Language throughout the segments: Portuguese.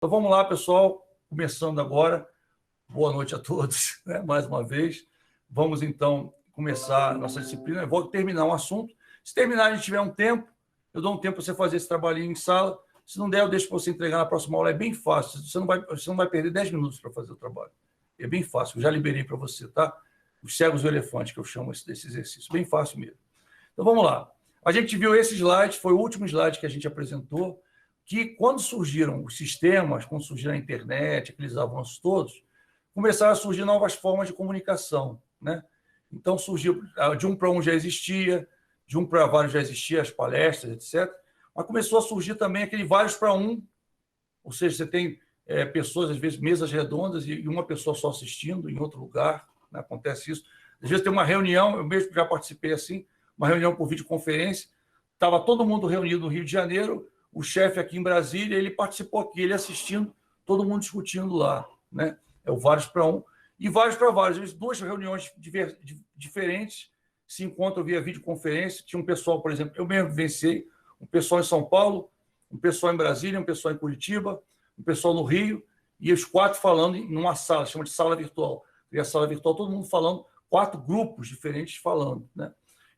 Então vamos lá, pessoal, começando agora. Boa noite a todos, né? Mais uma vez. Vamos então começar a nossa disciplina. Eu vou terminar um assunto. Se terminar, a gente tiver um tempo, eu dou um tempo para você fazer esse trabalhinho em sala. Se não der, eu deixo para você entregar na próxima aula. É bem fácil. Você não vai perder 10 minutos para fazer o trabalho. É bem fácil. Eu já liberei para você, tá? Os cegos do elefante, que eu chamo desse exercício. Bem fácil mesmo. Então vamos lá. A gente viu esse slide, foi o último slide que a gente apresentou, que quando surgiram os sistemas, quando surgiu a internet, aqueles avanços todos, começaram a surgir novas formas de comunicação, né? Então surgiu, de um para um já existia, de um para vários já existia, as palestras, etc. Mas começou a surgir também aquele vários para um, ou seja, você tem pessoas, às vezes, mesas redondas e uma pessoa só assistindo em outro lugar, né? Acontece isso. Às vezes tem uma reunião, eu mesmo já participei assim, uma reunião por videoconferência, estava todo mundo reunido no Rio de Janeiro, o chefe aqui em Brasília, ele participou aqui, ele assistindo, todo mundo discutindo lá, né? É o vários para um e vários para vários. Às vezes, duas reuniões diferentes se encontram via videoconferência. Tinha um pessoal, por exemplo, eu mesmo vivenciei, um pessoal em São Paulo, um pessoal em Brasília, um pessoal em Curitiba, um pessoal no Rio, e os quatro falando numa sala, chama de sala virtual. E a sala virtual, todo mundo falando, 4 grupos diferentes falando, né?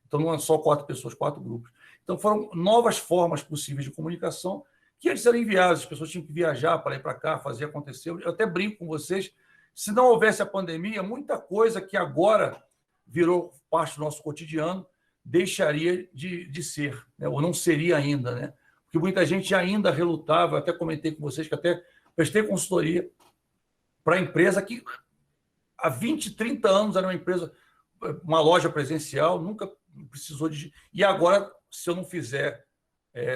Então, não é só 4 pessoas, 4 grupos. Então, foram novas formas possíveis de comunicação que antes eram inviáveis. As pessoas tinham que viajar para ir para cá, fazer acontecer. Eu até brinco com vocês, se não houvesse a pandemia, muita coisa que agora virou parte do nosso cotidiano deixaria de ser, né? Ou não seria ainda, né? Porque muita gente ainda relutava, eu até comentei com vocês que até prestei consultoria para a empresa que há 20, 30 anos era uma empresa, uma loja presencial, nunca precisou de... E agora, se eu não fizer,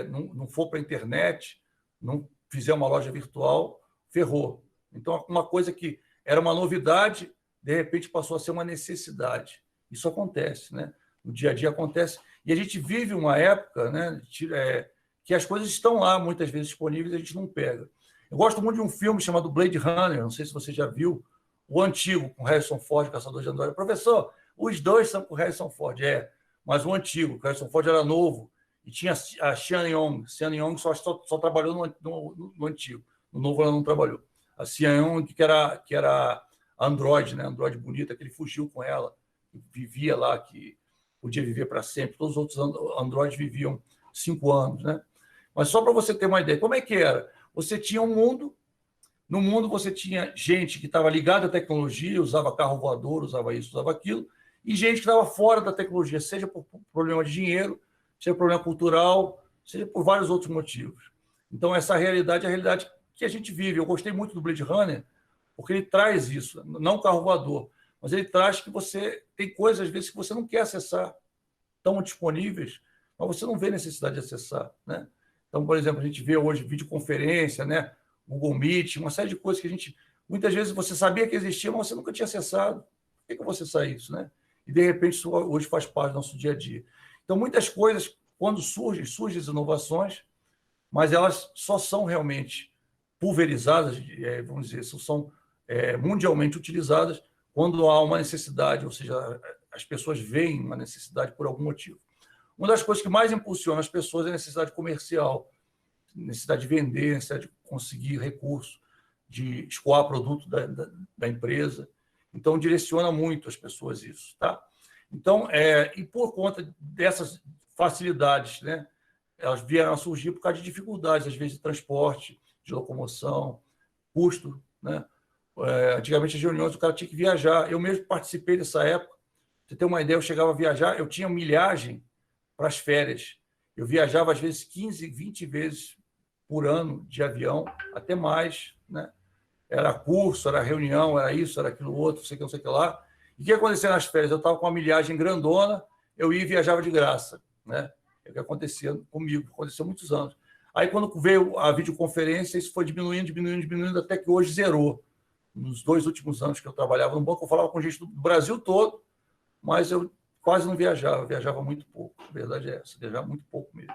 não for para a internet, não fizer uma loja virtual, ferrou. Então, uma coisa que era uma novidade, de repente passou a ser uma necessidade. Isso acontece, né? No dia a dia acontece. E a gente vive uma época, né, que as coisas estão lá, muitas vezes disponíveis, e a gente não pega. Eu gosto muito de um filme chamado Blade Runner, não sei se você já viu, o antigo, com Harrison Ford, Caçador de Android. Professor, os dois são com Harrison Ford, mas o antigo, o Harrison Ford era novo, e tinha a Sean Young. Sean Young só trabalhou no antigo, no novo ela não trabalhou. A Sean Young, que era Android, né? Android bonita, que ele fugiu com ela, vivia lá, que podia viver para sempre. Todos os outros Androids viviam 5 anos, né? Mas só para você ter uma ideia, como é que era? Você tinha um mundo, no mundo você tinha gente que estava ligada à tecnologia, usava carro voador, usava isso, usava aquilo, e gente que estava fora da tecnologia, seja por problema de dinheiro, seja por problema cultural, seja por vários outros motivos. Então, essa realidade é a realidade que a gente vive. Eu gostei muito do Blade Runner, porque ele traz isso, não o carro voador, mas ele traz que você tem coisas, às vezes, que você não quer acessar, tão disponíveis, mas você não vê necessidade de acessar, né? Então, por exemplo, a gente vê hoje videoconferência, né? Google Meet, uma série de coisas que a gente... Muitas vezes você sabia que existia, mas você nunca tinha acessado. Por que eu vou acessar isso, né? E, de repente, isso hoje faz parte do nosso dia a dia. Então, muitas coisas, quando surgem as inovações, mas elas só são realmente pulverizadas, vamos dizer, são mundialmente utilizadas quando há uma necessidade, ou seja, as pessoas veem uma necessidade por algum motivo. Uma das coisas que mais impulsiona as pessoas é a necessidade comercial, necessidade de vender, necessidade de conseguir recurso, de escoar produto da empresa. Então, direciona muito as pessoas isso, tá? Então, e por conta dessas facilidades, né, elas vieram a surgir por causa de dificuldades, às vezes, de transporte, de locomoção, custo, né? Antigamente, as reuniões, o cara tinha que viajar. Eu mesmo participei dessa época. Pra você ter uma ideia, eu chegava a viajar, eu tinha milhagem para as férias. Eu viajava, às vezes, 15, 20 vezes por ano de avião, até mais, né? Era curso, era reunião, era isso, era aquilo outro, não sei o que lá. E o que acontecia nas férias? Eu estava com uma milhagem grandona, eu ia e viajava de graça, né? É o que acontecia comigo, aconteceu há muitos anos. Aí, quando veio a videoconferência, isso foi diminuindo, até que hoje zerou. Nos 2 últimos anos que eu trabalhava no banco, eu falava com gente do Brasil todo, mas eu quase não viajava, viajava muito pouco. A verdade é essa, viajava muito pouco mesmo.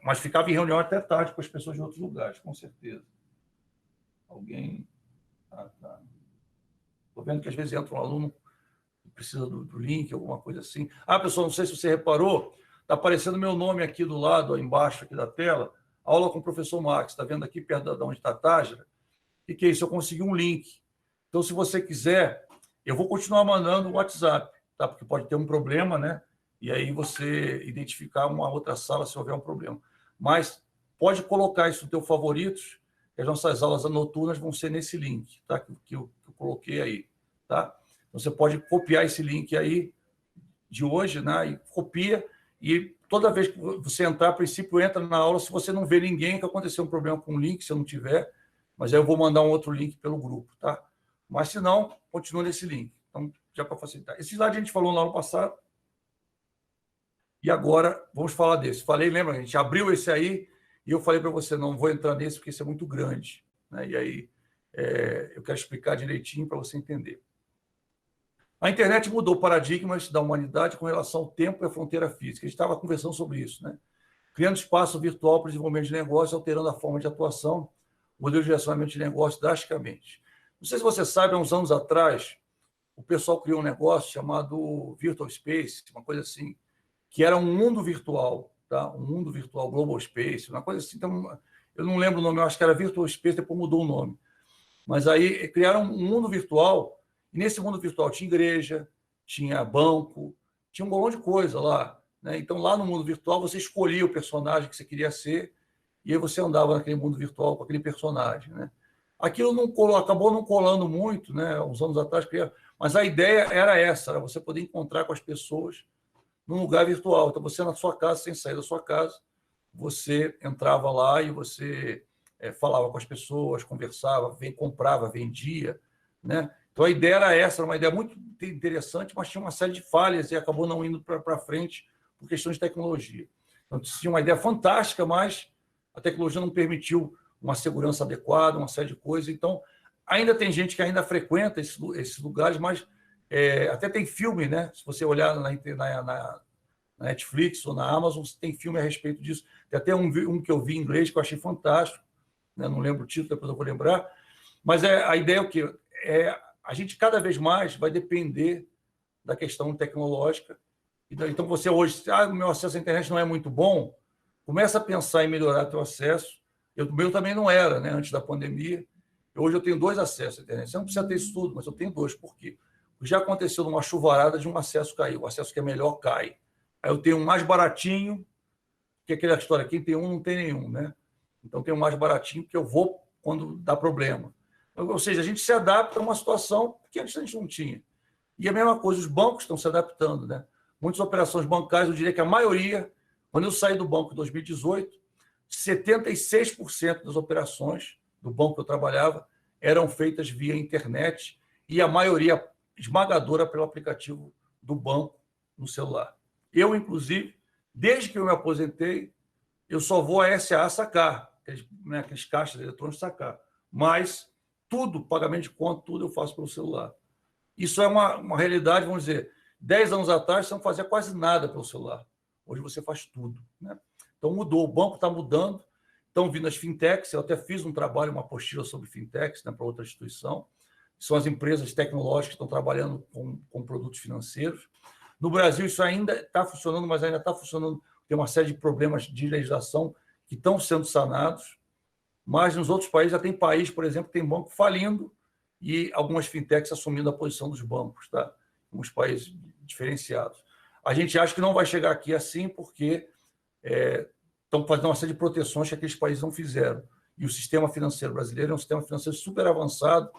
Mas ficava em reunião até tarde com as pessoas de outros lugares, com certeza. Alguém... tá. Estou vendo que às vezes entra um aluno que precisa do link, alguma coisa assim. Pessoal, não sei se você reparou, está aparecendo meu nome aqui do lado, embaixo aqui da tela, aula com o professor Max, está vendo aqui perto de onde está a Tágira? O que é isso? Eu consegui um link. Então, se você quiser, eu vou continuar mandando o WhatsApp, tá? Porque pode ter um problema, né? E aí você identificar uma outra sala se houver um problema. Mas pode colocar isso no teu favoritos, que as nossas aulas noturnas vão ser nesse link, tá? Que eu coloquei aí, tá? Então, você pode copiar esse link aí de hoje, né? E copia, e toda vez que você entrar, a princípio, entra na aula, se você não vê ninguém, que aconteceu um problema com o link, se eu não tiver, mas aí eu vou mandar um outro link pelo grupo, tá? Mas, se não, continua nesse link. Então, já para facilitar. Esse slide a gente falou na aula passada, e agora vamos falar desse. Falei, lembra? A gente abriu esse aí, e eu falei para você, não vou entrar nesse, porque esse é muito grande, né? E aí eu quero explicar direitinho para você entender. A internet mudou paradigmas da humanidade com relação ao tempo e à fronteira física. A gente estava conversando sobre isso, né? Criando espaço virtual para o desenvolvimento de negócios, alterando a forma de atuação, modelo de direcionamento de negócio drasticamente. Não sei se você sabe, há uns anos atrás, o pessoal criou um negócio chamado Virtual Space, uma coisa assim, que era um mundo virtual, tá? Um mundo virtual, Global Space, uma coisa assim. Então, eu não lembro o nome, eu acho que era Virtual Space, depois mudou o nome. Mas aí criaram um mundo virtual, e nesse mundo virtual tinha igreja, tinha banco, tinha um monte de coisa lá, né? Então, lá no mundo virtual, você escolhia o personagem que você queria ser, e aí você andava naquele mundo virtual com aquele personagem, né? Aquilo não colou, acabou não colando muito, né? Uns anos atrás, mas a ideia era essa, era você poder encontrar com as pessoas num lugar virtual. Então, você na sua casa, sem sair da sua casa, você entrava lá e você falava com as pessoas, conversava, comprava, vendia, né? Então, a ideia era essa, era uma ideia muito interessante, mas tinha uma série de falhas e acabou não indo para frente por questões de tecnologia. Então, tinha uma ideia fantástica, mas a tecnologia não permitiu uma segurança adequada, uma série de coisas. Então, ainda tem gente que ainda frequenta esses lugares, mas até tem filme, né? Se você olhar na Netflix ou na Amazon, tem filme a respeito disso. Tem até um que eu vi em inglês que eu achei fantástico, né? Não lembro o título, depois eu vou lembrar. Mas a ideia é o quê? A gente cada vez mais vai depender da questão tecnológica. Então, você hoje, o meu acesso à internet não é muito bom, começa a pensar em melhorar teu acesso. O meu também não era, né? Antes da pandemia. Hoje eu tenho 2 acessos à internet. Você não precisa ter isso tudo, mas eu tenho 2. Por quê? Já aconteceu numa chuvarada de um acesso cair. O acesso que é melhor cai. Aí eu tenho um mais baratinho, que é aquela história, quem tem um não tem nenhum, né? Então tem um mais baratinho que eu vou quando dá problema. Ou seja, a gente se adapta a uma situação que antes a gente não tinha. E a mesma coisa, os bancos estão se adaptando, né? Muitas operações bancárias, eu diria que a maioria, quando eu saí do banco em 2018, 76% das operações do banco que eu trabalhava eram feitas via internet e a maioria esmagadora pelo aplicativo do banco no celular. Eu, inclusive, desde que eu me aposentei, eu só vou a SA sacar, aqueles caixas eletrônicos sacar. Mas tudo, pagamento de conta, tudo eu faço pelo celular. Isso é uma realidade, vamos dizer, 10 anos atrás você não fazia quase nada pelo celular. Hoje você faz tudo, né? Então mudou, o banco está mudando, estão vindo as fintechs, eu até fiz um trabalho, uma apostila sobre fintechs, né, para outra instituição, são as empresas tecnológicas que estão trabalhando com produtos financeiros. No Brasil isso ainda está funcionando, mas ainda está funcionando, tem uma série de problemas de legislação que estão sendo sanados, mas nos outros países já tem país, por exemplo, que tem banco falindo e algumas fintechs assumindo a posição dos bancos, tá? Alguns países diferenciados. A gente acha que não vai chegar aqui assim porque estão fazendo uma série de proteções que aqueles países não fizeram. E o sistema financeiro brasileiro é um sistema financeiro super avançado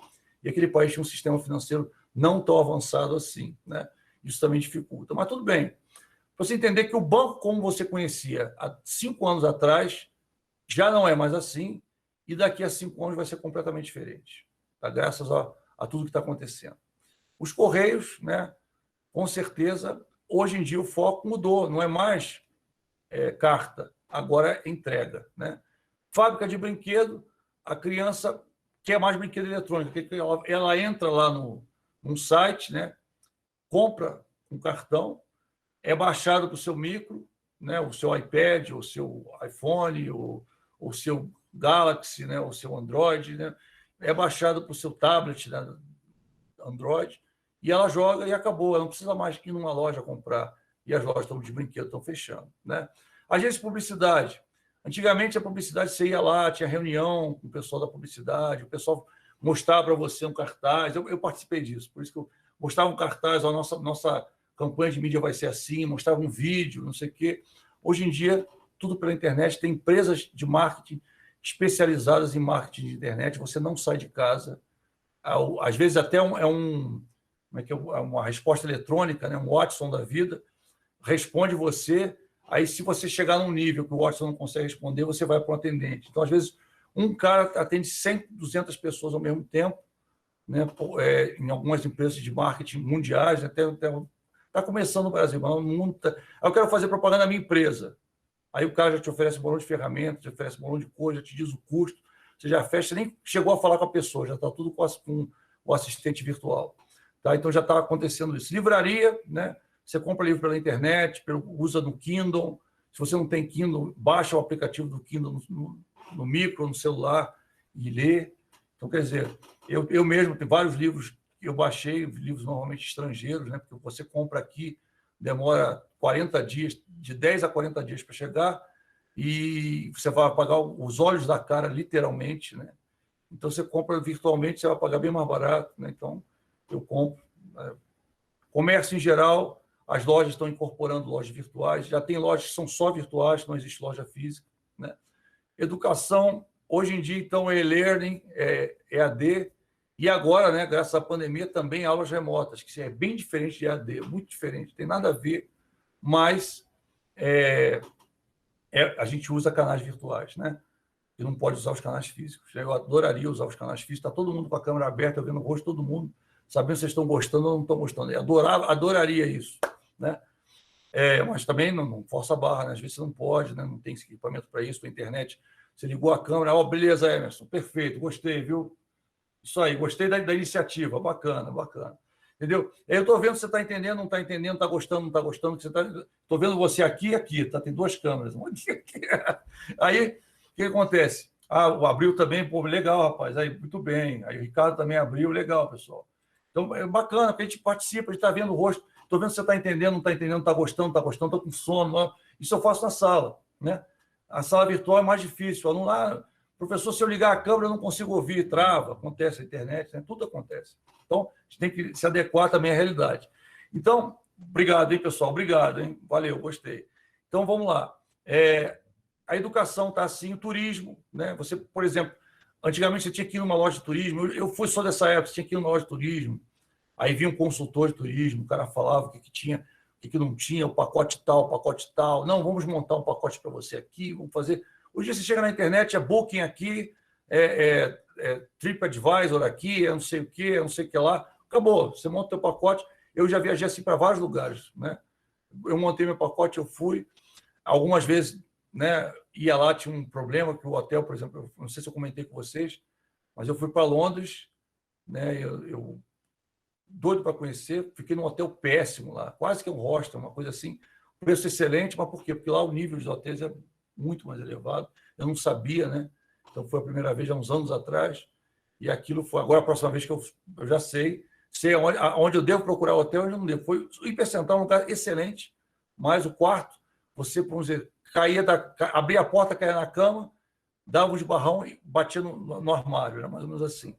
e aquele país tinha um sistema financeiro não tão avançado assim, né? Isso também dificulta. Mas tudo bem. Para você entender que o banco, como você conhecia há 5 anos atrás, já não é mais assim e daqui a 5 anos vai ser completamente diferente, tá? Graças a tudo que está acontecendo. Os Correios, né? Com certeza, hoje em dia o foco mudou, não é mais carta, agora é entrega, né? Fábrica de brinquedo, a criança quer mais brinquedo eletrônico, ela entra lá num site, né? Compra um cartão, é baixado para o seu micro, né? O seu iPad, o seu iPhone, o seu Galaxy, né? O seu Android, né? É baixado para o seu tablet, né? Android, e ela joga e acabou. Ela não precisa mais ir numa loja comprar. E as lojas de brinquedo estão fechando, né? Agência de publicidade. Antigamente, a publicidade, você ia lá, tinha reunião com o pessoal da publicidade, o pessoal mostrava para você um cartaz. Eu participei disso, por isso que eu mostrava um cartaz, a nossa campanha de mídia vai ser assim, mostrava um vídeo, não sei o quê. Hoje em dia, tudo pela internet, tem empresas de marketing especializadas em marketing de internet, você não sai de casa. Às vezes até uma resposta eletrônica, né? Um Watson da vida, responde você, aí se você chegar num nível que o Watson não consegue responder, você vai para um atendente. Então, às vezes, um cara atende 100, 200 pessoas ao mesmo tempo, né? Em algumas empresas de marketing mundiais, até está começando no Brasil, mas no mundo tá... Aí eu quero fazer propaganda da minha empresa. Aí o cara já te oferece um monte de ferramentas, te oferece um monte de coisa, já te diz o custo, você já fecha, você nem chegou a falar com a pessoa, já está tudo com o assistente virtual. Tá? Então já está acontecendo isso. Livraria, né? Você compra livro pela internet, usa no Kindle. Se você não tem Kindle, baixa o aplicativo do Kindle no micro, no celular e lê. Então, quer dizer, eu mesmo tenho vários livros que eu baixei, livros normalmente estrangeiros, né? Porque você compra aqui, demora 40 dias, de 10 a 40 dias para chegar, e você vai apagar os olhos da cara, literalmente, né? Então, você compra virtualmente, você vai pagar bem mais barato, né? Então, eu compro. Comércio em geral, as lojas estão incorporando lojas virtuais, já tem lojas que são só virtuais, não existe loja física, né? Educação, hoje em dia, então, é e-learning, é EAD, e agora, né, graças à pandemia, também aulas remotas, que é bem diferente de EAD, muito diferente, não tem nada a ver, mas a gente usa canais virtuais, né? E não pode usar os canais físicos. Eu adoraria usar os canais físicos, está todo mundo com a câmera aberta, vendo o rosto de todo mundo, sabendo se vocês estão gostando ou não estão gostando. Eu adoraria isso, né? Mas também não força a barra, né? Às vezes você não pode, né? Não tem esse equipamento para isso, a internet. Você ligou a câmera, beleza, Emerson, perfeito, gostei, viu? Isso aí, gostei da iniciativa, bacana, bacana. Entendeu? Eu estou vendo se você está entendendo, não está entendendo, está gostando, não está gostando. Estou vendo você aqui e aqui, tá? Tem duas câmeras. Aí, o que acontece? O Abril também, pô, legal, rapaz. Aí, muito bem. Aí o Ricardo também abriu, legal, pessoal. Então, é bacana, porque a gente participa, a gente está vendo o rosto. Estou vendo se você está entendendo, não está entendendo, está gostando, estou com sono. Isso eu faço na sala, né? A sala virtual é mais difícil. O aluno, professor, se eu ligar a câmera, eu não consigo ouvir, trava, acontece na internet, né? Tudo acontece. Então, a gente tem que se adequar também à realidade. Então, obrigado, hein, pessoal? Obrigado, hein? Valeu, gostei. Então, vamos lá. A educação está assim, o turismo, né? Você, por exemplo, antigamente você tinha que ir numa loja de turismo, eu fui só dessa época, você tinha que ir numa loja de turismo, aí vinha um consultor de turismo, o cara falava o que tinha, o que não tinha, o pacote tal. Não, vamos montar um pacote para você aqui, vamos fazer... Hoje você chega na internet, é Booking aqui, TripAdvisor aqui, não sei o quê, não sei o que lá. Acabou, você monta o teu pacote. Eu já viajei assim para vários lugares, né? Eu montei meu pacote, eu fui. Algumas vezes, né, ia lá, tinha um problema, que o hotel, por exemplo, não sei se eu comentei com vocês, mas eu fui para Londres, né? Eu doido para conhecer, fiquei num hotel péssimo lá, quase que um hostel, uma coisa assim. Preço excelente, mas por quê? Porque lá o nível dos hotéis é muito mais elevado. Eu não sabia, né? Então, foi a primeira vez há uns anos atrás, e aquilo foi... Agora, a próxima vez que eu já sei onde eu devo procurar hotel, onde eu não devo. Foi Hiper Central, um lugar excelente, mas o quarto, você, vamos dizer, abria a porta, caía na cama, dava um esbarrão e batia no armário, era mais ou menos assim,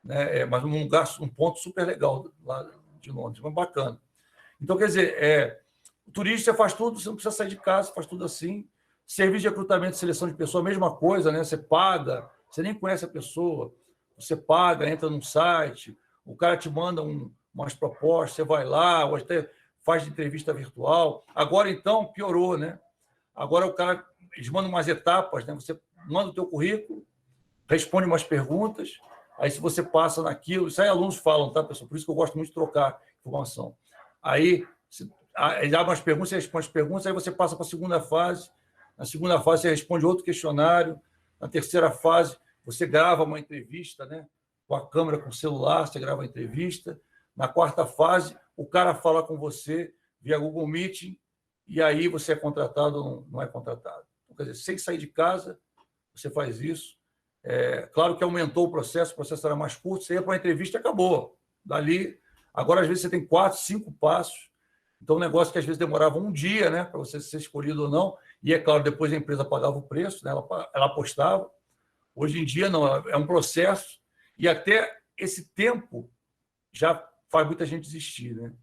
né? Mas num lugar, um ponto super legal lá de Londres, mas bacana. Então, quer dizer, o turista você faz tudo, você não precisa sair de casa, você faz tudo assim. Serviço de recrutamento e seleção de pessoa, a mesma coisa, né? Você paga, você nem conhece a pessoa, você paga, entra num site, o cara te manda umas propostas, você vai lá, ou até faz entrevista virtual. Agora, então, piorou, né? Agora eles mandam umas etapas, né? Você manda o teu currículo, responde umas perguntas, aí se você passa naquilo, isso aí alunos falam, tá, pessoal? Por isso que eu gosto muito de trocar informação. Aí, ele abre umas perguntas, você responde as perguntas, aí você passa para a segunda fase. Na segunda fase, você responde outro questionário. Na terceira fase, você grava uma entrevista, né? Com a câmera, com o celular, você grava a entrevista. Na quarta fase, o cara fala com você via Google Meeting, e aí você é contratado ou não é contratado. Então, quer dizer, sem sair de casa, você faz isso. Claro que aumentou o processo era mais curto, você ia para a entrevista e acabou. Dali, agora, às vezes, você tem 4, 5 passos. Então, um negócio que às vezes demorava um dia, né, para você ser escolhido ou não, E, é claro, depois a empresa pagava o preço, né? Ela apostava. Hoje em dia, não, é um processo, e até esse tempo já faz muita gente desistir, né?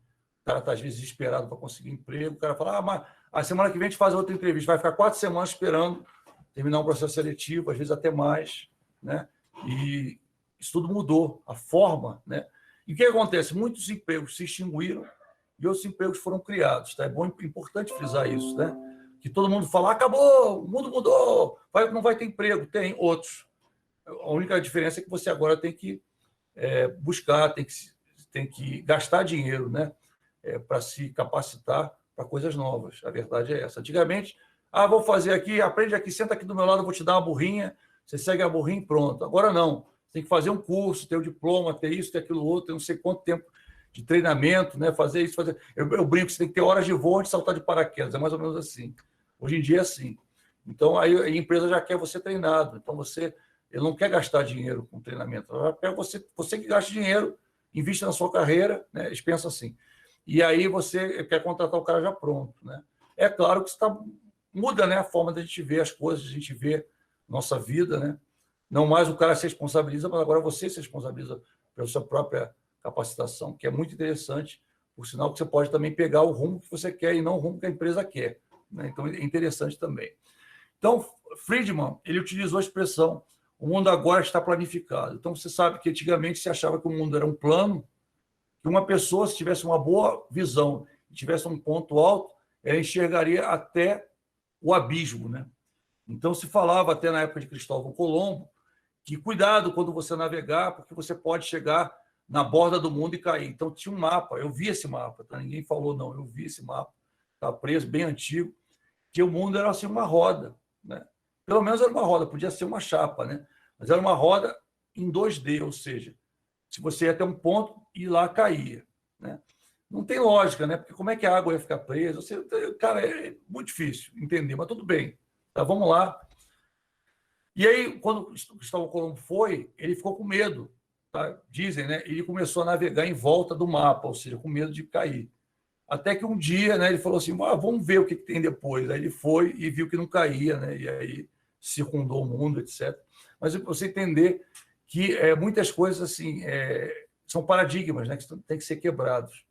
O cara está, às vezes, desesperado para conseguir emprego, o cara fala, mas a semana que vem a gente faz outra entrevista, vai ficar 4 semanas esperando terminar um processo seletivo, às vezes até mais, né? E isso tudo mudou, a forma, né? E o que acontece? Muitos empregos se extinguiram e outros empregos foram criados, tá? É bom, importante frisar isso, né? Que todo mundo fala, acabou, o mundo mudou, não vai ter emprego. Tem outros. A única diferença é que você agora tem que buscar, tem que gastar dinheiro, né? Para se capacitar para coisas novas. A verdade é essa. Antigamente, vou fazer aqui, aprende aqui, senta aqui do meu lado, vou te dar uma burrinha, você segue a burrinha e pronto. Agora não. Você tem que fazer um curso, ter o diploma, ter isso, ter aquilo outro, ter não sei quanto tempo de treinamento, né? Fazer isso, fazer. Eu brinco, você tem que ter horas de voo antes de saltar de paraquedas, é mais ou menos assim. Hoje em dia é assim. Então, aí a empresa já quer você treinado. Então, ele não quer gastar dinheiro com treinamento. Ela quer você que gaste dinheiro, invista na sua carreira, né? Eles pensam assim. E aí você quer contratar o cara já pronto, né? É claro que muda, né, a forma de a gente ver as coisas, a gente vê nossa vida, né? Não mais o cara se responsabiliza, mas agora você se responsabiliza pela sua própria capacitação, que é muito interessante, por sinal que você pode também pegar o rumo que você quer e não o rumo que a empresa quer, né? Então, é interessante também. Então, Friedman, ele utilizou a expressão o mundo agora está planificado. Então, você sabe que antigamente se achava que o mundo era um plano, que uma pessoa, se tivesse uma boa visão e tivesse um ponto alto, ela enxergaria até o abismo, né? Então, se falava até na época de Cristóvão Colombo que cuidado quando você navegar, porque você pode chegar na borda do mundo e cair. Então, tinha um mapa, eu vi esse mapa, tá? Ninguém falou, não, eu vi esse mapa, estava preso, bem antigo, que o mundo era assim uma roda, né? Pelo menos era uma roda, podia ser uma chapa, né? Mas era uma roda em 2D, ou seja, se você ia até um ponto e lá caía, né? Não tem lógica, né? Porque como é que a água ia ficar presa? Cara, é muito difícil entender, mas tudo bem. Tá, vamos lá. E aí, quando Cristóvão Colombo foi, ele ficou com medo, tá? Dizem, né? Ele começou a navegar em volta do mapa, ou seja, com medo de cair. Até que um dia, né, ele falou assim, vamos ver o que tem depois. Aí ele foi e viu que não caía, né? E aí circundou o mundo, etc. Mas para você entender que muitas coisas assim são paradigmas, né, que têm que ser quebrados.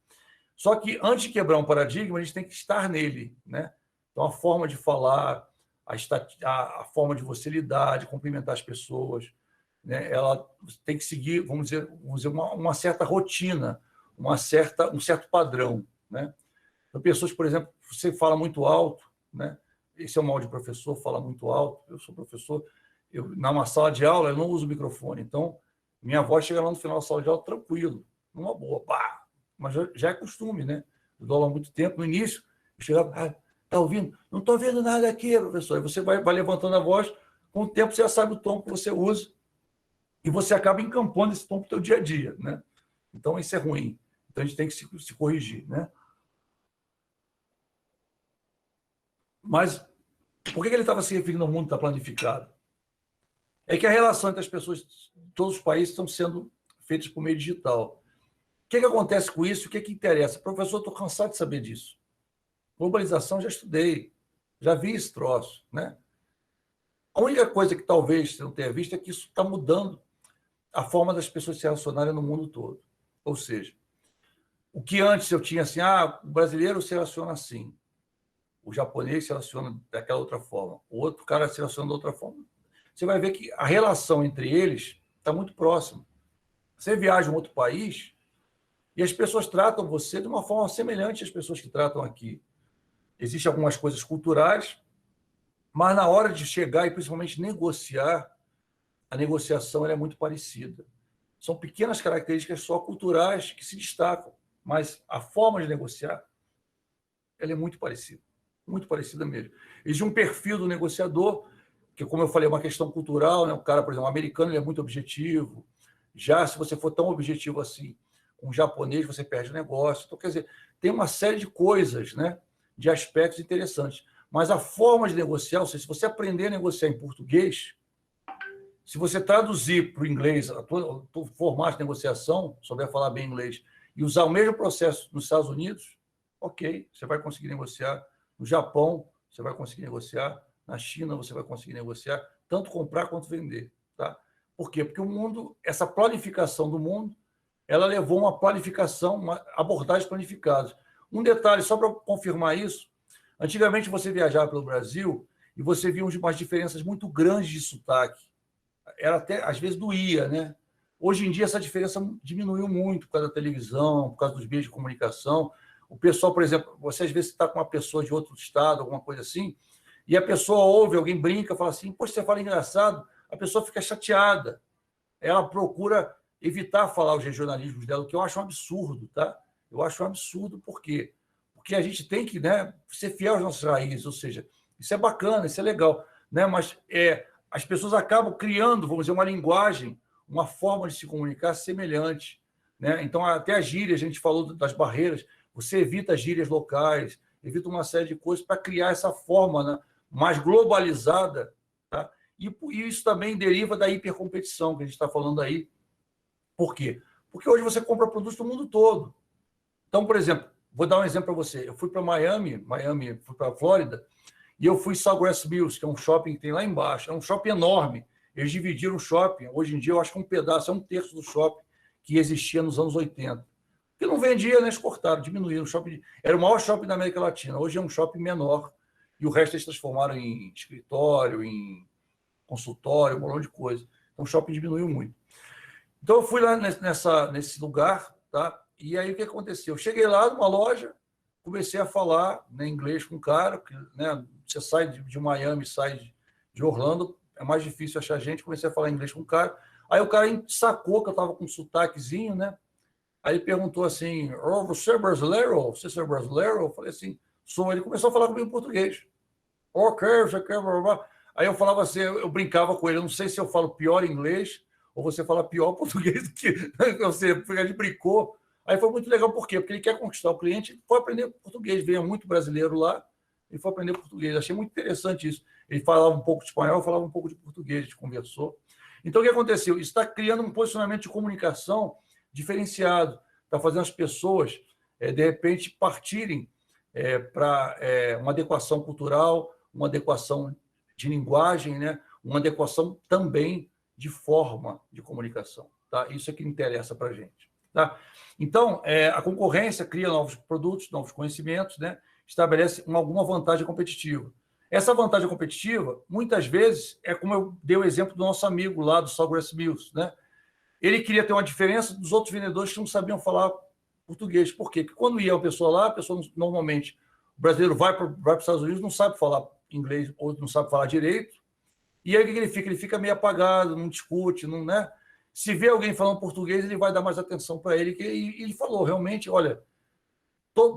Só que antes de quebrar um paradigma, a gente tem que estar nele, né? Então, a forma de falar, a forma de você lidar, de cumprimentar as pessoas, né? Ela tem que seguir, vamos dizer uma certa rotina, um certo padrão, né? Então, pessoas, por exemplo, você fala muito alto, né? Esse é o mal de professor, fala muito alto. Eu sou professor, numa sala de aula, eu não uso microfone, então minha voz chega lá no final da sala de aula tranquilo, numa boa, pá. Mas já é costume, né? Eu dou aula há muito tempo. No início, eu chegava, tá ouvindo? Não estou vendo nada aqui, professor. Aí você vai levantando a voz, com o tempo você já sabe o tom que você usa e você acaba encampando esse tom para o seu dia a dia, né? Então, isso é ruim. Então, a gente tem que se corrigir, né? Mas por que ele estava se referindo ao mundo está planificado? É que a relação entre as pessoas de todos os países estão sendo feitas por meio digital. O que acontece com isso? O que interessa? Professor, estou cansado de saber disso. Globalização, já estudei, já vi esse troço, né? A única coisa que talvez você não tenha visto é que isso está mudando a forma das pessoas se relacionarem no mundo todo. Ou seja, o que antes eu tinha assim, o brasileiro se relaciona assim, o japonês se relaciona daquela outra forma, o outro cara se relaciona de outra forma. Você vai ver que a relação entre eles está muito próxima. Você viaja em um outro país e as pessoas tratam você de uma forma semelhante às pessoas que tratam aqui. Existem algumas coisas culturais, mas na hora de chegar e principalmente negociar, a negociação é muito parecida. São pequenas características só culturais que se destacam, mas a forma de negociar ela é muito parecida mesmo. Existe um perfil do negociador, que, como eu falei, é uma questão cultural, né? O cara, por exemplo, o americano, ele é muito objetivo. Já se você for tão objetivo assim, com o japonês, você perde o negócio. Então, quer dizer, tem uma série de coisas, né? De aspectos interessantes. Mas a forma de negociar, ou seja, se você aprender a negociar em português, se você traduzir para o inglês o formato de negociação, souber falar bem inglês, e usar o mesmo processo nos Estados Unidos, ok, você vai conseguir negociar no Japão você vai conseguir negociar. Na China, você vai conseguir negociar, tanto comprar quanto vender. Tá? Por quê? Porque o mundo, essa planificação do mundo, ela levou uma planificação, uma abordagem planificada. Um detalhe, só para confirmar isso, antigamente você viajava pelo Brasil e você via umas diferenças muito grandes de sotaque. Era até, às vezes, doía, né? Hoje em dia, essa diferença diminuiu muito por causa da televisão, por causa dos meios de comunicação. O pessoal, por exemplo, você às vezes está com uma pessoa de outro estado, alguma coisa assim, e a pessoa ouve, alguém brinca, fala assim, poxa, você fala engraçado, a pessoa fica chateada. Ela procura evitar falar os regionalismos dela, o que eu acho um absurdo, tá? Eu acho um absurdo, por quê? Porque a gente tem que, né, ser fiel às nossas raízes, ou seja, isso é bacana, isso é legal, né? Mas as pessoas acabam criando, vamos dizer, uma linguagem, uma forma de se comunicar semelhante, né? Então, até as gírias, a gente falou das barreiras, você evita as gírias locais, evita uma série de coisas para criar essa forma, né, mais globalizada, tá? E isso também deriva da hipercompetição que a gente está falando aí. Por quê? Porque hoje você compra produtos do mundo todo. Então, por exemplo, vou dar um exemplo para você. Eu fui para Miami, fui para a Flórida, e eu fui em Sawgrass Mills, que é um shopping que tem lá embaixo. É um shopping enorme. Eles dividiram o shopping. Hoje em dia, eu acho que um pedaço, é um terço do shopping que existia nos anos 80. Porque não vendia, né? Eles cortaram, diminuíram. O shopping era o maior shopping da América Latina. Hoje é um shopping menor. E o resto eles transformaram em escritório, em consultório, um monte de coisa. Então, o shopping diminuiu muito. Então, eu fui lá nesse lugar, tá? E aí, o que aconteceu? Eu cheguei lá numa loja, comecei a falar, né, inglês com o cara, porque, né, você sai de Miami, sai de Orlando, é mais difícil achar gente, comecei a falar inglês com o cara. Aí o cara sacou que eu estava com um sotaquezinho, né? Aí ele perguntou assim, oh, você é brasileiro? Você é brasileiro? Eu falei assim, sou. Ele começou a falar comigo em português. Ok, você quer... Aí eu falava assim, eu brincava com ele, eu não sei se eu falo pior inglês ou você fala pior português do que você, porque a gente brincou. Aí foi muito legal, por quê? Porque ele quer conquistar o cliente, ele foi aprender português, veio muito brasileiro lá, ele foi aprender português. Achei muito interessante isso. Ele falava um pouco de espanhol, falava um pouco de português, a gente conversou. Então, o que aconteceu? Isso está criando um posicionamento de comunicação diferenciado, está fazendo as pessoas, de repente, partirem para uma adequação cultural, uma adequação de linguagem, né? Uma adequação também de forma de comunicação. Tá? Isso é que interessa para a gente. Tá? Então, a concorrência cria novos produtos, novos conhecimentos, né? Estabelece alguma vantagem competitiva. Essa vantagem competitiva, muitas vezes, é como eu dei o exemplo do nosso amigo lá do Sawgrass Mills, né? Ele queria ter uma diferença dos outros vendedores que não sabiam falar português. Por quê? Porque quando ia a pessoa lá, a pessoa normalmente, o brasileiro vai para os Estados Unidos, não sabe falar inglês ou não sabe falar direito, e aí o que ele fica? Ele fica meio apagado, não discute, não, né? Se vê alguém falando português, ele vai dar mais atenção para ele. E ele falou, realmente, olha,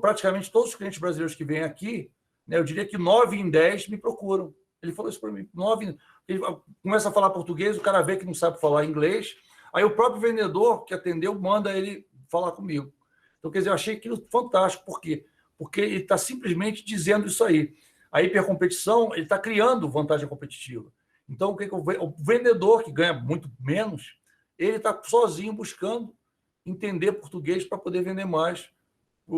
praticamente todos os clientes brasileiros que vêm aqui, né, eu diria que 9 em 10 me procuram. Ele falou isso para mim. Ele começa a falar português, o cara vê que não sabe falar inglês, aí o próprio vendedor que atendeu manda ele falar comigo. Então, quer dizer, eu achei aquilo fantástico. Por quê? Porque ele está simplesmente dizendo isso aí. A hipercompetição, ele está criando vantagem competitiva. Então, o vendedor, que ganha muito menos, ele está sozinho buscando entender português para poder vender mais para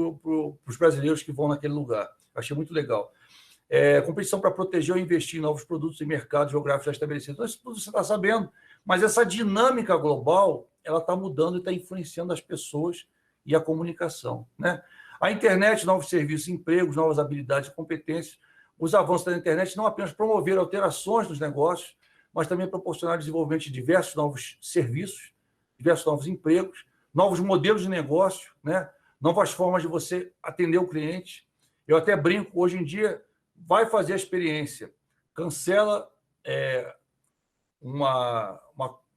os brasileiros que vão naquele lugar. Achei muito legal. Competição para proteger ou investir em novos produtos e mercados geográficos já estabelecidos. Então, isso tudo você está sabendo. Mas essa dinâmica global, ela está mudando e está influenciando as pessoas e a comunicação, né? A internet, novos serviços, empregos, novas habilidades e competências. Os avanços da internet não apenas promoveram alterações nos negócios, mas também proporcionaram desenvolvimento de diversos novos serviços, diversos novos empregos, novos modelos de negócio, né? Novas formas de você atender o cliente. Eu até brinco, hoje em dia, vai fazer a experiência, cancela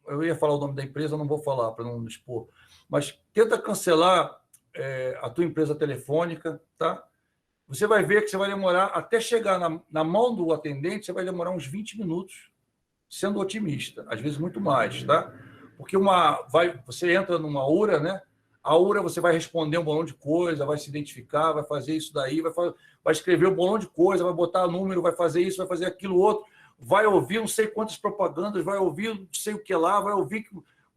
eu ia falar o nome da empresa, não vou falar para não expor, mas tenta cancelar a tua empresa telefônica, tá? Você vai ver que você vai demorar, até chegar na mão do atendente, você vai demorar uns 20 minutos, sendo otimista, às vezes muito mais, tá? Porque você entra numa URA, né? A URA você vai responder um bolão de coisa, vai se identificar, vai fazer isso daí, vai escrever um bolão de coisa, vai botar número, vai fazer isso, vai fazer aquilo outro, vai ouvir não sei quantas propagandas, vai ouvir não sei o que lá, vai ouvir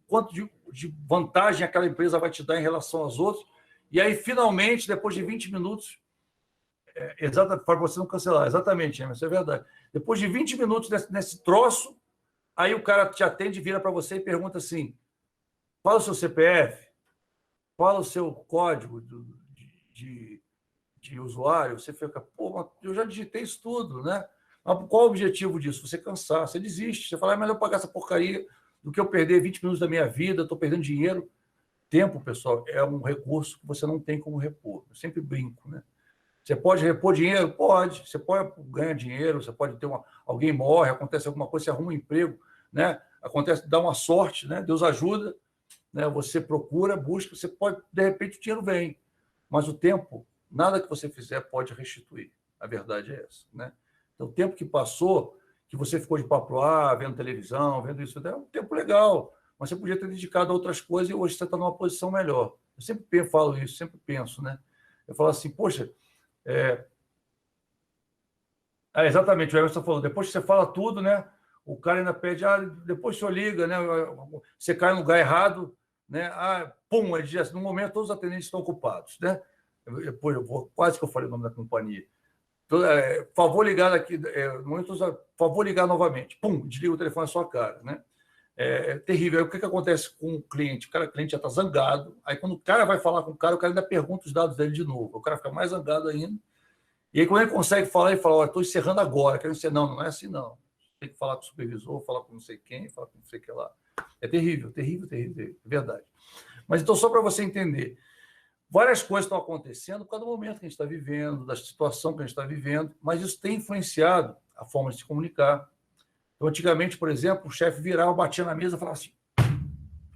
quanto de vantagem aquela empresa vai te dar em relação às outras. E aí, finalmente, depois de 20 minutos, exatamente, para você não cancelar. Exatamente, Emerson, é verdade. Depois de 20 minutos nesse troço, aí o cara te atende, vira para você e pergunta assim: fala o seu CPF, fala o seu código de usuário. Você fica, pô, mas eu já digitei isso tudo, né? Mas qual o objetivo disso? Você cansar, você desiste. Você fala, é melhor pagar essa porcaria do que eu perder 20 minutos da minha vida, estou perdendo dinheiro. Tempo, pessoal, é um recurso que você não tem como repor. Eu sempre brinco, né? Você pode repor dinheiro? Pode. Você pode ganhar dinheiro, você pode ter alguém morre, acontece alguma coisa, você arruma um emprego, né? Acontece, dá uma sorte, né? Deus ajuda, né? Você procura, busca, você pode, de repente, o dinheiro vem. Mas o tempo, nada que você fizer pode restituir. A verdade é essa, né? Então, o tempo que passou, que você ficou de papo vendo televisão, vendo isso, é um tempo legal, mas você podia ter dedicado a outras coisas e hoje você está numa posição melhor. Eu sempre falo isso, sempre penso, né? Eu falo assim, poxa, exatamente, o Emerson falou, depois que você fala tudo, né? O cara ainda pede, depois o senhor liga, né? Você cai no lugar errado, né? Pum, ele diz assim, no momento todos os atendentes estão ocupados, né? Depois quase que eu falei o nome da companhia. Favor ligar aqui, favor ligar novamente. Pum, desliga o telefone na sua cara, né? É terrível. Aí, o que acontece com o cliente? O cliente já está zangado. Aí, quando o cara vai falar com o cara ainda pergunta os dados dele de novo. O cara fica mais zangado ainda. E aí, quando ele consegue falar, ele fala: olha, estou encerrando agora. Quero dizer, não é assim, não. Tem que falar com o supervisor, falar com não sei quem, falar com não sei o que lá. É terrível, terrível, terrível, terrível. É verdade. Mas então, só para você entender, várias coisas estão acontecendo por causa do momento que a gente está vivendo, da situação que a gente está vivendo, mas isso tem influenciado a forma de se comunicar. Então, antigamente, por exemplo, o chefe virava, batia na mesa e falava assim: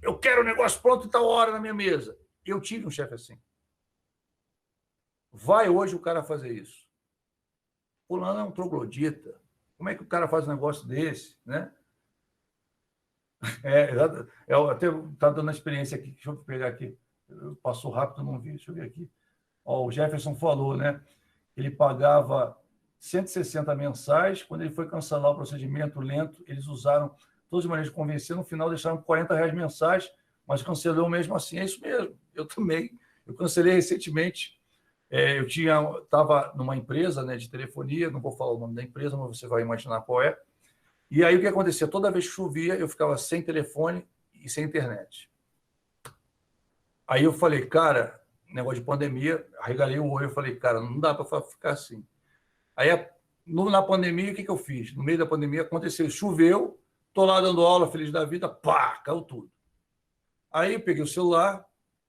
eu quero o negócio pronto em tal hora na minha mesa. Eu tive um chefe assim. Vai hoje o cara fazer isso. Fulano é um troglodita. Como é que o cara faz um negócio desse, né? Até está dando a experiência aqui. Deixa eu pegar aqui. Passou rápido, não vi. Deixa eu ver aqui. O Jefferson falou, né? Ele pagava 160 mensais. Quando ele foi cancelar o procedimento lento, eles usaram todas as maneiras de convencer. No final, deixaram R$ 40 mensais, mas cancelou mesmo assim. É isso mesmo. Eu também. Eu cancelei recentemente. Eu estava numa empresa, né, de telefonia, não vou falar o nome da empresa, mas você vai imaginar qual é. E aí o que acontecia? Toda vez que chovia, eu ficava sem telefone e sem internet. Aí eu falei, cara, negócio de pandemia, arregalei o olho, eu falei, cara, não dá para ficar assim. Aí na pandemia, o que eu fiz? No meio da pandemia aconteceu, choveu, estou lá dando aula, feliz da vida, pá, caiu tudo. Aí eu peguei o celular,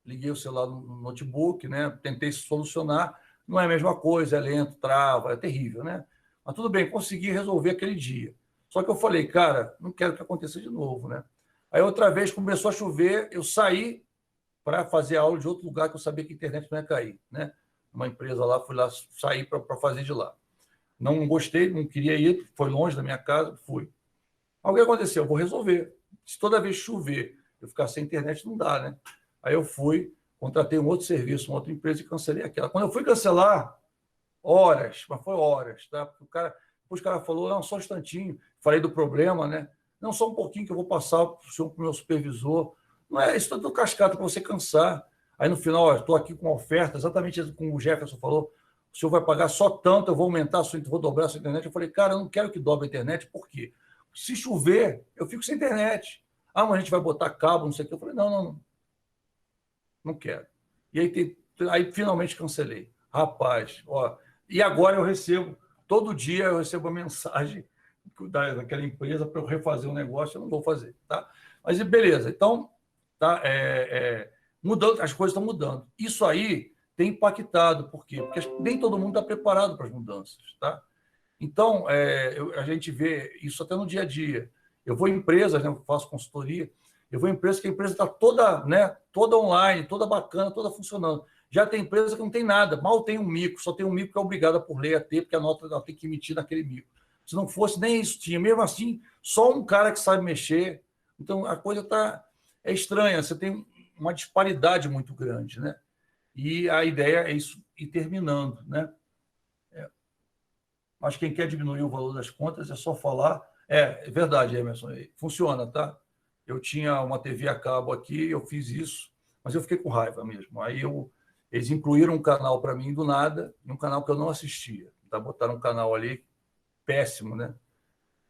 liguei o celular no notebook, né? Tentei solucionar, não é a mesma coisa, é lento, trava, é terrível, né? Mas tudo bem, consegui resolver aquele dia. Só que eu falei, cara, não quero que aconteça de novo, né? Aí outra vez começou a chover, eu saí para fazer aula de outro lugar que eu sabia que a internet não ia cair, né? Uma empresa lá, fui lá sair para fazer de lá. Não gostei, não queria ir, foi longe da minha casa, fui. Aí o que aconteceu? Eu vou resolver. Se toda vez chover eu ficar sem internet, não dá, né? Aí eu fui, contratei um outro serviço, uma outra empresa e cancelei aquela. Quando eu fui cancelar, horas, mas foi horas, tá? Depois o cara falou, não, só um instantinho. Falei do problema, né? Não, só um pouquinho que eu vou passar para o meu supervisor. Não é isso, tudo cascata para você cansar. Aí no final, estou aqui com uma oferta, exatamente como o Jefferson falou, o senhor vai pagar só tanto, eu vou aumentar, vou dobrar a sua internet. Eu falei, cara, eu não quero que dobre a internet, por quê? Se chover, eu fico sem internet. Mas a gente vai botar cabo, não sei o quê. Eu falei, não quero. E aí finalmente cancelei. Rapaz, e agora eu recebo, todo dia eu recebo a mensagem daquela empresa para eu refazer um negócio, eu não vou fazer, tá? Mas beleza, então, tá, mudando, as coisas estão mudando. Isso aí tem impactado, por quê? Porque nem todo mundo está preparado para as mudanças, tá? Então, a gente vê isso até no dia a dia. Eu vou em empresas, né, eu faço consultoria, eu vou em empresas que a empresa está toda, né, toda online, toda bacana, toda funcionando. Já tem empresa que não tem nada, mal tem um mico, só tem um mico que é obrigada por lei a ter, porque a nota ela tem que emitir naquele mico. Se não fosse, nem isso tinha. Mesmo assim, só um cara que sabe mexer. Então, a coisa é estranha, você tem uma disparidade muito grande, né? E a ideia é isso ir terminando, né? Mas quem quer diminuir o valor das contas é só falar. É verdade, Emerson, funciona, tá? Eu tinha uma TV a cabo aqui, eu fiz isso, mas eu fiquei com raiva mesmo. Aí Eles incluíram um canal para mim do nada, um canal que eu não assistia. Tá? Botaram um canal ali péssimo, né?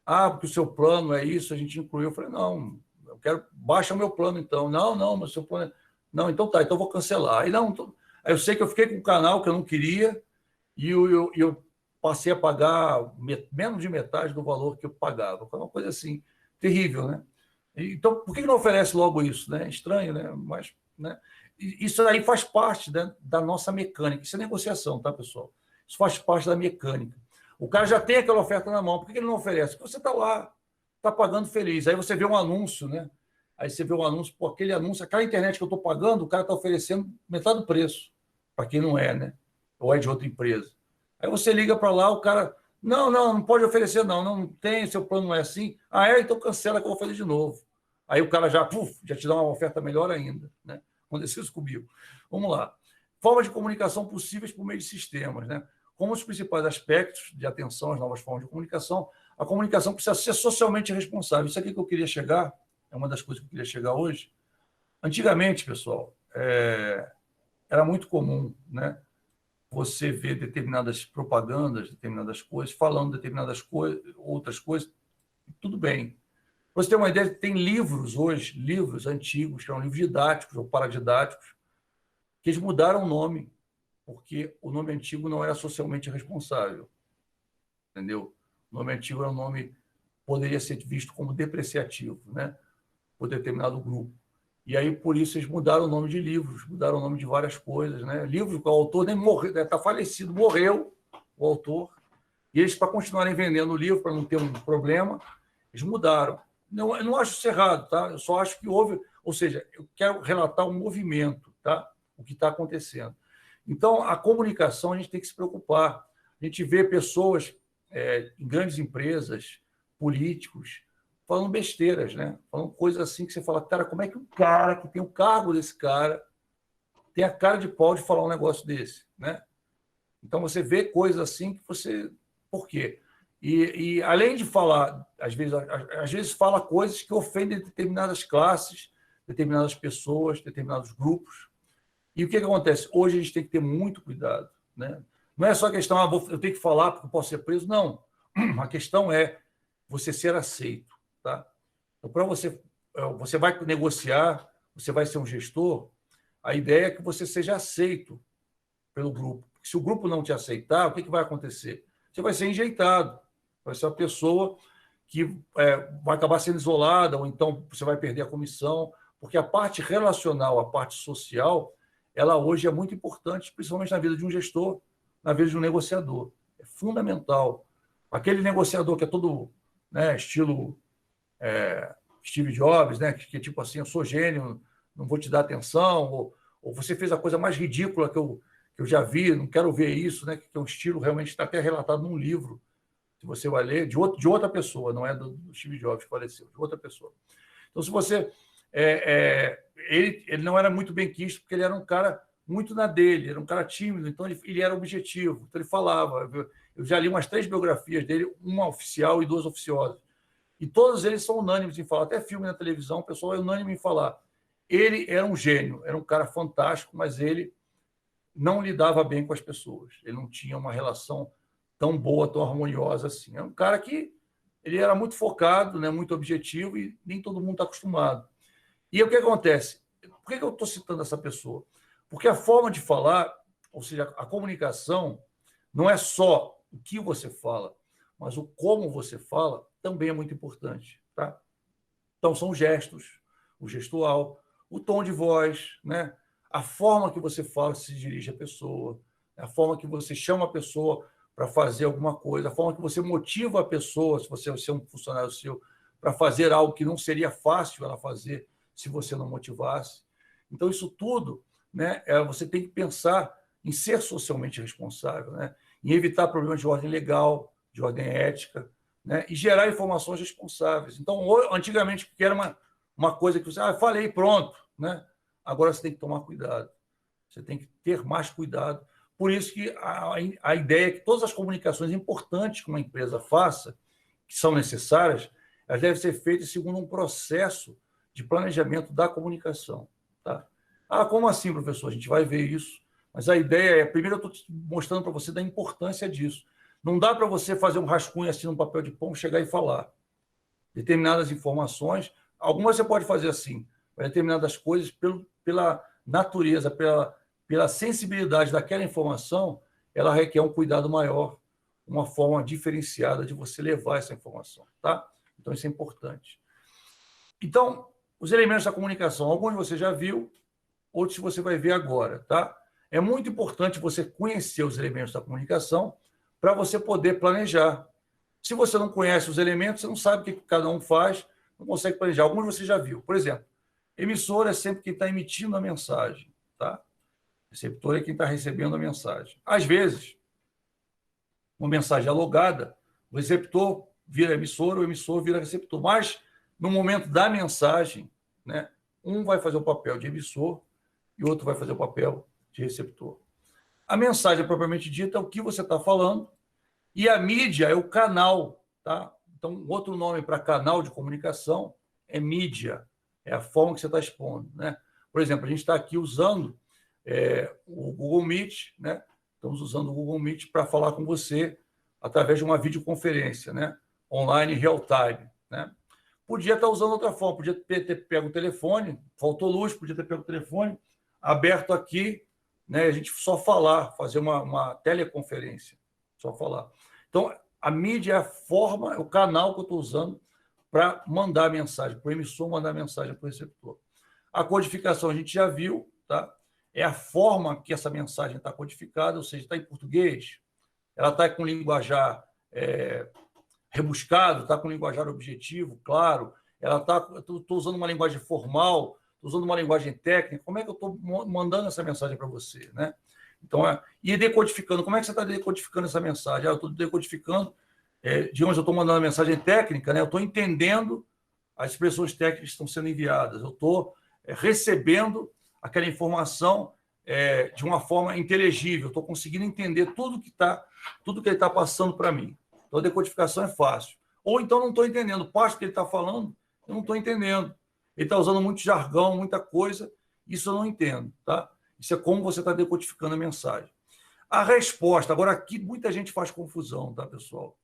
Ah, porque o seu plano é isso, a gente incluiu. Eu falei, não, eu quero, baixa o meu plano então. Não, mas o seu plano é... Não, então tá, então eu vou cancelar. Aí, não, aí eu sei que eu fiquei com um canal que eu não queria e eu passei a pagar menos de metade do valor que eu pagava. Foi uma coisa assim, terrível, né? Então, por que não oferece logo isso? Né? Estranho, né? Mas, né? Isso aí faz parte, né, da nossa mecânica. Isso é negociação, tá, pessoal? Isso faz parte da mecânica. O cara já tem aquela oferta na mão. Por que ele não oferece? Porque você está lá, está pagando feliz. Aí você vê um anúncio, né? Aí você vê um anúncio, pô, aquele anúncio, aquela internet que eu estou pagando, o cara está oferecendo metade do preço, para quem não é, né? Ou é de outra empresa. Aí você liga para lá, o cara, não pode oferecer, não tem, seu plano não é assim. Ah, então cancela que eu vou fazer de novo. Aí o cara já te dá uma oferta melhor ainda, né? Aconteceu isso comigo. Vamos lá. Formas de comunicação possíveis por meio de sistemas, né? Como os principais aspectos de atenção às novas formas de comunicação, a comunicação precisa ser socialmente responsável. Isso aqui que eu queria chegar, é uma das coisas que eu queria chegar hoje. Antigamente, pessoal, era muito comum, né, você ver determinadas propagandas, determinadas coisas, falando determinadas coisas, outras coisas, tudo bem. Você tem uma ideia, tem livros hoje, livros antigos, que são livros didáticos ou paradidáticos, que eles mudaram o nome, porque o nome antigo não era socialmente responsável. Entendeu? O nome antigo era um nome, poderia ser visto como depreciativo, né? Por determinado grupo. E aí, por isso, eles mudaram o nome de livros, mudaram o nome de várias coisas, né? Livros que o autor nem morreu, está falecido, morreu o autor, e eles, para continuarem vendendo o livro, para não ter um problema, eles mudaram. Não, eu não acho isso errado, tá? Eu só acho que houve, ou seja, eu quero relatar um movimento, tá? O que está acontecendo. Então, a comunicação, a gente tem que se preocupar. A gente vê pessoas em grandes empresas, políticos, falando besteiras, né? Falando coisas assim que você fala, cara, como é que um cara que tem o cargo desse cara tem a cara de pau de falar um negócio desse, né? Então, você vê coisas assim que você... Por quê? E além de falar, às vezes fala coisas que ofendem determinadas classes, determinadas pessoas, determinados grupos. E o que acontece? Hoje a gente tem que ter muito cuidado, né? Não é só a questão, eu tenho que falar porque eu posso ser preso, não. A questão é você ser aceito, tá? Então, para você vai negociar, você vai ser um gestor, a ideia é que você seja aceito pelo grupo. Porque se o grupo não te aceitar, o que vai acontecer? Você vai ser enjeitado, vai ser uma pessoa que vai acabar sendo isolada, ou então você vai perder a comissão, porque a parte relacional, a parte social, ela hoje é muito importante, principalmente na vida de um gestor, na vida de um negociador. É fundamental. Aquele negociador que é todo, né, estilo Steve Jobs, né, que tipo assim, eu sou gênio, não vou te dar atenção, ou você fez a coisa mais ridícula que eu já vi, não quero ver isso, né, que é um estilo realmente está até relatado num livro, que você vai ler, de outra pessoa, não é do Steve Jobs que faleceu, de outra pessoa. Então, se você... ele não era muito bem quisto, porque ele era um cara muito na dele, era um cara tímido, então ele era objetivo, então ele falava. Eu já li umas 3 biografias dele, uma oficial e 2 oficiosas, e todos eles são unânimes em falar, até filme na televisão, o pessoal é unânime em falar. Ele era um gênio, era um cara fantástico, mas ele não lidava bem com as pessoas, ele não tinha uma relação tão boa, tão harmoniosa assim. Era um cara que ele era muito focado, né, muito objetivo, e nem todo mundo está acostumado. E o que acontece? Por que eu estou citando essa pessoa? Porque a forma de falar, ou seja, a comunicação, não é só o que você fala, mas o como você fala também é muito importante. Tá? Então, são gestos, o gestual, o tom de voz, né? A forma que você fala, se dirige à pessoa, a forma que você chama a pessoa para fazer alguma coisa, a forma que você motiva a pessoa, se você é um funcionário seu, para fazer algo que não seria fácil ela fazer se você não motivasse. Então, isso tudo, né, você tem que pensar em ser socialmente responsável, né, em evitar problemas de ordem legal, de ordem ética, né, e gerar informações responsáveis. Então, antigamente, porque era uma coisa que você... falei, pronto. Né? Agora você tem que tomar cuidado. Você tem que ter mais cuidado. Por isso que a ideia é que todas as comunicações importantes que uma empresa faça, que são necessárias, elas devem ser feitas segundo um processo de planejamento da comunicação. Tá? Como assim, professor? A gente vai ver isso, Mas a ideia é, primeiro eu estou mostrando para você da importância disso. Não dá para você fazer um rascunho assim no papel de pão, chegar e falar. Determinadas informações, algumas você pode fazer assim, mas determinadas coisas, pela natureza, pela sensibilidade daquela informação, ela requer um cuidado maior, uma forma diferenciada de você levar essa informação, tá? Então, isso é importante. Então, os elementos da comunicação, alguns você já viu, outros você vai ver agora, tá? É muito importante você conhecer os elementos da comunicação para você poder planejar. Se você não conhece os elementos, você não sabe o que cada um faz, não consegue planejar. Alguns você já viu. Por exemplo, emissor é sempre quem está emitindo a mensagem, tá? Receptor é quem está recebendo a mensagem. Às vezes, uma mensagem alogada, o receptor vira emissor, o emissor vira receptor. Mas, no momento da mensagem, né, um vai fazer o papel de emissor e o outro vai fazer o papel de receptor. A mensagem propriamente dita é o que você está falando e a mídia é o canal, tá? Então, outro nome para canal de comunicação é mídia, é a forma que você está expondo, né? Por exemplo, a gente está aqui usando o Google Meet, né? Estamos usando o Google Meet para falar com você através de uma videoconferência, né? Online, real time, né? Podia estar usando outra forma, podia ter pego o telefone, faltou luz, podia ter pego o telefone, aberto aqui, né? A gente só falar, fazer uma teleconferência, só falar. Então, a mídia é a forma, é o canal que eu estou usando para mandar mensagem, para o emissor mandar mensagem para o receptor. A codificação a gente já viu, tá? É a forma que essa mensagem está codificada, ou seja, está em português, ela está com linguajar rebuscado, está com linguajar objetivo, claro, ela está, estou usando uma linguagem formal, estou usando uma linguagem técnica, como é que eu estou mandando essa mensagem para você, né? Então, e decodificando, como é que você está decodificando essa mensagem? Eu estou decodificando, digamos, eu estou mandando a mensagem técnica, né? Eu estou entendendo as expressões técnicas que estão sendo enviadas, eu estou recebendo aquela informação de uma forma inteligível, estou conseguindo entender tudo que ele está passando para mim. Então, a decodificação é fácil. Ou então não estou entendendo, parte do que ele está falando, eu não estou entendendo. Ele está usando muito jargão, muita coisa, isso eu não entendo, tá? Isso é como você está decodificando a mensagem. A resposta, agora aqui muita gente faz confusão, tá, pessoal?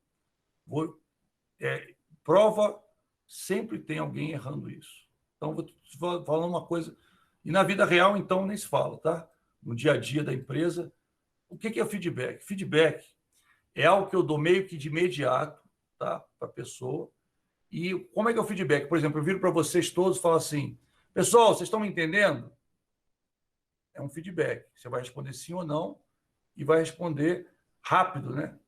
Prova, sempre tem alguém errando isso. Então, vou falando uma coisa, e na vida real, então, nem se fala, tá? No dia a dia da empresa, o que é feedback? Feedback é algo que eu dou meio que de imediato, tá, para a pessoa. E como é que é o feedback? Por exemplo, eu viro para vocês todos e falo assim, pessoal, vocês estão me entendendo? É um feedback. Você vai responder sim ou não e vai responder rápido, né?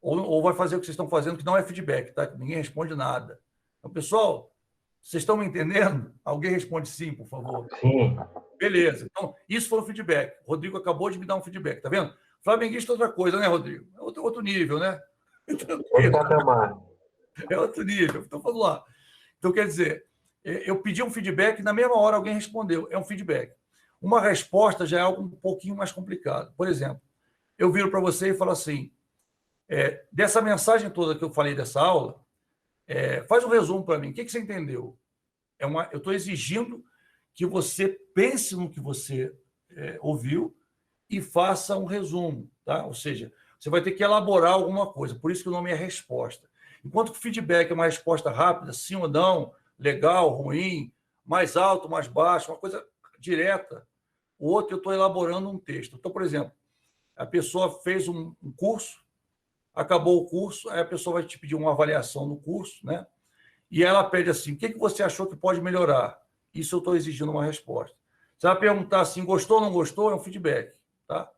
Ou vai fazer o que vocês estão fazendo, que não é feedback, tá? Ninguém responde nada. Então, pessoal, vocês estão me entendendo? Alguém responde sim, por favor. Sim. Beleza. Então, isso foi um feedback. O Rodrigo acabou de me dar um feedback, tá vendo? Flamenguista é outra coisa, né, Rodrigo? É outro nível, né? Outro patamar. É outro nível. Então, vamos lá. Então, quer dizer, eu pedi um feedback, na mesma hora alguém respondeu. É um feedback. Uma resposta já é algo um pouquinho mais complicado. Por exemplo, eu viro para você e falo assim, dessa mensagem toda que eu falei dessa aula, faz um resumo para mim. O que você entendeu? Eu estou exigindo que você pense no que você ouviu e faça um resumo, tá? Ou seja, você vai ter que elaborar alguma coisa. Por isso que o nome é resposta. Enquanto que o feedback é uma resposta rápida, sim ou não, legal, ruim, mais alto, mais baixo, uma coisa direta. O outro, eu estou elaborando um texto. Então, por exemplo, a pessoa fez um curso, acabou o curso, aí a pessoa vai te pedir uma avaliação no curso, né? E ela pede assim, o que você achou que pode melhorar? Isso eu estou exigindo uma resposta. Você vai perguntar assim, gostou ou não gostou? É um feedback, tá?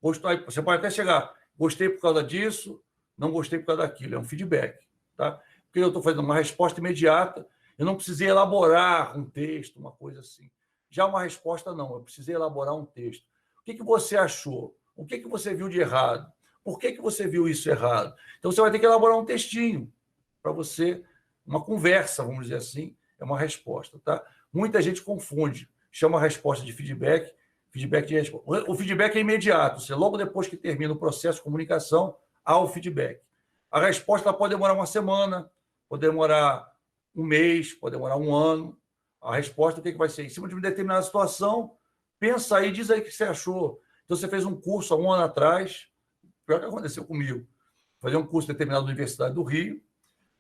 Gostou, aí você pode até chegar, gostei por causa disso, não gostei por causa daquilo, é um feedback, tá? Porque eu estou fazendo uma resposta imediata, eu não precisei elaborar um texto, uma coisa assim. Já uma resposta, não, eu precisei elaborar um texto. O que você achou? O que você viu de errado? Por que você viu isso errado? Então, você vai ter que elaborar um textinho para você, uma conversa, vamos dizer assim, é uma resposta, tá? Muita gente confunde, chama a resposta de feedback de resposta. O feedback é imediato, ou seja, logo depois que termina o processo de comunicação, há o feedback. A resposta pode demorar uma semana, pode demorar um mês, pode demorar um ano. A resposta, o que vai ser? Em cima de uma determinada situação, Pensa aí, diz aí o que você achou. Então, você fez um curso há um ano atrás, pior que aconteceu comigo. Fazer um curso determinado na Universidade do Rio.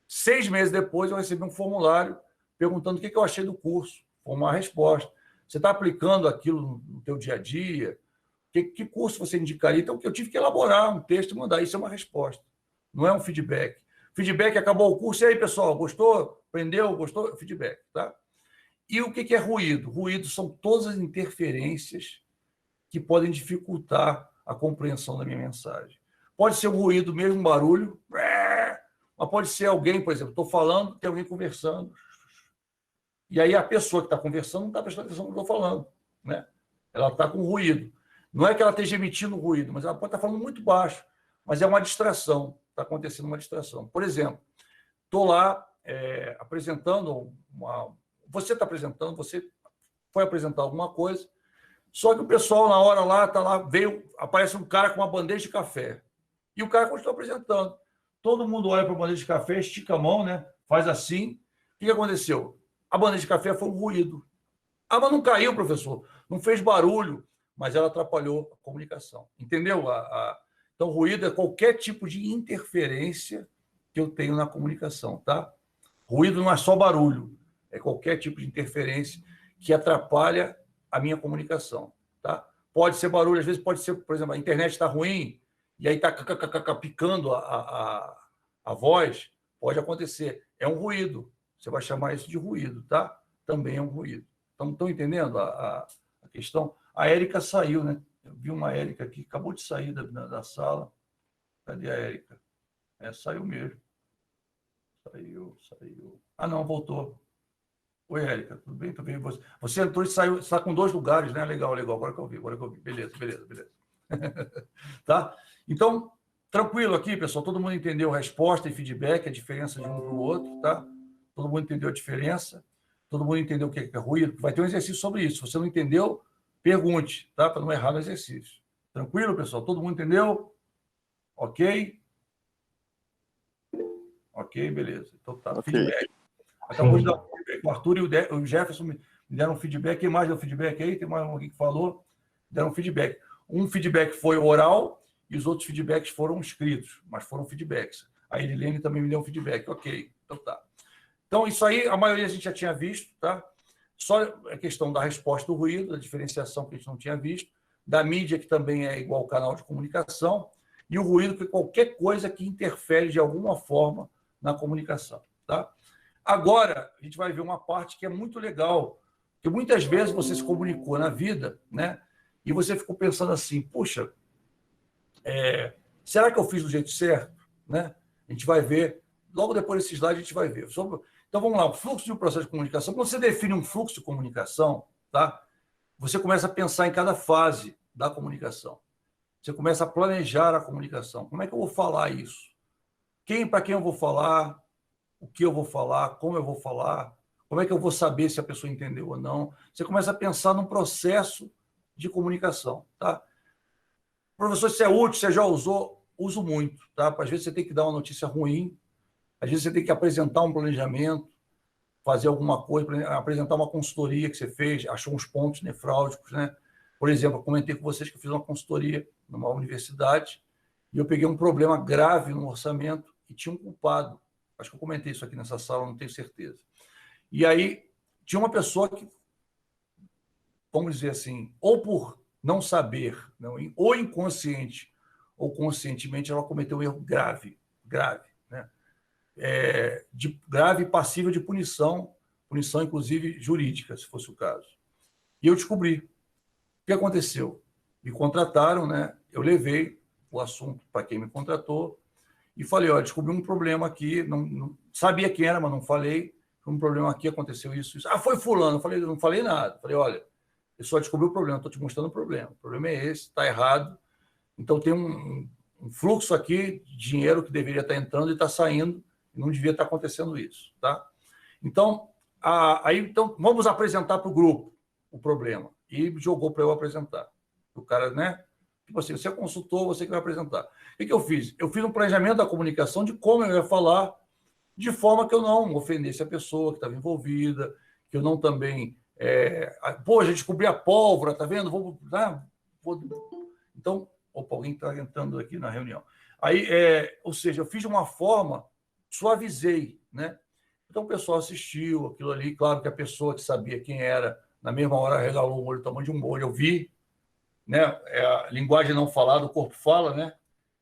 6 meses depois, eu recebi um formulário perguntando o que eu achei do curso. Foi uma resposta. Você está aplicando aquilo no teu dia a dia? Que curso você indicaria? Então, eu tive que elaborar um texto e mandar. Isso é uma resposta, não é um feedback. Feedback, acabou o curso. E aí, pessoal, gostou? Aprendeu? Gostou? Feedback, tá? E o que é ruído? Ruído são todas as interferências que podem dificultar a compreensão da minha mensagem. Pode ser um ruído mesmo, um barulho, mas pode ser alguém, por exemplo, estou falando, tem alguém conversando, e aí a pessoa que está conversando não está prestando atenção no que eu estou falando, né? Ela está com ruído. Não é que ela esteja emitindo ruído, mas ela pode estar falando muito baixo, mas é uma distração, está acontecendo uma distração. Por exemplo, estou lá apresentando você está apresentando, você foi apresentar alguma coisa, só que o pessoal na hora lá, aparece um cara com uma bandeja de café. E o cara continua apresentando. Todo mundo olha para a bandeja de café, estica a mão, né? Faz assim. O que aconteceu? A bandeja de café foi um ruído. Ah, mas não caiu, professor. Não fez barulho, mas ela atrapalhou a comunicação. Entendeu? Então, ruído é qualquer tipo de interferência que eu tenho na comunicação, tá? Ruído não é só barulho, é qualquer tipo de interferência que atrapalha a minha comunicação, tá? Pode ser barulho, às vezes pode ser, por exemplo, a internet está ruim e aí está picando a voz, pode acontecer. É um ruído, você vai chamar isso de ruído, tá? Também é um ruído. Estão entendendo a questão? A Érica saiu, né? Eu vi uma Érica aqui, acabou de sair da sala. Cadê a Érica? Saiu mesmo. Saiu. Ah, não, voltou. Oi, Érica, tudo bem? Tudo bem? Você entrou e saiu, está com 2 lugares, né? Legal. Agora que eu vi. Beleza. Tá? Então, tranquilo aqui, pessoal. Todo mundo entendeu a resposta e feedback, a diferença de um para o outro, tá? Todo mundo entendeu a diferença. Todo mundo entendeu o que é ruído. Vai ter um exercício sobre isso. Se você não entendeu, pergunte, tá? Para não errar no exercício. Tranquilo, pessoal? Todo mundo entendeu? Ok? Ok, beleza. Então tá. Okay. Feedback. Acabou de dar um feedback. O Arthur e o Jefferson me deram um feedback. Quem mais deu feedback aí? Tem mais alguém que falou? Deram um feedback. Um feedback foi oral e os outros feedbacks foram escritos, mas foram feedbacks. A Erilene também me deu um feedback. Ok, então tá. Então, isso aí, a maioria a gente já tinha visto, tá? Só a questão da resposta do ruído, da diferenciação que a gente não tinha visto, da mídia, que também é igual ao canal de comunicação, e o ruído, que é qualquer coisa que interfere de alguma forma na comunicação, tá? Agora, a gente vai ver uma parte que é muito legal, que muitas vezes você se comunicou na vida, né? E você ficou pensando assim, puxa, será que eu fiz do jeito certo? Né? A gente vai ver, logo depois desse slide a gente vai ver. Então, vamos lá, o fluxo de um processo de comunicação. Quando você define um fluxo de comunicação, tá? Você começa a pensar em cada fase da comunicação. Você começa a planejar a comunicação. Como é que eu vou falar isso? Para quem eu vou falar? O que eu vou falar? Como eu vou falar? Como é que eu vou saber se a pessoa entendeu ou não? Você começa a pensar num processo de comunicação, tá? Professor, se é útil, você já usou? Uso muito, tá? Às vezes você tem que dar uma notícia ruim, às vezes você tem que apresentar um planejamento, fazer alguma coisa, apresentar uma consultoria que você fez, achou uns pontos nefrálgicos, né? Por exemplo, eu comentei com vocês que eu fiz uma consultoria numa universidade e eu peguei um problema grave no orçamento e tinha um culpado. Acho que eu comentei isso aqui nessa sala, não tenho certeza. E aí, tinha uma pessoa que, vamos dizer assim, ou por não saber, não, ou inconsciente, ou conscientemente, ela cometeu um erro grave, né? Grave e passível de punição, inclusive jurídica, se fosse o caso. E eu descobri. O que aconteceu? Me contrataram, né? Eu levei o assunto para quem me contratou e falei, olha, descobri um problema aqui, não sabia quem era, mas não falei, um problema aqui, aconteceu isso. Ah, foi fulano. Eu falei, não falei nada. Falei, olha, eu só descobri o problema, estou te mostrando o problema. O problema é esse, está errado. Então, tem um fluxo aqui de dinheiro que deveria estar entrando e está saindo, e não devia estar acontecendo isso, tá? Então, então vamos apresentar para o grupo o problema. E jogou para eu apresentar. O cara, né? Tipo assim, você é consultor, você que vai apresentar. O que eu fiz? Eu fiz um planejamento da comunicação de como eu ia falar, de forma que eu não ofendesse a pessoa que estava envolvida, que eu não também Pô, a gente descobriu a pólvora, tá vendo? Então, opa, alguém está entrando aqui na reunião. Aí, ou seja, eu fiz de uma forma, suavizei, né? Então, o pessoal assistiu aquilo ali. Claro que a pessoa que sabia quem era, na mesma hora, regalou um olho, o tamanho de um olho. Eu vi, né? A linguagem não falada, o corpo fala, né?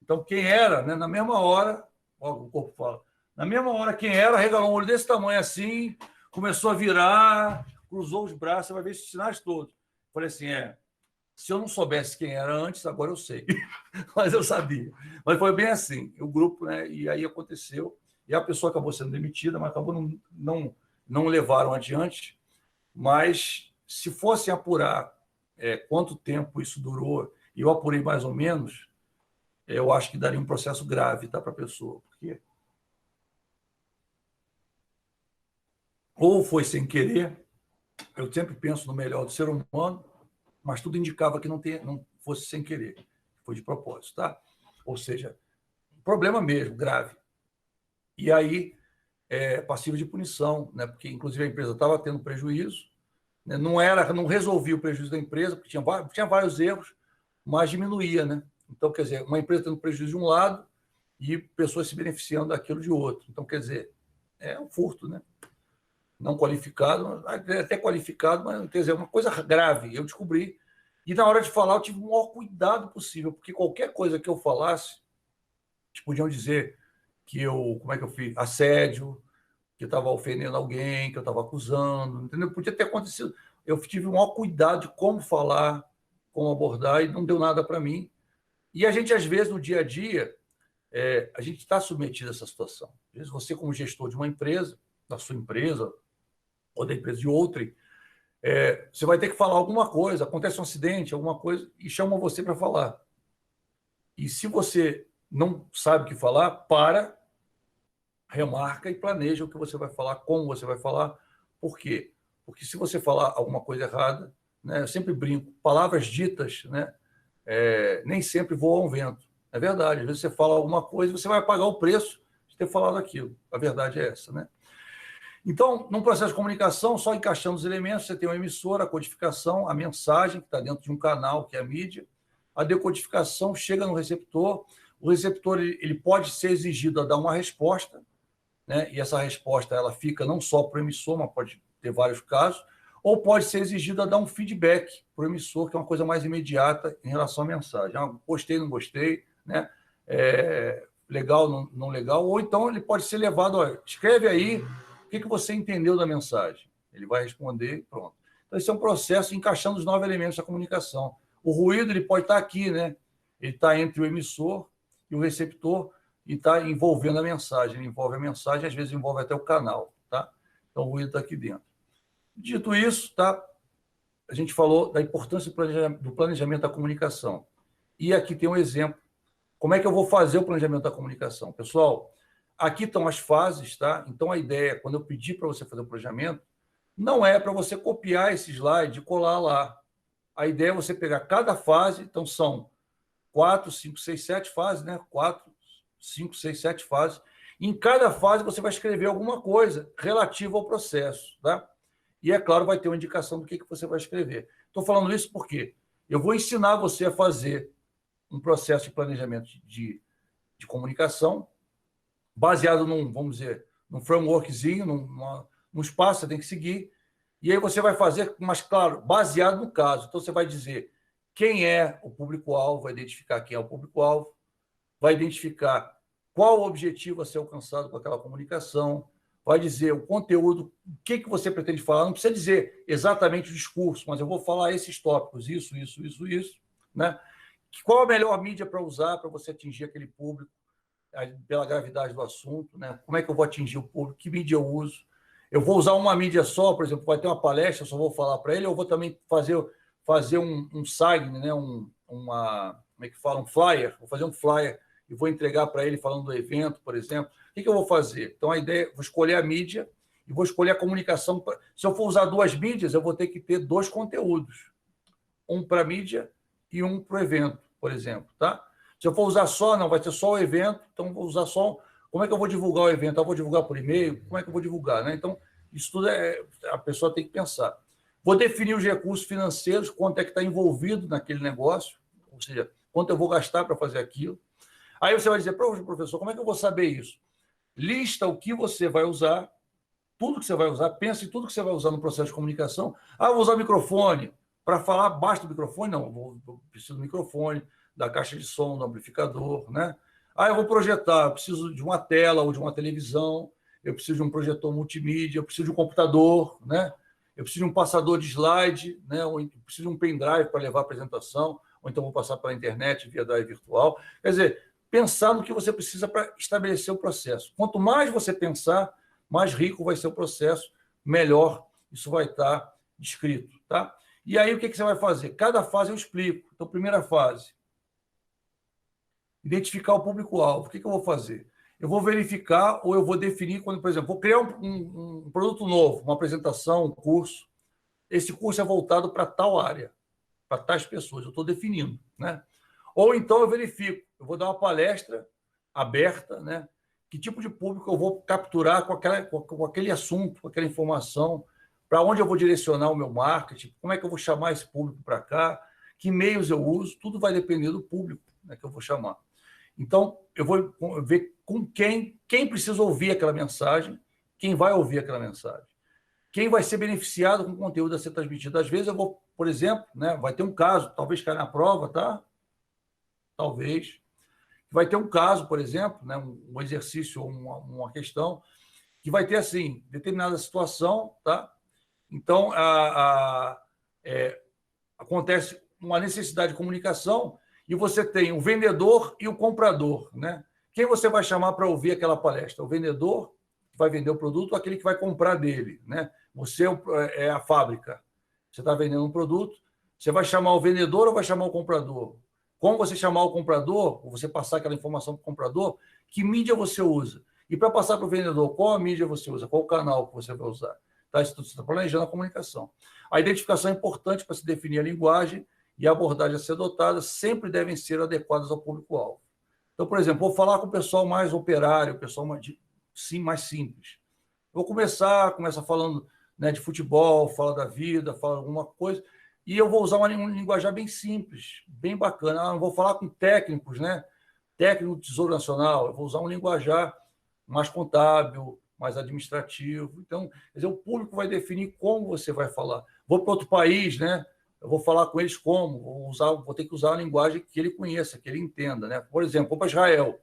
Então, quem era, né? Na mesma hora, ó, o corpo fala, na mesma hora, quem era, regalou um olho desse tamanho assim, começou a virar, cruzou os braços, você vai ver esses sinais todos. Falei assim, se eu não soubesse quem era antes, agora eu sei. Mas eu sabia. Mas foi bem assim, o grupo, né? E aí aconteceu. E a pessoa acabou sendo demitida, mas acabou não levaram adiante. Mas se fossem apurar quanto tempo isso durou, e eu apurei mais ou menos, eu acho que daria um processo grave, tá, para a pessoa. Porque ou foi sem querer, eu sempre penso no melhor do ser humano, mas tudo indicava que não fosse sem querer, foi de propósito, tá? Ou seja, problema mesmo, grave. E aí, passivo de punição, né? Porque, inclusive, a empresa estava tendo prejuízo, né? Não resolvia o prejuízo da empresa, porque tinha vários erros, mas diminuía, né? Então, quer dizer, uma empresa tendo prejuízo de um lado e pessoas se beneficiando daquilo de outro. Então, quer dizer, é um furto, né? Não qualificado, até qualificado, mas quer dizer, uma coisa grave. Eu descobri. E na hora de falar, eu tive o maior cuidado possível, porque qualquer coisa que eu falasse, eles podiam dizer que como é que eu fiz? Assédio, que eu estava ofendendo alguém, que eu estava acusando, entendeu? Podia ter acontecido. Eu tive o maior cuidado de como falar, como abordar, e não deu nada para mim. E a gente, às vezes, no dia a dia, a gente está submetido a essa situação. Às vezes, você, como gestor de uma empresa, da sua empresa, ou da empresa de outrem, você vai ter que falar alguma coisa, acontece um acidente, alguma coisa, e chamam você para falar. E se você não sabe o que falar, remarca e planeja o que você vai falar, como você vai falar. Por quê? Porque se você falar alguma coisa errada, né, eu sempre brinco, palavras ditas, né, nem sempre voam ao vento. É verdade, às vezes você fala alguma coisa e você vai pagar o preço de ter falado aquilo. A verdade é essa, né? Então, num processo de comunicação, só encaixando os elementos, você tem uma emissora, a codificação, a mensagem, que está dentro de um canal, que é a mídia, a decodificação chega no receptor, o receptor ele pode ser exigido a dar uma resposta, né? E essa resposta ela fica não só para o emissor, mas pode ter vários casos, ou pode ser exigido a dar um feedback para o emissor, que é uma coisa mais imediata em relação à mensagem. Gostei, não gostei, né? Legal, não legal, ou então ele pode ser levado, escreve aí o que você entendeu da mensagem. Ele vai responder e pronto. Então, esse é um processo encaixando os 9 elementos da comunicação. O ruído ele pode estar aqui, né? Ele está entre o emissor e o receptor e está envolvendo a mensagem. Ele envolve a mensagem, às vezes envolve até o canal, tá? Então, o ruído está aqui dentro. Dito isso, tá? A gente falou da importância do planejamento da comunicação. E aqui tem um exemplo. Como é que eu vou fazer o planejamento da comunicação? Pessoal, aqui estão as fases, tá? Então, a ideia, quando eu pedir para você fazer o planejamento, não é para você copiar esse slide e colar lá. A ideia é você pegar cada fase, então são 4, 5, 6, 7 fases, né? 4, 5, 6, 7 fases. Em cada fase, você vai escrever alguma coisa relativa ao processo, tá? E, é claro, vai ter uma indicação do que você vai escrever. Estou falando isso porque eu vou ensinar você a fazer um processo de planejamento de comunicação baseado vamos dizer, num frameworkzinho, num espaço que você tem que seguir, e aí você vai fazer, mas, claro, baseado no caso. Então, você vai dizer quem é o público-alvo, vai identificar quem é o público-alvo, vai identificar qual o objetivo a ser alcançado com aquela comunicação, vai dizer o conteúdo, o que você pretende falar, não precisa dizer exatamente o discurso, mas eu vou falar esses tópicos, isso, né? Qual a melhor mídia para usar para você atingir aquele público, pela gravidade do assunto, né? Como é que eu vou atingir o público, que mídia eu uso? Eu vou usar uma mídia só, por exemplo, vai ter uma palestra, eu só vou falar para ele, ou vou também fazer um sign, né? Como é que fala? Um flyer, vou fazer um flyer e vou entregar para ele falando do evento, por exemplo. O que eu vou fazer? Então, a ideia, vou escolher a mídia e vou escolher a comunicação. Se eu for usar 2 mídias, eu vou ter que ter 2 conteúdos. Um para a mídia e um para o evento, por exemplo, tá? Se eu for usar só, não, vai ter só o evento, então vou usar só. Como é que eu vou divulgar o evento? Eu vou divulgar por e-mail? Como é que eu vou divulgar, né? Então, isso tudo a pessoa tem que pensar. Vou definir os recursos financeiros, quanto é que está envolvido naquele negócio, ou seja, quanto eu vou gastar para fazer aquilo. Aí você vai dizer, professor, como é que eu vou saber isso? Lista o que você vai usar, tudo que você vai usar, pensa em tudo que você vai usar no processo de comunicação. Ah, vou usar microfone. Para falar, basta o microfone? Não, eu preciso do microfone, da caixa de som, do amplificador, né? Ah, eu vou projetar, eu preciso de uma tela ou de uma televisão, eu preciso de um projetor multimídia, eu preciso de um computador, né? Eu preciso de um passador de slide, né? Ou eu preciso de um pendrive para levar a apresentação, ou então vou passar pela internet via drive virtual. Quer dizer, pensar no que você precisa para estabelecer o processo. Quanto mais você pensar, mais rico vai ser o processo, melhor isso vai estar descrito, tá? E aí, o que você vai fazer? Cada fase eu explico. Então, primeira fase, identificar o público-alvo. O que eu vou fazer? Eu vou verificar ou eu vou definir, quando, por exemplo, vou criar um produto novo, uma apresentação, um curso. Esse curso é voltado para tal área, para tais pessoas. Eu estou definindo, né? Ou então eu verifico, eu vou dar uma palestra aberta, né? Que tipo de público eu vou capturar com aquele assunto, com aquela informação, para onde eu vou direcionar o meu marketing, como é que eu vou chamar esse público para cá, que meios eu uso, tudo vai depender do público, né, que eu vou chamar. Então, eu vou ver com quem precisa ouvir aquela mensagem, quem vai ouvir aquela mensagem, quem vai ser beneficiado com o conteúdo a ser transmitido. Às vezes eu vou, por exemplo, né, vai ter um caso, talvez caia na prova, tá? Talvez. Vai ter um caso, por exemplo, né, um exercício ou uma questão, que vai ter, assim, determinada situação, tá? Então, acontece uma necessidade de comunicação e você tem o vendedor e o comprador, né? Quem você vai chamar para ouvir aquela palestra? O vendedor, que vai vender o produto, ou aquele que vai comprar dele, né? Você é a fábrica. Você está vendendo um produto, você vai chamar o vendedor ou vai chamar o comprador? Como você chamar o comprador, ou você passar aquela informação para o comprador, que mídia você usa? E para passar para o vendedor, qual a mídia você usa? Qual o canal que você vai usar? Tá? Isso você está planejando a comunicação. A identificação é importante para se definir a linguagem e a abordagem a ser adotada sempre devem ser adequadas ao público-alvo. Então, por exemplo, vou falar com o pessoal mais operário, o pessoal mais simples. Vou começar falando, né, de futebol, fala da vida, fala alguma coisa, e eu vou usar um linguajar bem simples, bem bacana. Eu vou falar com técnicos, né? Técnico do Tesouro Nacional, eu vou usar um linguajar mais contábil, mais administrativo. Então, quer dizer, o público vai definir como você vai falar. Vou para outro país, né? Eu vou falar com eles como? Vou ter que usar a linguagem que ele conheça, que ele entenda, né? Por exemplo, vou para Israel.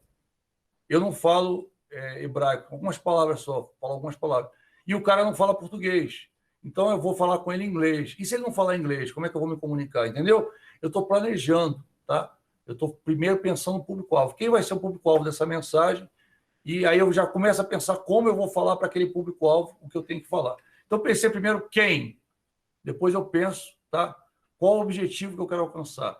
Eu não falo hebraico, algumas palavras só, falo algumas palavras. E o cara não fala português. Então, eu vou falar com ele em inglês. E se ele não falar inglês, como é que eu vou me comunicar? Entendeu? Eu estou planejando, tá? Eu estou primeiro pensando no público-alvo. Quem vai ser o público-alvo dessa mensagem? E aí eu já começo a pensar como eu vou falar para aquele público-alvo o que eu tenho que falar. Então, pensei primeiro quem. Depois eu penso, tá? Qual o objetivo que eu quero alcançar?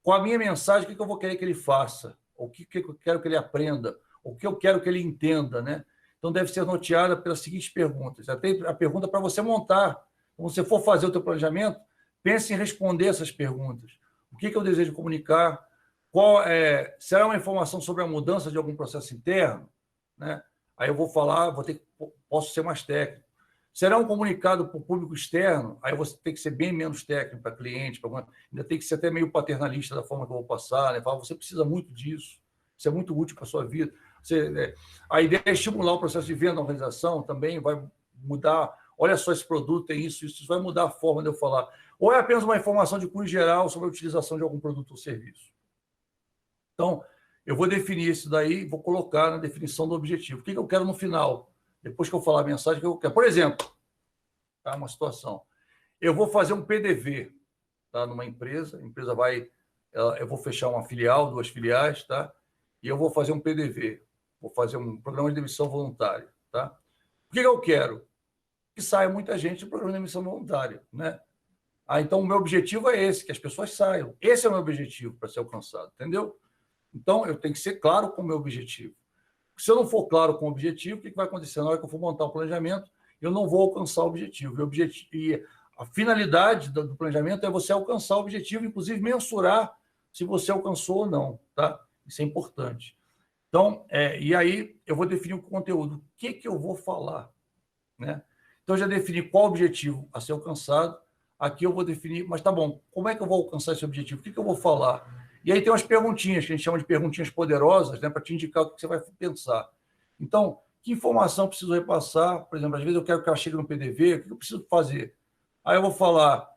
Com a minha mensagem, o que eu vou querer que ele faça? O que eu quero que ele aprenda? O que eu quero que ele entenda, né? Então, deve ser norteada pelas seguintes perguntas. Até a pergunta para você montar. Quando você for fazer o teu planejamento, pense em responder essas perguntas. O que eu desejo comunicar? Será uma informação sobre a mudança de algum processo interno? Né? Aí eu vou falar, posso ser mais técnico. Será um comunicado para o público externo? Aí você tem que ser bem menos técnico para cliente, ainda tem que ser até meio paternalista da forma que eu vou passar, né? Falar, você precisa muito disso, isso é muito útil para a sua vida. A ideia é estimular o processo de venda da organização, também vai mudar. Olha só, esse produto tem isso vai mudar a forma de eu falar. Ou é apenas uma informação de cunho geral sobre a utilização de algum produto ou serviço? Então, eu vou definir isso daí, vou colocar na definição do objetivo. O que eu quero no final? Depois que eu falar a mensagem que eu quero. Por exemplo, tá, uma situação. Eu vou fazer um PDV, tá, numa empresa. A empresa eu vou fechar uma filial, 2 filiais, tá? E eu vou fazer um PDV. Vou fazer um programa de demissão voluntária, tá? O que eu quero? Que saia muita gente do programa de demissão voluntária, né? Então, o meu objetivo é esse, que as pessoas saiam. Esse é o meu objetivo para ser alcançado, entendeu? Então, eu tenho que ser claro com o meu objetivo. Se eu não for claro com o objetivo, o que vai acontecer? Na hora que eu for montar o planejamento, eu não vou alcançar o objetivo. E a finalidade do planejamento é você alcançar o objetivo, inclusive mensurar se você alcançou ou não, tá? Isso é importante. Então, e aí eu vou definir o conteúdo. O que eu vou falar, né? Então, eu já defini qual o objetivo a ser alcançado, aqui eu vou definir, mas tá bom, como é que eu vou alcançar esse objetivo? O que eu vou falar? E aí tem umas perguntinhas, que a gente chama de perguntinhas poderosas, né, para te indicar o que você vai pensar. Então, que informação eu preciso repassar? Por exemplo, às vezes eu quero que ela chegue no PDV, o que eu preciso fazer? Aí eu vou falar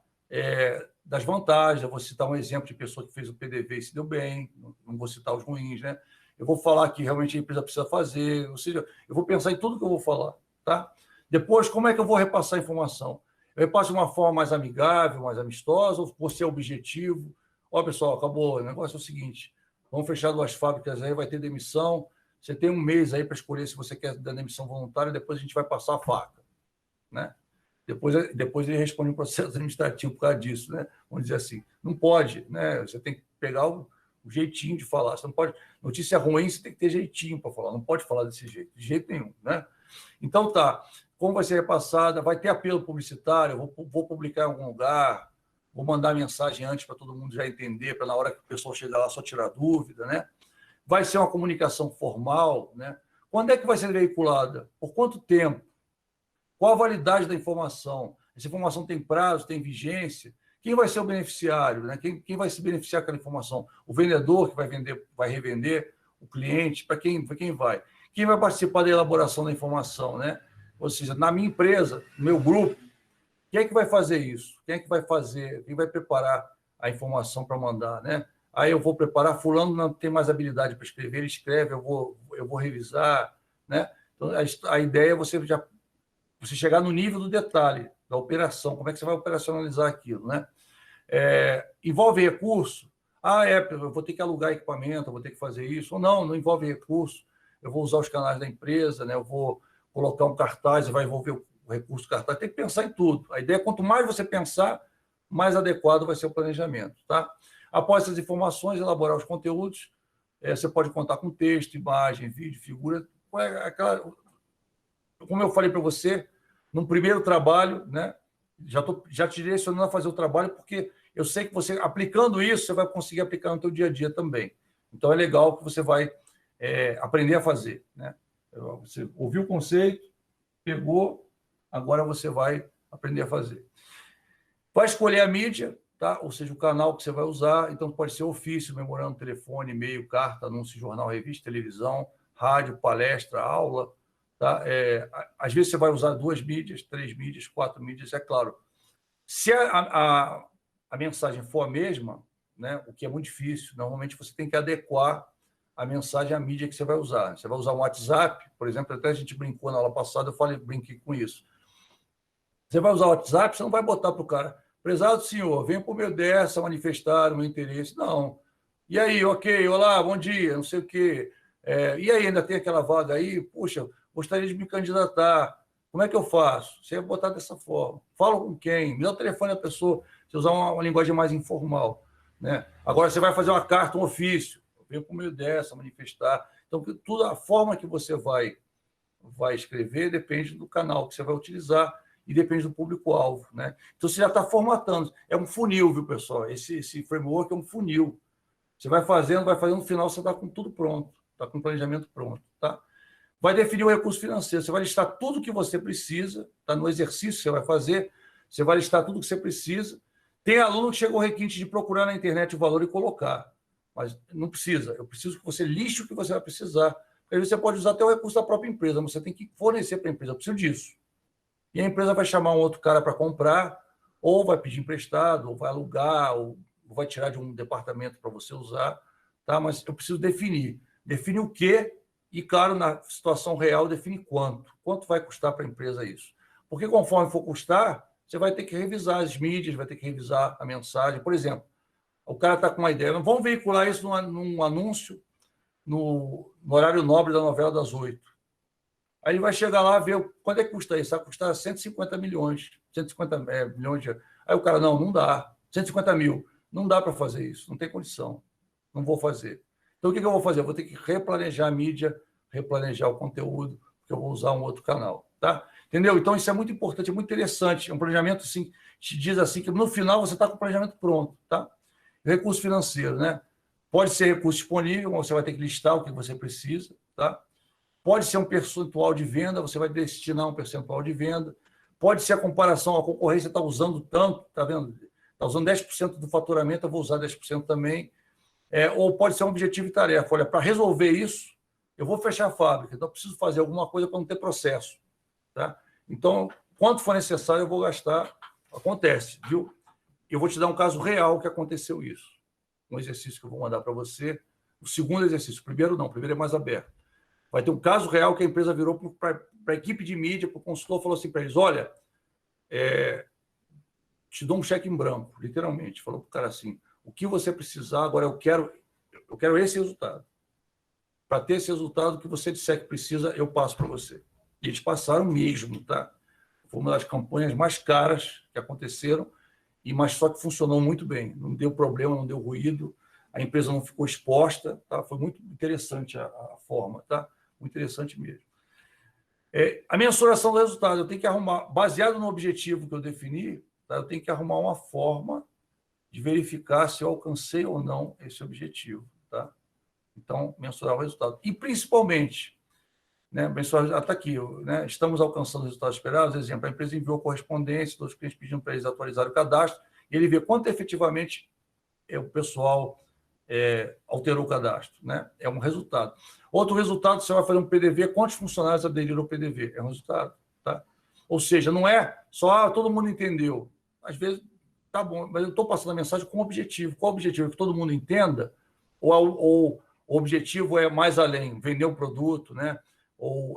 das vantagens, eu vou citar um exemplo de pessoa que fez o PDV e se deu bem, não vou citar os ruins, né? Eu vou falar que realmente a empresa precisa fazer, ou seja, eu vou pensar em tudo que eu vou falar, tá? Depois, como é que eu vou repassar a informação? Eu repasso de uma forma mais amigável, mais amistosa, ou vou ser objetivo? Ó, pessoal, acabou, o negócio é o seguinte, vamos fechar 2 fábricas aí, vai ter demissão, você tem um mês aí para escolher se você quer dar demissão voluntária, depois a gente vai passar a faca, né? Depois ele responde um processo administrativo por causa disso, né? Vamos dizer assim, não pode, né? Você tem que pegar o jeitinho de falar. Você não pode. Notícia ruim, você tem que ter jeitinho para falar. Não pode falar desse jeito, de jeito nenhum, né? Então tá. Como vai ser repassada? Vai ter apelo publicitário? Vou publicar em algum lugar? Vou mandar mensagem antes para todo mundo já entender, para na hora que o pessoal chegar lá só tirar dúvida, né? Vai ser uma comunicação formal, né? Quando é que vai ser veiculada? Por quanto tempo? Qual a validade da informação? Essa informação tem prazo, tem vigência? Quem vai ser o beneficiário? Né? Quem vai se beneficiar com aquela informação? O vendedor que vai vender, vai revender? O cliente? Para quem vai? Quem vai participar da elaboração da informação? Né? Ou seja, na minha empresa, no meu grupo, quem é que vai fazer isso? Quem é que vai fazer? Quem vai preparar a informação para mandar? Né? Aí eu vou preparar, fulano não tem mais habilidade para escrever, ele escreve, eu vou revisar. Né? Então, a ideia é você chegar no nível do detalhe da operação, como é que você vai operacionalizar aquilo, né? Envolve recurso? Eu vou ter que alugar equipamento, eu vou ter que fazer isso. Ou não envolve recurso, eu vou usar os canais da empresa, né? Eu vou colocar um cartaz e vai envolver o recurso do cartaz. Tem que pensar em tudo. A ideia é quanto mais você pensar, mais adequado vai ser o planejamento, tá? Após essas informações, elaborar os conteúdos, você pode contar com texto, imagem, vídeo, figura, como eu falei para você, no primeiro trabalho, né? Já te direcionando a fazer o trabalho, porque eu sei que você, aplicando isso, você vai conseguir aplicar no seu dia a dia também. Então, é legal que você vai aprender a fazer, né? Você ouviu o conceito, pegou, agora você vai aprender a fazer. Vai escolher a mídia, tá? Ou seja, o canal que você vai usar. Então, pode ser ofício, memorando, telefone, e-mail, carta, anúncio, jornal, revista, televisão, rádio, palestra, aula. Tá? Às vezes você vai usar 2 mídias, 3 mídias, 4 mídias, é claro. Se a mensagem for a mesma, né, o que é muito difícil, normalmente você tem que adequar a mensagem à mídia que você vai usar. Você vai usar um WhatsApp, por exemplo, até a gente brincou na aula passada, brinquei com isso. Você vai usar o WhatsApp, você não vai botar para o cara, prezado senhor, venha para o meu dessa manifestar o meu interesse. Não. E aí, ok, olá, bom dia, não sei o quê. E aí, ainda tem aquela vaga aí? Puxa, gostaria de me candidatar. Como é que eu faço? Você vai botar dessa forma. Fala com quem? Me dá o telefone da pessoa. Você usar uma linguagem mais informal. Né? Agora, você vai fazer uma carta, um ofício. Venho por meio dessa, manifestar. Então, tudo, a forma que você vai escrever depende do canal que você vai utilizar e depende do público-alvo. Né? Então, você já está formatando. É um funil, viu, pessoal? Esse framework é um funil. Você vai fazendo, no final você está com tudo pronto. Está com o planejamento pronto. Tá? Vai definir o recurso financeiro. Você vai listar tudo que você precisa, tá? No exercício que você vai fazer, você vai listar tudo que você precisa. Tem aluno que chegou ao requinte de procurar na internet o valor e colocar, mas não precisa. Eu preciso que você liste o que você vai precisar. Aí você pode usar até o recurso da própria empresa, mas você tem que fornecer para a empresa. Eu preciso disso. E a empresa vai chamar um outro cara para comprar, ou vai pedir emprestado, ou vai alugar, ou vai tirar de um departamento para você usar. Tá? Mas eu preciso definir. Definir o quê? E, claro, na situação real, define quanto. Quanto vai custar para a empresa isso? Porque, conforme for custar, você vai ter que revisar as mídias, vai ter que revisar a mensagem. Por exemplo, o cara está com uma ideia. Vamos veicular isso num anúncio no horário nobre da novela das 8. Aí ele vai chegar lá e ver quanto é que custa isso. Vai custar 150 milhões. 150 milhões de... Aí o cara, não dá. 150 mil. Não dá para fazer isso. Não tem condição. Não vou fazer. Então, o que eu vou fazer? Eu vou ter que replanejar a mídia, replanejar o conteúdo, porque eu vou usar um outro canal. Tá? Entendeu? Então, isso é muito importante, é muito interessante. É um planejamento, assim, te diz assim, que no final você está com o planejamento pronto. Tá? Recurso financeiro, né? Pode ser recurso disponível, você vai ter que listar o que você precisa. Tá? Pode ser um percentual de venda, você vai destinar um percentual de venda. Pode ser a comparação, a concorrência está usando tanto, está vendo? Está usando 10% do faturamento, eu vou usar 10% também. Ou pode ser um objetivo e tarefa. Olha, para resolver isso, eu vou fechar a fábrica, então eu preciso fazer alguma coisa para não ter processo. Tá? Então, quanto for necessário, eu vou gastar. Acontece, viu? Eu vou te dar um caso real que aconteceu isso. Um exercício que eu vou mandar para você. O segundo exercício. O primeiro não, o primeiro é mais aberto. Vai ter um caso real que a empresa virou para a equipe de mídia, para o consultor, falou assim para eles, olha, te dou um cheque em branco, literalmente. Falou para o cara assim, o que você precisar, agora eu quero esse resultado. Para ter esse resultado, o que você disser que precisa, eu passo para você. E eles passaram mesmo, tá? Foi uma das campanhas mais caras que aconteceram, mas só que funcionou muito bem. Não deu problema, não deu ruído, a empresa não ficou exposta, tá? Foi muito interessante a forma, tá? Muito interessante mesmo. A mensuração do resultado, eu tenho que arrumar, baseado no objetivo que eu defini, tá? Eu tenho que arrumar uma forma de verificar se eu alcancei ou não esse objetivo, tá? Então, mensurar o resultado. E, principalmente, né, mensurar, está aqui, né, estamos alcançando os resultados esperados, exemplo, a empresa enviou correspondência, todos os clientes pedindo para eles atualizarem o cadastro, e ele vê quanto efetivamente o pessoal alterou o cadastro, né? É um resultado. Outro resultado, você vai fazer um PDV, quantos funcionários aderiram ao PDV? É um resultado, tá? Ou seja, não é só todo mundo entendeu. Às vezes, tá bom, mas eu estou passando a mensagem com objetivo. Qual o objetivo? Que todo mundo entenda? Ou o objetivo é mais além, vender o produto, né? Ou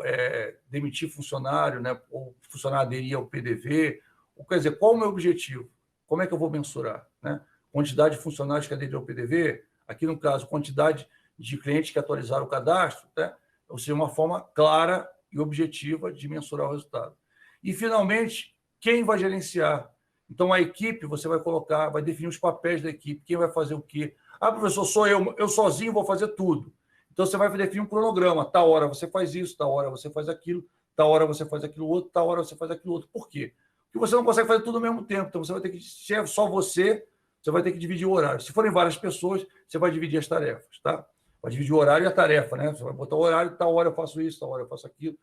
demitir funcionário, né? Ou funcionário aderir ao PDV. Ou, quer dizer, qual o meu objetivo? Como é que eu vou mensurar, né? Quantidade de funcionários que aderiram ao PDV, aqui no caso, quantidade de clientes que atualizaram o cadastro, né? Ou seja, uma forma clara e objetiva de mensurar o resultado. E, finalmente, quem vai gerenciar? Então, a equipe, você vai colocar, vai definir os papéis da equipe, quem vai fazer o quê? Ah, professor, sou eu sozinho vou fazer tudo. Então, você vai definir um cronograma. Tal hora você faz isso, tal hora você faz aquilo, tal hora você faz aquilo outro, tal hora você faz aquilo outro. Por quê? Porque você não consegue fazer tudo ao mesmo tempo. Então, você vai ter que, se é só você vai ter que dividir o horário. Se forem várias pessoas, você vai dividir as tarefas, tá? Vai dividir o horário e a tarefa, né? Você vai botar o horário, tal hora eu faço isso, tal hora eu faço aquilo.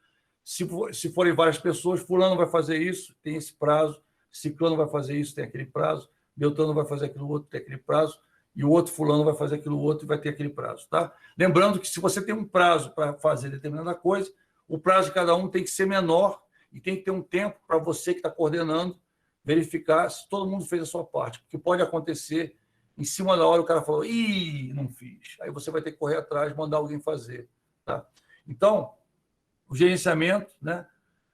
Se forem várias pessoas, fulano vai fazer isso, tem esse prazo, ciclano vai fazer isso, tem aquele prazo, beltrano vai fazer aquilo outro, tem aquele prazo, e o outro fulano vai fazer aquilo outro e vai ter aquele prazo, tá? Lembrando que se você tem um prazo para fazer determinada coisa, o prazo de cada um tem que ser menor e tem que ter um tempo para você que está coordenando verificar se todo mundo fez a sua parte, porque pode acontecer, em cima da hora o cara falou, ih, não fiz. Aí você vai ter que correr atrás, mandar alguém fazer, tá? Então, o gerenciamento, né?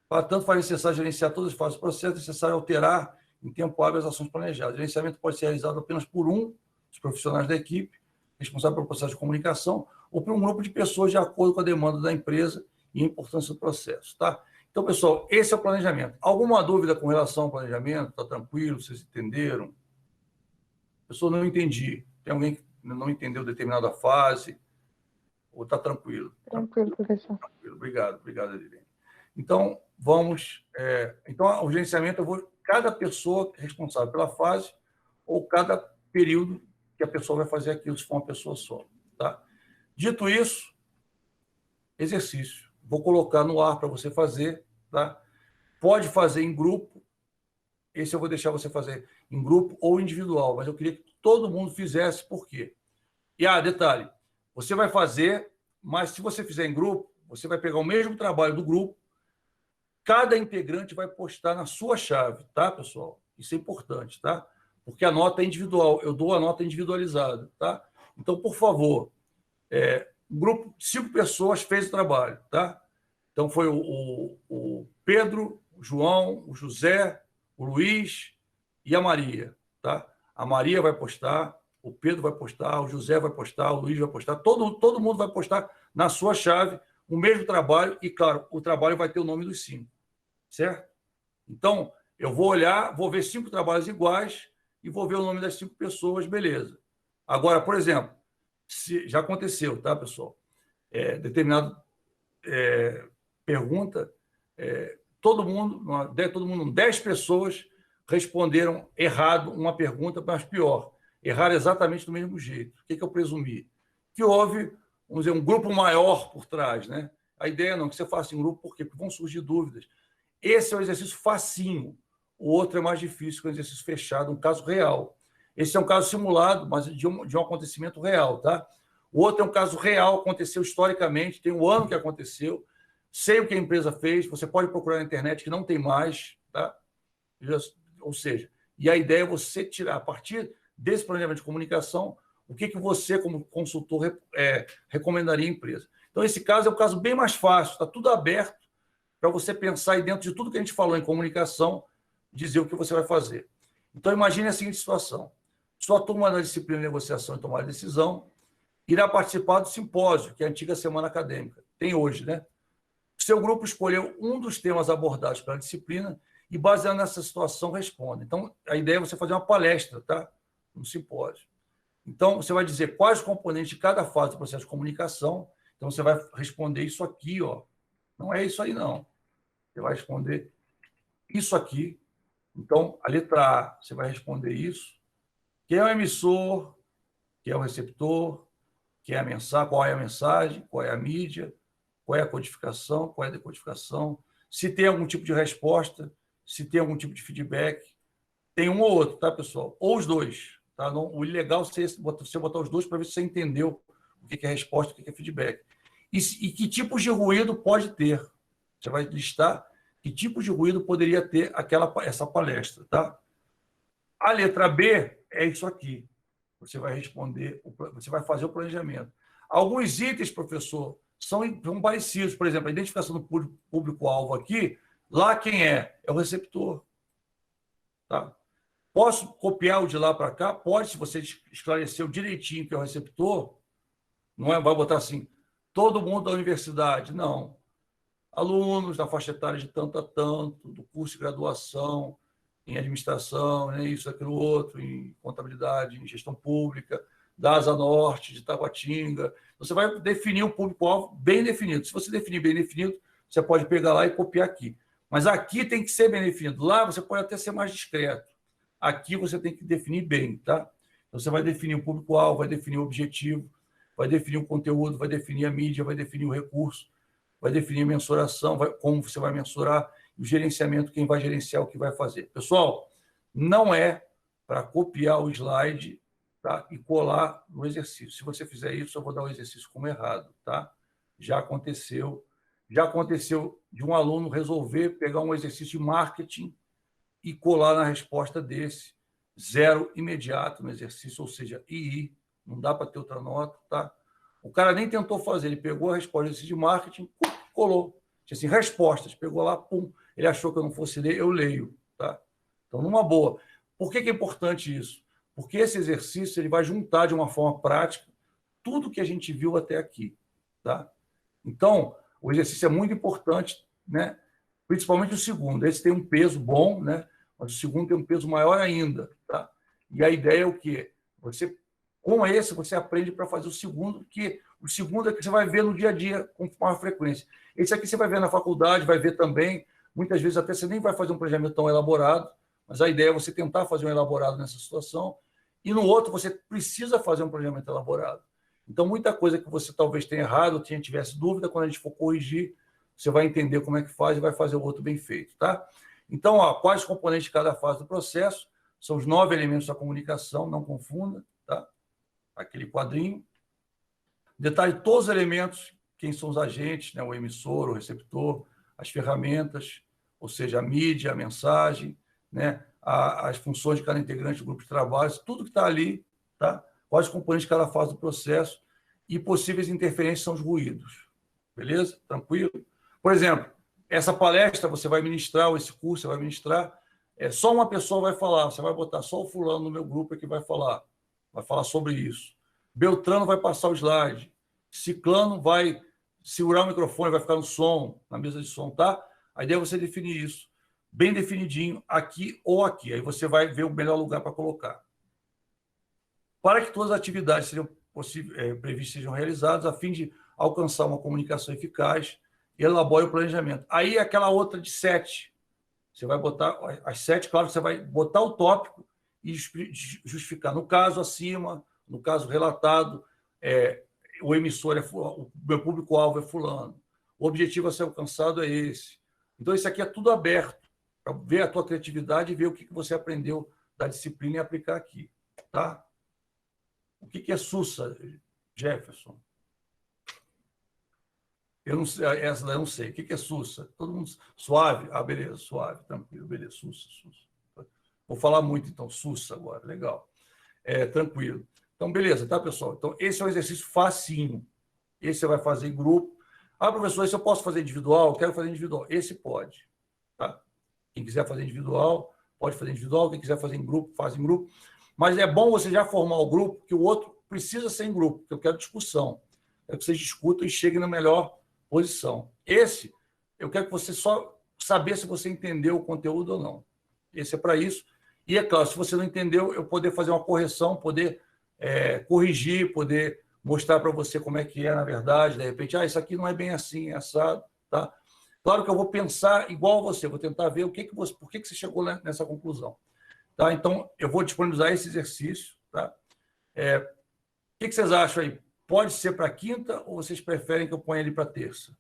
Tanto faz necessário gerenciar todas as fases do processo, é necessário alterar em tempo hábil as ações planejadas. O gerenciamento pode ser realizado apenas por um dos profissionais da equipe, responsável pelo processo de comunicação, ou por um grupo de pessoas de acordo com a demanda da empresa e a importância do processo, tá? Então, pessoal, esse é o planejamento. Alguma dúvida com relação ao planejamento? Está tranquilo? Vocês entenderam? Pessoal, não entendi. Tem alguém que não entendeu determinada fase? Ou está tranquilo? Tranquilo, professor. Tranquilo. Obrigado, Adeline. Então, vamos... Então, o gerenciamento, cada pessoa é responsável pela fase ou cada período que a pessoa vai fazer aquilo, se for uma pessoa só, tá? Dito isso, exercício. Vou colocar no ar para você fazer, tá? Pode fazer em grupo. Esse eu vou deixar você fazer em grupo ou individual, mas eu queria que todo mundo fizesse, por quê? E, detalhe, você vai fazer, mas se você fizer em grupo, você vai pegar o mesmo trabalho do grupo, cada integrante vai postar na sua chave, tá, pessoal? Isso é importante, tá? Porque a nota é individual, eu dou a nota individualizada, tá? Então, por favor, um grupo de 5 pessoas fez o trabalho, tá? Então, foi o Pedro, o João, o José, o Luiz e a Maria, tá? A Maria vai postar, o Pedro vai postar, o José vai postar, o Luiz vai postar, todo mundo vai postar na sua chave o mesmo trabalho e, claro, o trabalho vai ter o nome dos 5, certo? Então, eu vou olhar, vou ver 5 trabalhos iguais e vou ver o nome das 5 pessoas, beleza. Agora, por exemplo, já aconteceu, tá, pessoal? Determinado pergunta, todo mundo, 10 pessoas responderam errado uma pergunta, mas pior, erraram exatamente do mesmo jeito. O que eu presumi? Que houve, vamos dizer, um grupo maior por trás, né? A ideia não é que você faça em grupo, por quê? Porque vão surgir dúvidas. Esse é um exercício facinho. O outro é mais difícil, que é um exercício fechado, um caso real. Esse é um caso simulado, mas de um acontecimento real, tá? O outro é um caso real, aconteceu historicamente, tem o ano que aconteceu, sei o que a empresa fez, você pode procurar na internet, que não tem mais, tá? Ou seja, e a ideia é você tirar, a partir desse planejamento de comunicação, o que você, como consultor, recomendaria à empresa. Então, esse caso é um caso bem mais fácil, está tudo aberto para você pensar aí dentro de tudo que a gente falou em comunicação, dizer o que você vai fazer. Então, imagine a seguinte situação. Sua turma da disciplina de negociação e tomada de decisão irá participar do simpósio, que é a antiga semana acadêmica. Tem hoje, né? O seu grupo escolheu um dos temas abordados pela disciplina e, baseado nessa situação, responde. Então, a ideia é você fazer uma palestra, tá? No simpósio. Então, você vai dizer quais os componentes de cada fase do processo de comunicação. Então, você vai responder isso aqui, ó. Não é isso aí, não. Você vai responder isso aqui. Então, a letra A, você vai responder isso. Quem é o emissor? Quem é o receptor? Quem é a mensagem? Qual é a mensagem? Qual é a mídia? Qual é a codificação? Qual é a decodificação? Se tem algum tipo de resposta? Se tem algum tipo de feedback? Tem um ou outro, tá, pessoal? Ou os dois. Tá? O legal é você botar os dois para ver se você entendeu o que é resposta e o que é feedback. E que tipos de ruído pode ter. Você vai listar que tipos de ruído poderia ter essa palestra, tá? A letra B é isso aqui. Você vai responder, você vai fazer o planejamento. Alguns itens, professor, são parecidos. Por exemplo, a identificação do público-alvo aqui, lá quem é? É o receptor. Tá? Posso copiar o de lá para cá? Pode, se você esclareceu direitinho que é o receptor, não é, vai botar assim, todo mundo da universidade. Não. Alunos da faixa etária de tanto a tanto, do curso de graduação, em administração, né, isso, aquilo, outro, em contabilidade, em gestão pública, da Asa Norte, de Taguatinga. Você vai definir o público-alvo bem definido. Se você definir bem definido, você pode pegar lá e copiar aqui. Mas aqui tem que ser bem definido. Lá você pode até ser mais discreto. Aqui você tem que definir bem, tá? Então, você vai definir o público-alvo, vai definir o objetivo, vai definir o conteúdo, vai definir a mídia, vai definir o recurso, vai definir a mensuração, como você vai mensurar, o gerenciamento, quem vai gerenciar o que vai fazer. Pessoal, não é para copiar o slide, tá, e colar no exercício. Se você fizer isso, eu vou dar o exercício como errado. Tá? Já aconteceu de um aluno resolver pegar um exercício de marketing e colar na resposta desse. 0 imediato no exercício, ou seja, II, não dá para ter outra nota. Tá? O cara nem tentou fazer, ele pegou a resposta de marketing, colou. Assim, respostas, pegou lá, pum, ele achou que eu não fosse ler, eu leio. Tá? Então, numa boa. Por que é importante isso? Porque esse exercício ele vai juntar de uma forma prática tudo que a gente viu até aqui. Tá? Então, o exercício é muito importante, né? Principalmente o segundo. Esse tem um peso bom, né? Mas o segundo tem um peso maior ainda. Tá? E a ideia é o quê? Com esse, você aprende para fazer o segundo, que o segundo é que você vai ver no dia a dia com maior frequência. Esse aqui você vai ver na faculdade, vai ver também. Muitas vezes até você nem vai fazer um planejamento tão elaborado, mas a ideia é você tentar fazer um elaborado nessa situação. E no outro, você precisa fazer um planejamento elaborado. Então, muita coisa que você talvez tenha errado, ou tivesse dúvida, quando a gente for corrigir, você vai entender como é que faz e vai fazer o outro bem feito. Tá? Então, quais os componentes de cada fase do processo? São os 9 elementos da comunicação, não confunda. Tá? Aquele quadrinho. Detalhe todos os elementos, quem são os agentes, né? O emissor, o receptor, as ferramentas, ou seja, a mídia, a mensagem, né? As funções de cada integrante do grupo de trabalho, tudo que está ali, tá? Quais os componentes de cada fase do processo e possíveis interferências são os ruídos. Beleza? Tranquilo? Por exemplo, essa palestra você vai ministrar, ou esse curso você vai ministrar, só uma pessoa vai falar, você vai botar só o fulano no meu grupo que vai falar sobre isso. Beltrano vai passar o slide. Ciclano vai segurar o microfone, vai ficar no som, na mesa de som, tá? A ideia é você definir isso bem definidinho, aqui ou aqui. Aí você vai ver o melhor lugar para colocar. Para que todas as atividades previstas sejam realizadas, a fim de alcançar uma comunicação eficaz, elabore o planejamento. Aí, aquela outra de 7. Você vai botar as 7, claro que você vai botar o tópico e justificar. No caso acima, no caso relatado, o emissor o meu público-alvo é fulano. O objetivo a ser alcançado é esse. Então, isso aqui é tudo aberto, para ver a tua criatividade e ver o que você aprendeu da disciplina e aplicar aqui. Tá? O que é SUSA, Jefferson? Eu não sei, essa daí eu não sei. O que é SUSA? Todo mundo suave? Ah, beleza, suave, tranquilo, beleza, SUSA. Vou falar muito, então, SUSA agora, legal. Tranquilo. Então, beleza, tá, pessoal? Então, esse é um exercício facinho. Esse você vai fazer em grupo. Ah, professor, esse eu posso fazer individual? Eu quero fazer individual. Esse pode. Tá? Quem quiser fazer individual, pode fazer individual. Quem quiser fazer em grupo, faz em grupo. Mas é bom você já formar o grupo, que o outro precisa ser em grupo, porque eu quero discussão. Eu quero que vocês discutam e cheguem na melhor posição. Esse, eu quero que você só saber se você entendeu o conteúdo ou não. Esse é para isso. E, é claro, se você não entendeu, eu poder fazer uma correção, poder corrigir, poder mostrar para você como é que é, na verdade. De repente, isso aqui não é bem assim, é assado. Tá? Claro que eu vou pensar igual a você, vou tentar ver por que você chegou nessa conclusão. Tá? Então, eu vou disponibilizar esse exercício. Tá? O que vocês acham aí? Pode ser para quinta ou vocês preferem que eu ponha ele para terça?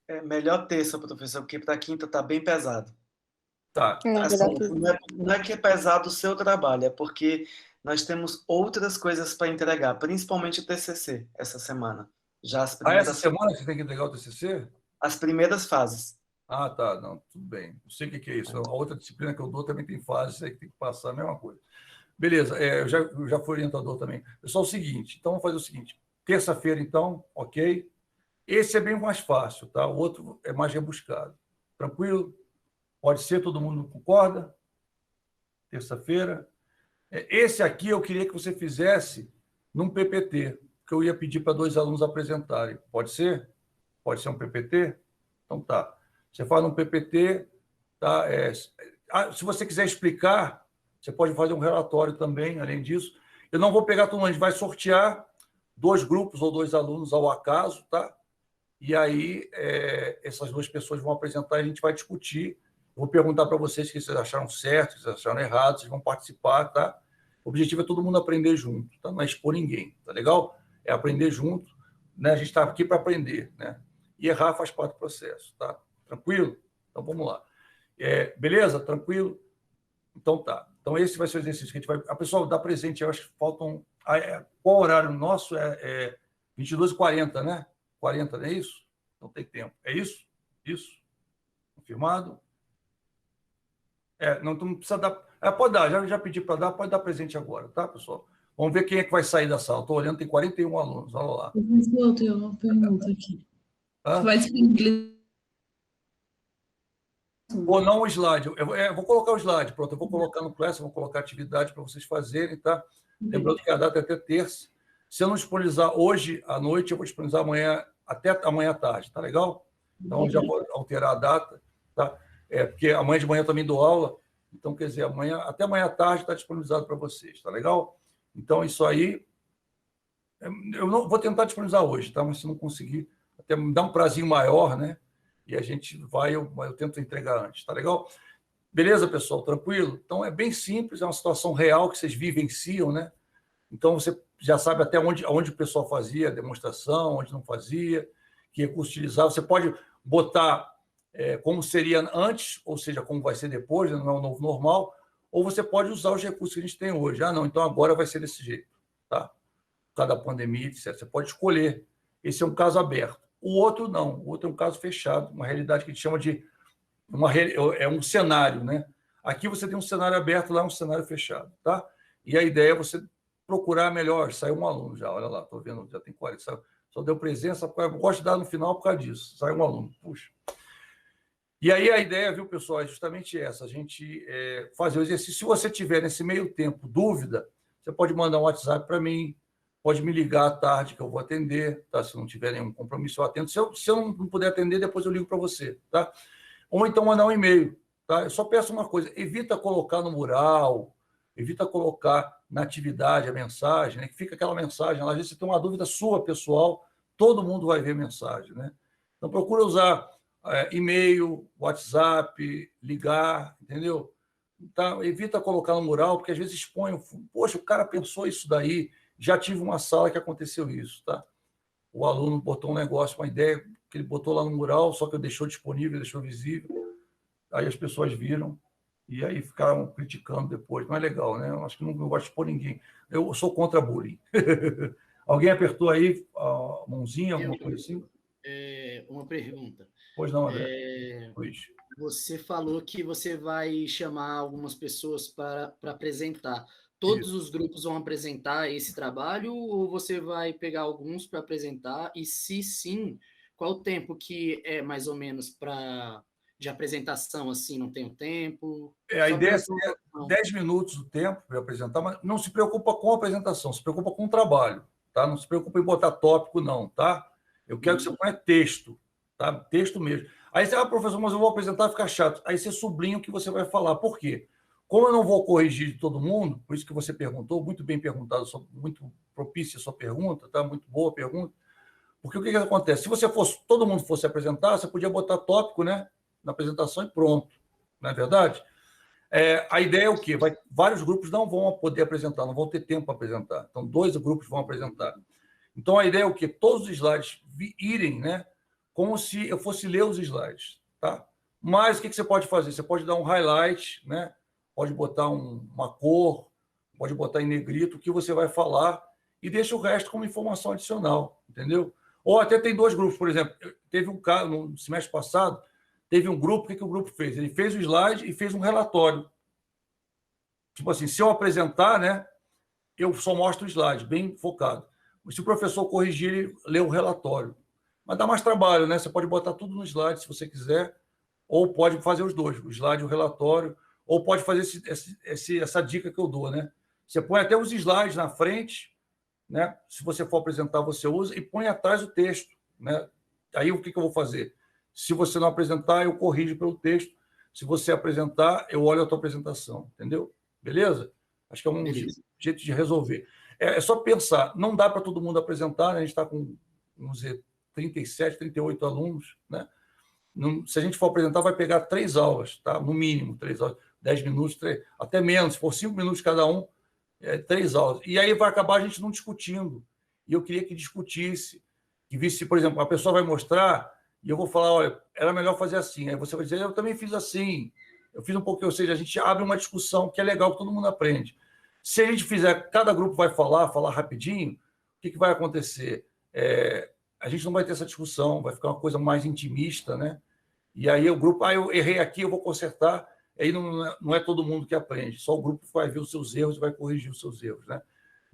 É melhor terça, professor, porque para quinta está bem pesado. Tá. Assim, não é que é pesado o seu trabalho, é porque nós temos outras coisas para entregar, principalmente o TCC, essa semana. Já as primeiras... essa semana você tem que entregar o TCC? As primeiras fases. Ah, tá. Não, tudo bem. Não sei o que é isso. A outra disciplina que eu dou também tem fases, aí que tem que passar a mesma coisa. Beleza, eu já fui orientador também. Pessoal, é o seguinte, então vamos fazer o seguinte. Terça-feira, então, ok? Esse é bem mais fácil, tá? O outro é mais rebuscado. Tranquilo? Pode ser? Todo mundo concorda? Terça-feira. Esse aqui eu queria que você fizesse num PPT, que eu ia pedir para 2 alunos apresentarem. Pode ser? Pode ser um PPT? Então tá. Você faz um PPT, tá? Se você quiser explicar, você pode fazer um relatório também, além disso. Eu não vou pegar todo mundo, a gente vai sortear 2 grupos ou 2 alunos ao acaso, tá? E aí essas 2 pessoas vão apresentar e a gente vai discutir. Vou perguntar para vocês o que vocês acharam certo, o que vocês acharam errado, vocês vão participar, tá? O objetivo é todo mundo aprender junto, tá? Não é expor ninguém, tá legal? É aprender junto, né? A gente está aqui para aprender, né? E errar faz parte do processo, tá? Tranquilo? Então vamos lá. Beleza? Tranquilo? Então tá. Então esse vai ser o exercício que a gente vai... A pessoa dá presente, eu acho que faltam... Qual horário nosso? 22h40, né? 40, não é isso? Não tem tempo. É isso? Isso. Confirmado? Não precisa dar... pode dar, já pedi para dar, pode dar presente agora, tá, pessoal? Vamos ver quem é que vai sair da sala. Estou olhando, tem 41 alunos, olha lá. Eu tenho uma pergunta aqui. Vai disponibilizar... Ou não o slide. Eu vou colocar o slide, pronto. Eu vou colocar no Class, vou colocar atividade para vocês fazerem, tá? Lembrando que a data é até terça. Se eu não disponibilizar hoje à noite, eu vou disponibilizar amanhã, até amanhã à tarde, tá legal? Então, eu já vou alterar a data, tá? Porque amanhã de manhã eu também dou aula, então, quer dizer, até amanhã à tarde está disponibilizado para vocês, tá legal? Então, isso aí, eu não vou tentar disponibilizar hoje, tá? Mas se não conseguir, até me dá um prazinho maior, né? E a gente vai, eu tento entregar antes, tá legal? Beleza, pessoal? Tranquilo? Então, é bem simples, é uma situação real que vocês vivenciam, né? Então, você já sabe até onde o pessoal fazia demonstração, onde não fazia, que recurso utilizar. Você pode botar como seria antes, ou seja, como vai ser depois, não é o novo normal, ou você pode usar os recursos que a gente tem hoje. Não, então agora vai ser desse jeito, tá? Por causa da pandemia, etc. Você pode escolher. Esse é um caso aberto. O outro não. O outro é um caso fechado, uma realidade que a gente chama de... um cenário, né? Aqui você tem um cenário aberto, lá é um cenário fechado, tá? E a ideia é você procurar melhor. Saiu um aluno já, olha lá, estou vendo, já tem 40. Só deu presença, eu gosto de dar no final por causa disso. Saiu um aluno, puxa. E aí a ideia, viu, pessoal, é justamente essa, a gente fazer o exercício. Se você tiver nesse meio tempo dúvida, você pode mandar um WhatsApp para mim, pode me ligar à tarde que eu vou atender, tá? Se não tiver nenhum compromisso, eu atendo. Se eu não puder atender, depois eu ligo para você, tá? Ou então mandar um e-mail, tá? Eu só peço uma coisa, evita colocar no mural, evita colocar na atividade a mensagem, né? Que fica aquela mensagem, às vezes você tem uma dúvida sua, pessoal, todo mundo vai ver a mensagem, né? Então, procura usar e-mail, WhatsApp, ligar, entendeu? Então, evita colocar no mural, porque às vezes expõe, poxa, o cara pensou isso daí, já tive uma sala que aconteceu isso, tá? o aluno botou um negócio, uma ideia que ele botou lá no mural, só que deixou disponível, deixou visível. Aí as pessoas viram e aí ficaram criticando depois. Não é legal, né? Eu acho que não gosto de expor ninguém. Eu sou contra bullying. Alguém apertou aí a mãozinha, alguma coisa assim? Uma pergunta. Pois não, André. Pois. Você falou que você vai chamar algumas pessoas para apresentar. Todos os grupos vão apresentar esse trabalho ou você vai pegar alguns para apresentar? E se sim, qual o tempo que é mais ou menos de apresentação? Assim, não tem o tempo? A ideia é 10 minutos o tempo para apresentar, mas não se preocupa com a apresentação, se preocupa com o trabalho, tá? Não se preocupa em botar tópico, não, tá? Eu quero que você ponha texto, tá? Texto mesmo. Aí você, professor, mas eu vou apresentar, fica chato. Aí você sublinha o que você vai falar. Por quê? Como eu não vou corrigir de todo mundo, por isso que você perguntou, muito bem perguntado, muito propícia a sua pergunta, tá? Muito boa a pergunta. Porque o que acontece? Se você todo mundo fosse apresentar, você podia botar tópico, né, na apresentação e pronto. Não é verdade? A ideia é o quê? Vários grupos não vão poder apresentar, não vão ter tempo para apresentar. Então, 2 grupos vão apresentar. Então, a ideia é o quê? Todos os slides irem, né, como se eu fosse ler os slides, tá? Mas o que você pode fazer? Você pode dar um highlight, né? Pode botar uma cor, pode botar em negrito o que você vai falar e deixa o resto como informação adicional, entendeu? Ou até tem 2 grupos, por exemplo, teve um caso, no semestre passado, teve um grupo, o que o grupo fez? Ele fez o slide e fez um relatório. Tipo assim, se eu apresentar, né, eu só mostro o slide, bem focado. Se o professor corrigir, ele lê o relatório. Mas dá mais trabalho, né? Você pode botar tudo no slide, se você quiser, ou pode fazer os 2, o slide e o relatório, ou pode fazer essa dica que eu dou, né? Você põe até os slides na frente, né? Se você for apresentar, você usa, e põe atrás o texto, né? Aí o que eu vou fazer? Se você não apresentar, eu corrijo pelo texto. Se você apresentar, eu olho a tua apresentação, entendeu? Beleza? Acho que é um jeito de resolver. É só pensar, não dá para todo mundo apresentar, né? A gente está com, vamos dizer, 37, 38 alunos, né? Se a gente for apresentar, vai pegar 3 aulas, tá? No mínimo, 3 aulas, 10 minutos, até menos, se for 5 minutos cada um, 3 aulas. E aí vai acabar a gente não discutindo. E eu queria que discutisse, que visse, por exemplo, a pessoa vai mostrar e eu vou falar, olha, era melhor fazer assim. Aí você vai dizer, eu também fiz assim, eu fiz um pouquinho, ou seja, a gente abre uma discussão que é legal, que todo mundo aprende. Se a gente fizer, cada grupo vai falar rapidinho, o que vai acontecer? A gente não vai ter essa discussão, vai ficar uma coisa mais intimista, né? E aí o grupo, eu errei aqui, eu vou consertar, aí não é todo mundo que aprende, só o grupo vai ver os seus erros e vai corrigir os seus erros, né?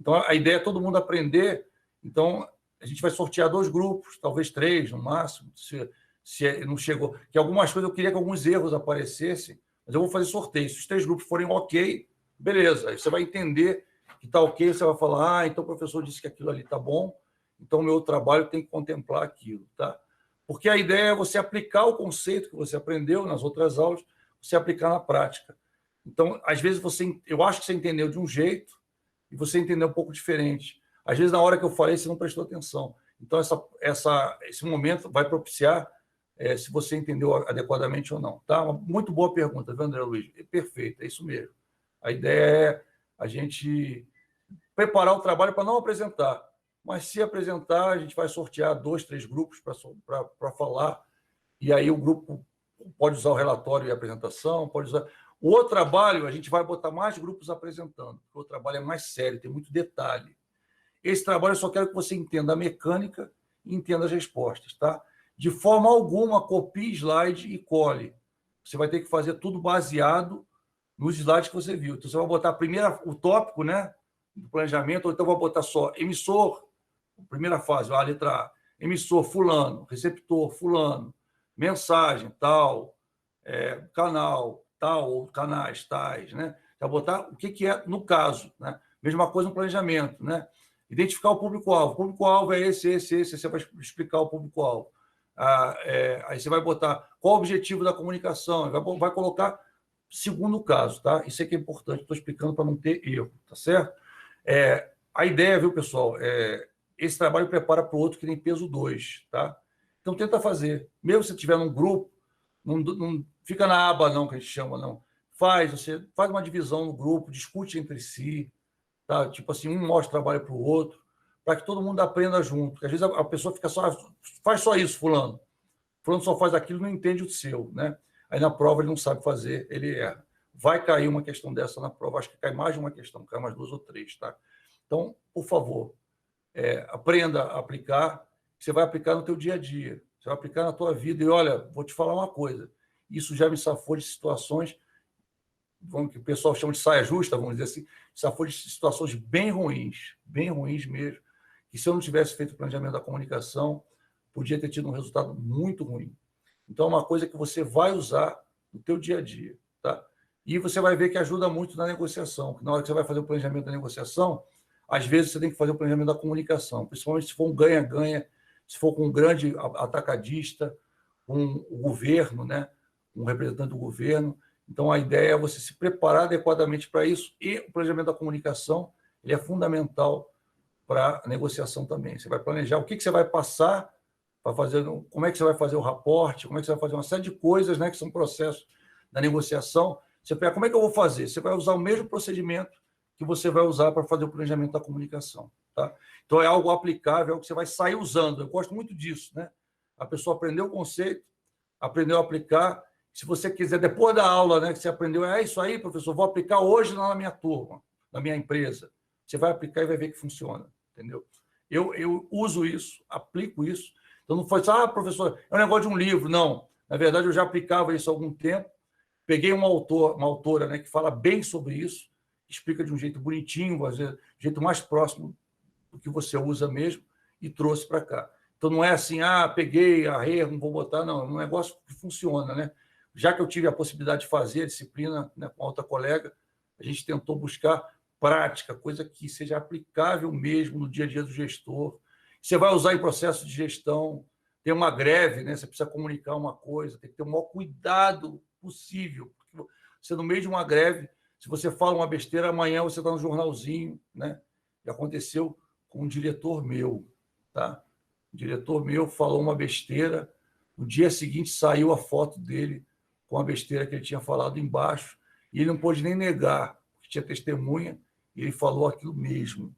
Então, a ideia é todo mundo aprender, então a gente vai sortear 2 grupos, talvez 3 no máximo, se não chegou, que algumas coisas eu queria que alguns erros aparecessem, mas eu vou fazer sorteio, se os 3 grupos forem ok, beleza, aí você vai entender que está ok, você vai falar, então o professor disse que aquilo ali está bom, então o meu trabalho tem que contemplar aquilo, tá? Porque a ideia é você aplicar o conceito que você aprendeu nas outras aulas, você aplicar na prática. Então, às vezes, eu acho que você entendeu de um jeito e você entendeu um pouco diferente. Às vezes, na hora que eu falei, você não prestou atenção. Então, esse momento vai propiciar se você entendeu adequadamente ou não. Tá? Uma muito boa pergunta, viu, André Luiz? Perfeito, é isso mesmo. A ideia é a gente preparar o trabalho para não apresentar. Mas, se apresentar, a gente vai sortear 2, 3 grupos para falar, e aí o grupo pode usar o relatório e a apresentação, pode usar... O outro trabalho, a gente vai botar mais grupos apresentando, porque o trabalho é mais sério, tem muito detalhe. Esse trabalho eu só quero que você entenda a mecânica e entenda as respostas, tá? De forma alguma, copie slide e cole. Você vai ter que fazer tudo baseado nos slides que você viu. Então, você vai botar o tópico, né, do planejamento, ou então vai botar só emissor, primeira fase, a letra A, emissor fulano, receptor fulano, mensagem tal, canal tal, ou canais tais, né? Vai botar o que é no caso, né? Mesma coisa no planejamento, né? Identificar o público-alvo. O público-alvo é esse, você vai explicar o público-alvo. Aí você vai botar qual o objetivo da comunicação, vai colocar segundo o caso, tá? Isso é que é importante, estou explicando para não ter erro, tá certo? A ideia, viu, pessoal, esse trabalho prepara para o outro que tem peso 2, tá? Então, tenta fazer. Mesmo se você estiver num grupo, não fica na aba, não, que a gente chama, não. Você faz uma divisão no grupo, discute entre si, tá? Tipo assim, um mostra trabalho para o outro, para que todo mundo aprenda junto. Porque às vezes a pessoa fica só, faz só isso, fulano. Fulano só faz aquilo, não entende o seu, né? Aí na prova ele não sabe fazer, ele erra. Vai cair uma questão dessa na prova, acho que cai mais de uma questão, cai mais 2 ou 3, tá? Então, por favor, aprenda a aplicar, você vai aplicar no teu dia a dia, você vai aplicar na tua vida. E olha, vou te falar uma coisa, isso já me safou de situações, que o pessoal chama de saia justa, vamos dizer assim, safou de situações bem ruins mesmo, que se eu não tivesse feito o planejamento da comunicação, podia ter tido um resultado muito ruim. Então, é uma coisa que você vai usar no teu dia a dia, tá? E você vai ver que ajuda muito na negociação, que na hora que você vai fazer o planejamento da negociação, às vezes você tem que fazer o planejamento da comunicação, principalmente se for um ganha-ganha, se for com um grande atacadista, com o governo, né? Um representante do governo. Então, a ideia é você se preparar adequadamente para isso, e o planejamento da comunicação ele é fundamental para a negociação também. Você vai planejar o que você vai passar para fazer, como é que você vai fazer o raporte, como é que você vai fazer uma série de coisas, né, que são processos da negociação. Você pega, como é que eu vou fazer? Você vai usar o mesmo procedimento que você vai usar para fazer o planejamento da comunicação. Tá? Então, é algo aplicável, é algo que você vai sair usando. Eu gosto muito disso. Né? A pessoa aprendeu o conceito, aprendeu a aplicar. Se você quiser, depois da aula, né, que você aprendeu, é isso aí, professor, vou aplicar hoje na minha turma, na minha empresa. Você vai aplicar e vai ver que funciona. Entendeu? Eu uso isso, aplico isso. Então, não foi só, professor, é um negócio de um livro. Não. Na verdade, eu já aplicava isso há algum tempo. Peguei uma autora, né, que fala bem sobre isso, explica de um jeito bonitinho, às vezes, de jeito mais próximo do que você usa mesmo, e trouxe para cá. Então, não é assim, peguei, não vou botar, não. É um negócio que funciona, né? Já que eu tive a possibilidade de fazer a disciplina, né, com outra colega, a gente tentou buscar prática, coisa que seja aplicável mesmo no dia a dia do gestor. Você vai usar em processo de gestão, tem uma greve, né? Você precisa comunicar uma coisa, tem que ter o maior cuidado possível. Porque você, no meio de uma greve, se você fala uma besteira, amanhã você está no jornalzinho, né? E aconteceu com um diretor meu, tá? O diretor meu falou uma besteira, no dia seguinte saiu a foto dele com a besteira que ele tinha falado embaixo, e ele não pôde nem negar, porque tinha testemunha, e ele falou aquilo mesmo.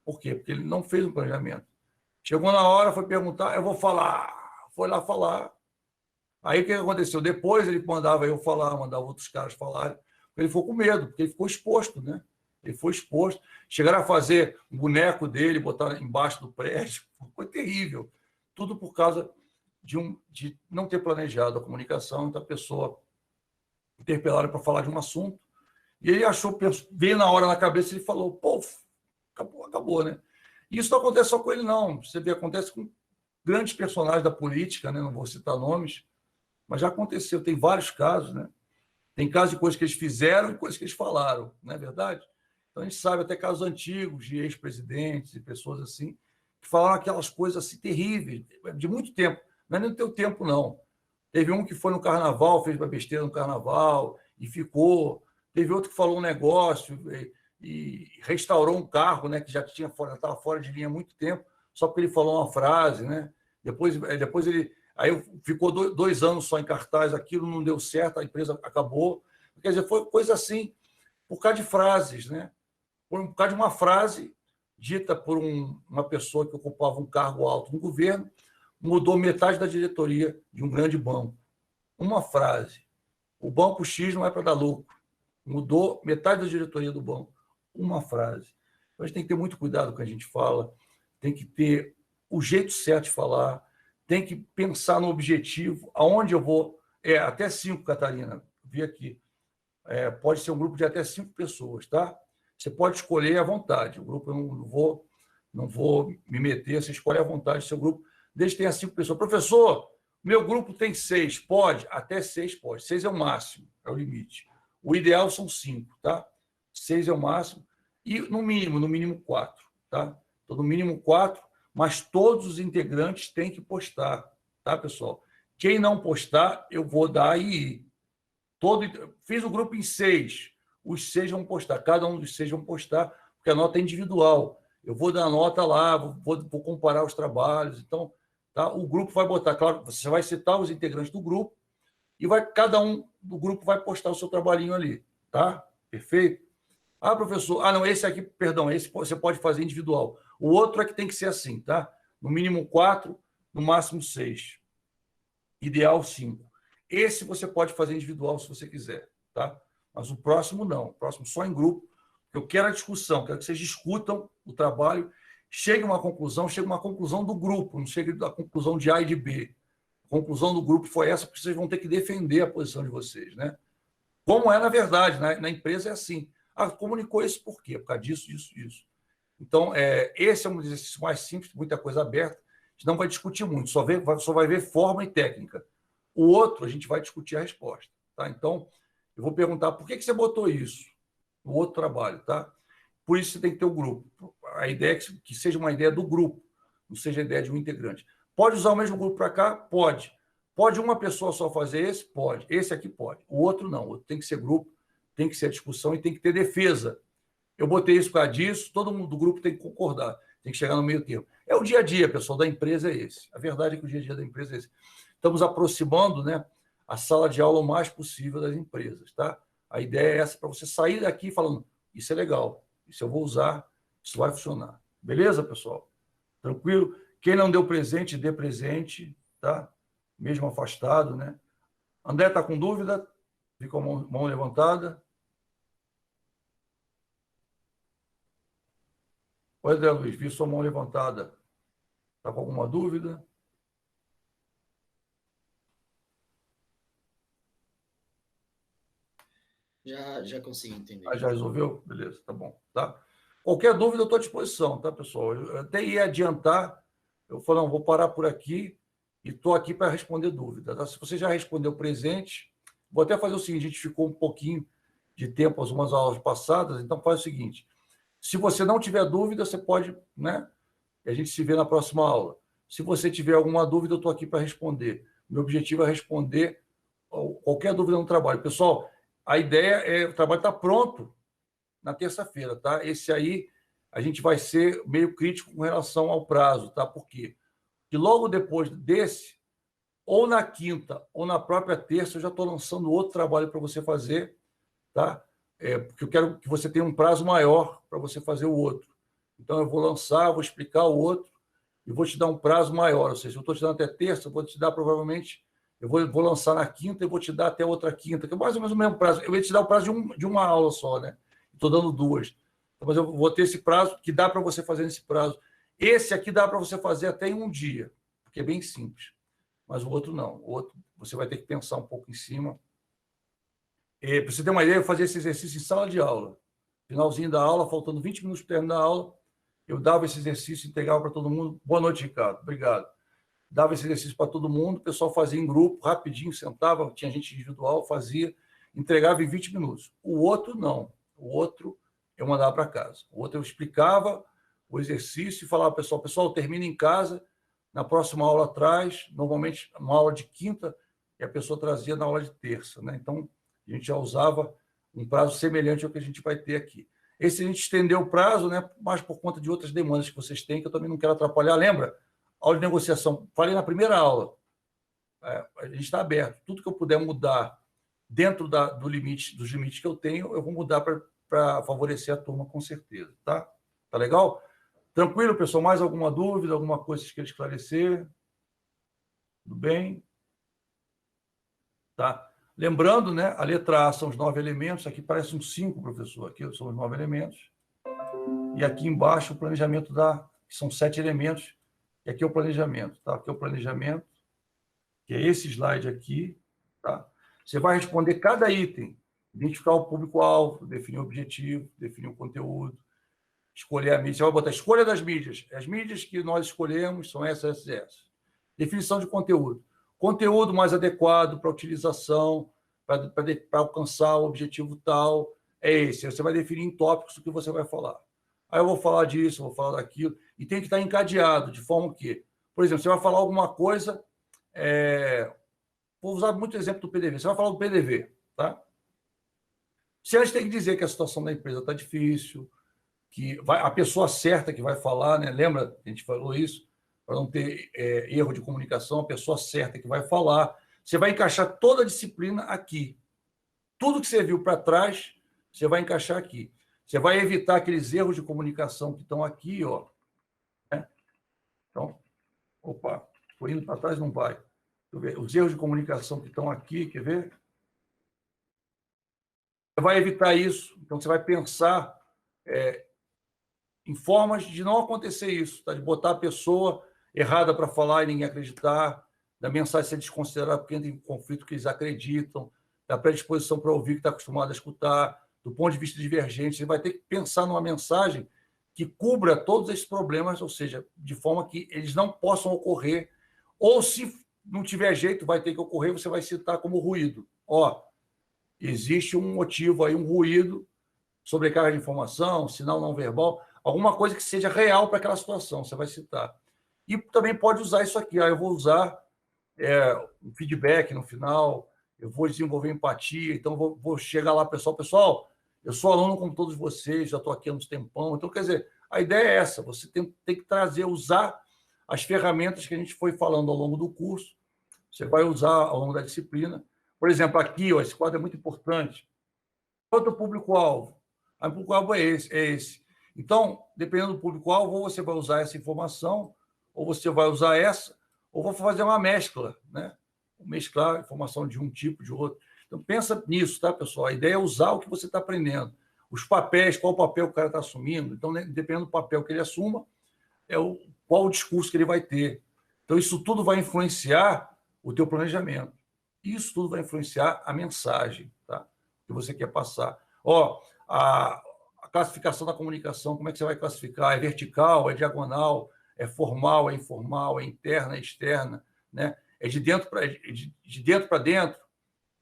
Por quê? Porque ele não fez um planejamento. Chegou na hora, foi perguntar, eu vou falar. Foi lá falar. Aí o que aconteceu? Depois ele mandava eu falar, mandava outros caras falarem. Ele ficou com medo, porque ele ficou exposto, né? Ele foi exposto. Chegaram a fazer um boneco dele, botar embaixo do prédio. Foi terrível. Tudo por causa de não ter planejado a comunicação. Então, a pessoa interpelaram para falar de um assunto, e ele achou, veio na hora na cabeça e ele falou, pô, acabou, né? E isso não acontece só com ele, não. Você vê, acontece com grandes personagens da política, né? Não vou citar nomes, mas já aconteceu. Tem vários casos, né? Tem casos de coisas que eles fizeram e coisas que eles falaram, não é verdade? Então, a gente sabe até casos antigos de ex-presidentes e pessoas assim, que falaram aquelas coisas assim terríveis, de muito tempo. Não é nem do teu tempo, não. Teve um que foi no carnaval, fez uma besteira no carnaval e ficou. Teve outro que falou um negócio e restaurou um carro, né, que já estava fora de linha há muito tempo, só porque ele falou uma frase, né? Depois ele aí ficou 2 anos só em cartaz, aquilo não deu certo, a empresa acabou. Quer dizer, foi coisa assim, por causa de frases, né? Por causa de uma frase dita por uma pessoa que ocupava um cargo alto no governo, mudou metade da diretoria de um grande banco. Uma frase. O banco X não é para dar lucro. Mudou metade da diretoria do banco. Uma frase. Então, a gente tem que ter muito cuidado com o que a gente fala, tem que ter o jeito certo de falar, tem que pensar no objetivo, aonde eu vou. Até 5, Catarina, vi aqui. Pode ser um grupo de até 5 pessoas, tá? Você pode escolher à vontade. O grupo, eu não vou me meter, você escolhe à vontade o seu grupo, desde que tenha 5 pessoas. Professor, meu grupo tem 6, pode? Até 6 pode. 6 é o máximo, é o limite. O ideal são 5, tá? 6 é o máximo. E no mínimo 4, tá? Então, no mínimo 4, mas todos os integrantes têm que postar, tá, pessoal? Quem não postar, eu vou dar aí. Fiz o grupo em 6. Os 6 vão postar, cada um dos 6 vão postar, porque a nota é individual. Eu vou dar a nota lá, vou comparar os trabalhos. Então, tá? O grupo vai botar, claro, você vai citar os integrantes do grupo e cada um do grupo vai postar o seu trabalhinho ali, tá? Perfeito? Ah, professor, não, esse aqui, perdão, esse você pode fazer individual. O outro é que tem que ser assim, tá? No mínimo 4, no máximo 6. Ideal 5. Esse você pode fazer individual se você quiser, tá? Mas o próximo não. O próximo só em grupo. Eu quero a discussão, quero que vocês discutam o trabalho, cheguem a uma conclusão do grupo, não chegue da conclusão de A e de B. A conclusão do grupo foi essa, porque vocês vão ter que defender a posição de vocês, né? Como é, na verdade, na empresa é assim. Comunicou isso por quê? Por causa disso, disso, disso. Então, esse é um exercício mais simples, muita coisa aberta. A gente não vai discutir muito, só vai ver forma e técnica. O outro, a gente vai discutir a resposta. Tá? Então, eu vou perguntar por que você botou isso no outro trabalho. Tá? Por isso, você tem que ter o grupo. A ideia é que seja uma ideia do grupo, não seja a ideia de um integrante. Pode usar o mesmo grupo para cá? Pode. Pode uma pessoa só fazer esse? Pode. Esse aqui pode. O outro não. O outro tem que ser grupo, tem que ser discussão e tem que ter defesa. Eu botei isso por causa disso, todo mundo do grupo tem que concordar, tem que chegar no meio termo. É o dia a dia, pessoal, da empresa é esse. A verdade é que o dia a dia da empresa é esse. Estamos aproximando, né, a sala de aula o mais possível das empresas, tá? A ideia é essa, para você sair daqui falando, isso é legal, isso eu vou usar, isso vai funcionar. Beleza, pessoal? Tranquilo? Quem não deu presente, dê presente, tá? Mesmo afastado, né? André está com dúvida? Fica com a mão levantada. Oi, André Luiz, vi sua mão levantada. Está com alguma dúvida? Já consegui entender. Já resolveu? Beleza, tá bom. Tá? Qualquer dúvida, eu estou à disposição, tá, pessoal? Eu até ia adiantar, eu falei, não, vou parar por aqui e estou aqui para responder dúvida. Tá? Se você já respondeu presente, vou até fazer o seguinte, a gente ficou um pouquinho de tempo, algumas aulas passadas, então faz o seguinte, se você não tiver dúvida, você pode, né? E a gente se vê na próxima aula. Se você tiver alguma dúvida, eu estou aqui para responder. Meu objetivo é responder qualquer dúvida no trabalho. Pessoal, a ideia é o trabalho está pronto na terça-feira, tá? Esse aí a gente vai ser meio crítico com relação ao prazo, tá? Por quê? Porque logo depois desse, ou na quinta ou na própria terça, eu já estou lançando outro trabalho para você fazer, tá? Porque eu quero que você tenha um prazo maior para você fazer o outro. Então, eu vou lançar, vou explicar o outro e vou te dar um prazo maior. Ou seja, eu estou te dando até terça, eu vou te dar provavelmente... Eu vou lançar na quinta e vou te dar até outra quinta, que é mais ou menos o mesmo prazo. Eu ia te dar o prazo de uma aula só, né? Estou dando 2. Mas eu vou ter esse prazo que dá para você fazer nesse prazo. Esse aqui dá para você fazer até em um dia, porque é bem simples. Mas o outro não. O outro você vai ter que pensar um pouco em cima. Para você ter uma ideia, eu fazia esse exercício em sala de aula. Finalzinho da aula, faltando 20 minutos para terminar a aula, eu dava esse exercício, entregava para todo mundo. Boa noite, Ricardo. Obrigado. Dava esse exercício para todo mundo, o pessoal fazia em grupo, rapidinho, sentava, tinha gente individual, fazia, entregava em 20 minutos. O outro, não. O outro, eu mandava para casa. O outro, eu explicava o exercício e falava, pessoal, termina em casa, na próxima aula atrás, normalmente uma aula de quinta, e a pessoa trazia na aula de terça, né? Então, a gente já usava um prazo semelhante ao que a gente vai ter aqui. Esse a gente estendeu o prazo, né? Mas por conta de outras demandas que vocês têm, que eu também não quero atrapalhar. Lembra? Aula de negociação. Falei na primeira aula. A gente está aberto. Tudo que eu puder mudar dentro dos limites que eu tenho, eu vou mudar para favorecer a turma, com certeza. Tá? Tá legal? Tranquilo, pessoal? Mais alguma dúvida, alguma coisa que vocês queiram esclarecer? Tudo bem? Tá? Lembrando, né, a letra A são os 9 elementos, aqui parece um 5, professor, aqui são os 9 elementos, e aqui embaixo o planejamento que são 7 elementos, e aqui é o planejamento, tá? Aqui é o planejamento, que é esse slide aqui, tá? Você vai responder cada item, identificar o público-alvo, definir o objetivo, definir o conteúdo, escolher a mídia, você vai botar escolha das mídias, as mídias que nós escolhemos são essas. Definição de conteúdo. Conteúdo mais adequado para a utilização, para alcançar o objetivo tal, é esse. Você vai definir em tópicos o que você vai falar. Aí eu vou falar disso, vou falar daquilo, e tem que estar encadeado, de forma que, por exemplo, você vai falar alguma coisa, vou usar muito exemplo do PDV, você vai falar do PDV, tá? Você antes tem que dizer que a situação da empresa está difícil, que a pessoa certa que vai falar, né? Lembra? A gente falou isso, para não ter erro de comunicação, a pessoa certa que vai falar. Você vai encaixar toda a disciplina aqui. Tudo que você viu para trás, você vai encaixar aqui. Você vai evitar aqueles erros de comunicação que estão aqui, ó. Né? Então, opa, estou indo para trás, não vai. Deixa eu ver. Os erros de comunicação que estão aqui, quer ver? Você vai evitar isso. Então, você vai pensar em formas de não acontecer isso, tá? De botar a pessoa errada para falar e ninguém acreditar, da mensagem ser desconsiderada porque entra em conflito que eles acreditam, da predisposição para ouvir que está acostumado a escutar, do ponto de vista divergente. Você vai ter que pensar numa mensagem que cubra todos esses problemas, ou seja, de forma que eles não possam ocorrer, ou se não tiver jeito, vai ter que ocorrer, você vai citar como ruído. Ó, existe um motivo aí, um ruído, sobrecarga de informação, sinal não verbal, alguma coisa que seja real para aquela situação, você vai citar. E também pode usar isso aqui, ó, eu vou usar um feedback no final, eu vou desenvolver empatia, então vou chegar lá, pessoal, eu sou aluno como todos vocês, já estou aqui há uns tempão, então, quer dizer, a ideia é essa, você tem que trazer, usar as ferramentas que a gente foi falando ao longo do curso, você vai usar ao longo da disciplina. Por exemplo, aqui, ó, esse quadro é muito importante. Qual é o público-alvo? O público-alvo é esse. Então, dependendo do público-alvo, ou você vai usar essa informação, ou você vai usar essa, ou vou fazer uma mescla, né? Mesclar informação de um tipo, de outro. Então, pensa nisso, tá, pessoal? A ideia é usar o que você está aprendendo. Os papéis, qual papel o cara está assumindo. Então, dependendo do papel que ele assuma, qual o discurso que ele vai ter. Então, isso tudo vai influenciar o teu planejamento. Isso tudo vai influenciar a mensagem, tá? Que você quer passar. Ó, a classificação da comunicação, como é que você vai classificar? É vertical, é diagonal, é formal, é informal, é interna, é externa, né? É de dentro para dentro,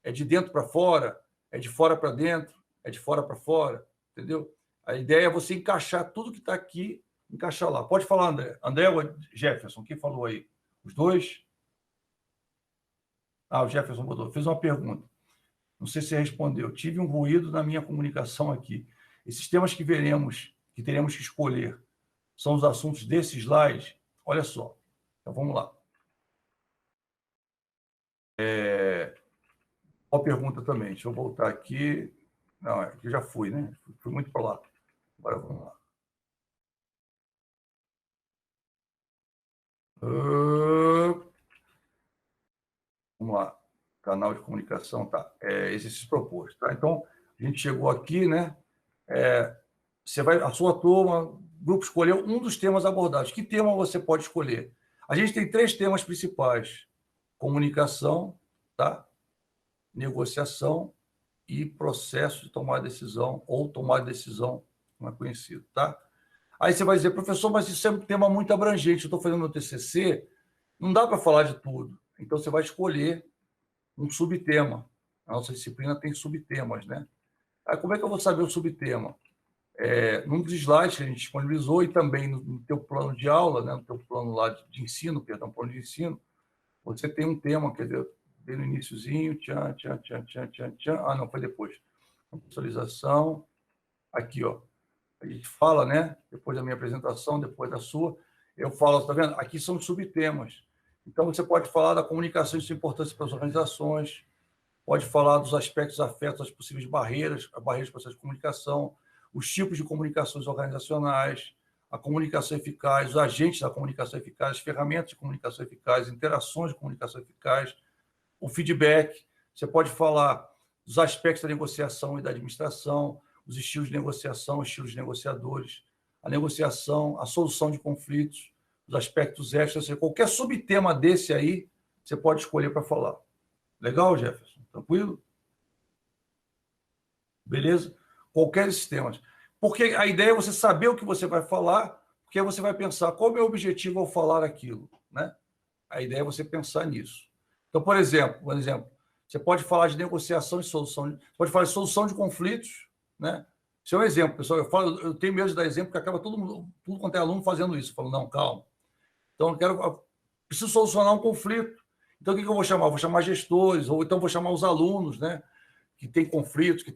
é de dentro para fora, é de fora para dentro, é de fora para fora, entendeu? A ideia é você encaixar tudo que está aqui, encaixar lá. Pode falar, André. André ou Jefferson? Quem falou aí? Os dois? O Jefferson botou. Fez uma pergunta. Não sei se você respondeu. Tive um ruído na minha comunicação aqui. Esses temas que teremos que escolher, são os assuntos desse slide? Olha só. Então, vamos lá. Uma pergunta também. Deixa eu voltar aqui. Não, aqui eu já fui, né? Fui muito para lá. Agora vamos lá. Vamos lá. Canal de comunicação, tá. Exercício proposto, tá? Então, a gente chegou aqui, né? A sua turma, o grupo escolheu um dos temas abordados. Que tema você pode escolher? A gente tem 3 temas principais: comunicação, tá? Negociação e processo de tomar decisão, ou tomar decisão, não é conhecido, tá? Aí você vai dizer, professor, mas isso é um tema muito abrangente, eu estou fazendo meu TCC, não dá para falar de tudo. Então, você vai escolher um subtema. A nossa disciplina tem subtemas, né? Aí, como é que eu vou saber o subtema? Num dos slides que a gente disponibilizou e também no teu plano de aula, né? No teu plano lá de ensino, perdão, plano de ensino, você tem um tema, quer dizer, bem no iniciozinho, tchan. Não, foi depois. Visualização. Aqui, ó. A gente fala, né? Depois da minha apresentação, depois da sua, eu falo, tá vendo? Aqui são os subtemas. Então, você pode falar da comunicação e sua importância para as organizações, pode falar dos aspectos afetos às possíveis barreiras, para essa comunicação, os tipos de comunicações organizacionais, a comunicação eficaz, os agentes da comunicação eficaz, as ferramentas de comunicação eficaz, interações de comunicação eficaz, o feedback. Você pode falar dos aspectos da negociação e da administração, os estilos de negociação, estilos de negociadores, a negociação, a solução de conflitos, os aspectos extras, qualquer subtema desse aí, você pode escolher para falar. Legal, Jefferson? Tranquilo? Beleza? Qualquer desses temas. Porque a ideia é você saber o que você vai falar, porque aí você vai pensar qual é o meu objetivo ao falar aquilo, né? A ideia é você pensar nisso. Então, por exemplo, você pode falar de negociação e solução, pode falar de solução de conflitos, né? Isso é um exemplo, pessoal. Eu tenho medo de dar exemplo, porque acaba tudo quanto é aluno fazendo isso. Eu falo, não, calma. Então, eu preciso solucionar um conflito. Então, o que eu vou chamar? Vou chamar gestores, ou então vou chamar os alunos, né? Que têm conflitos, que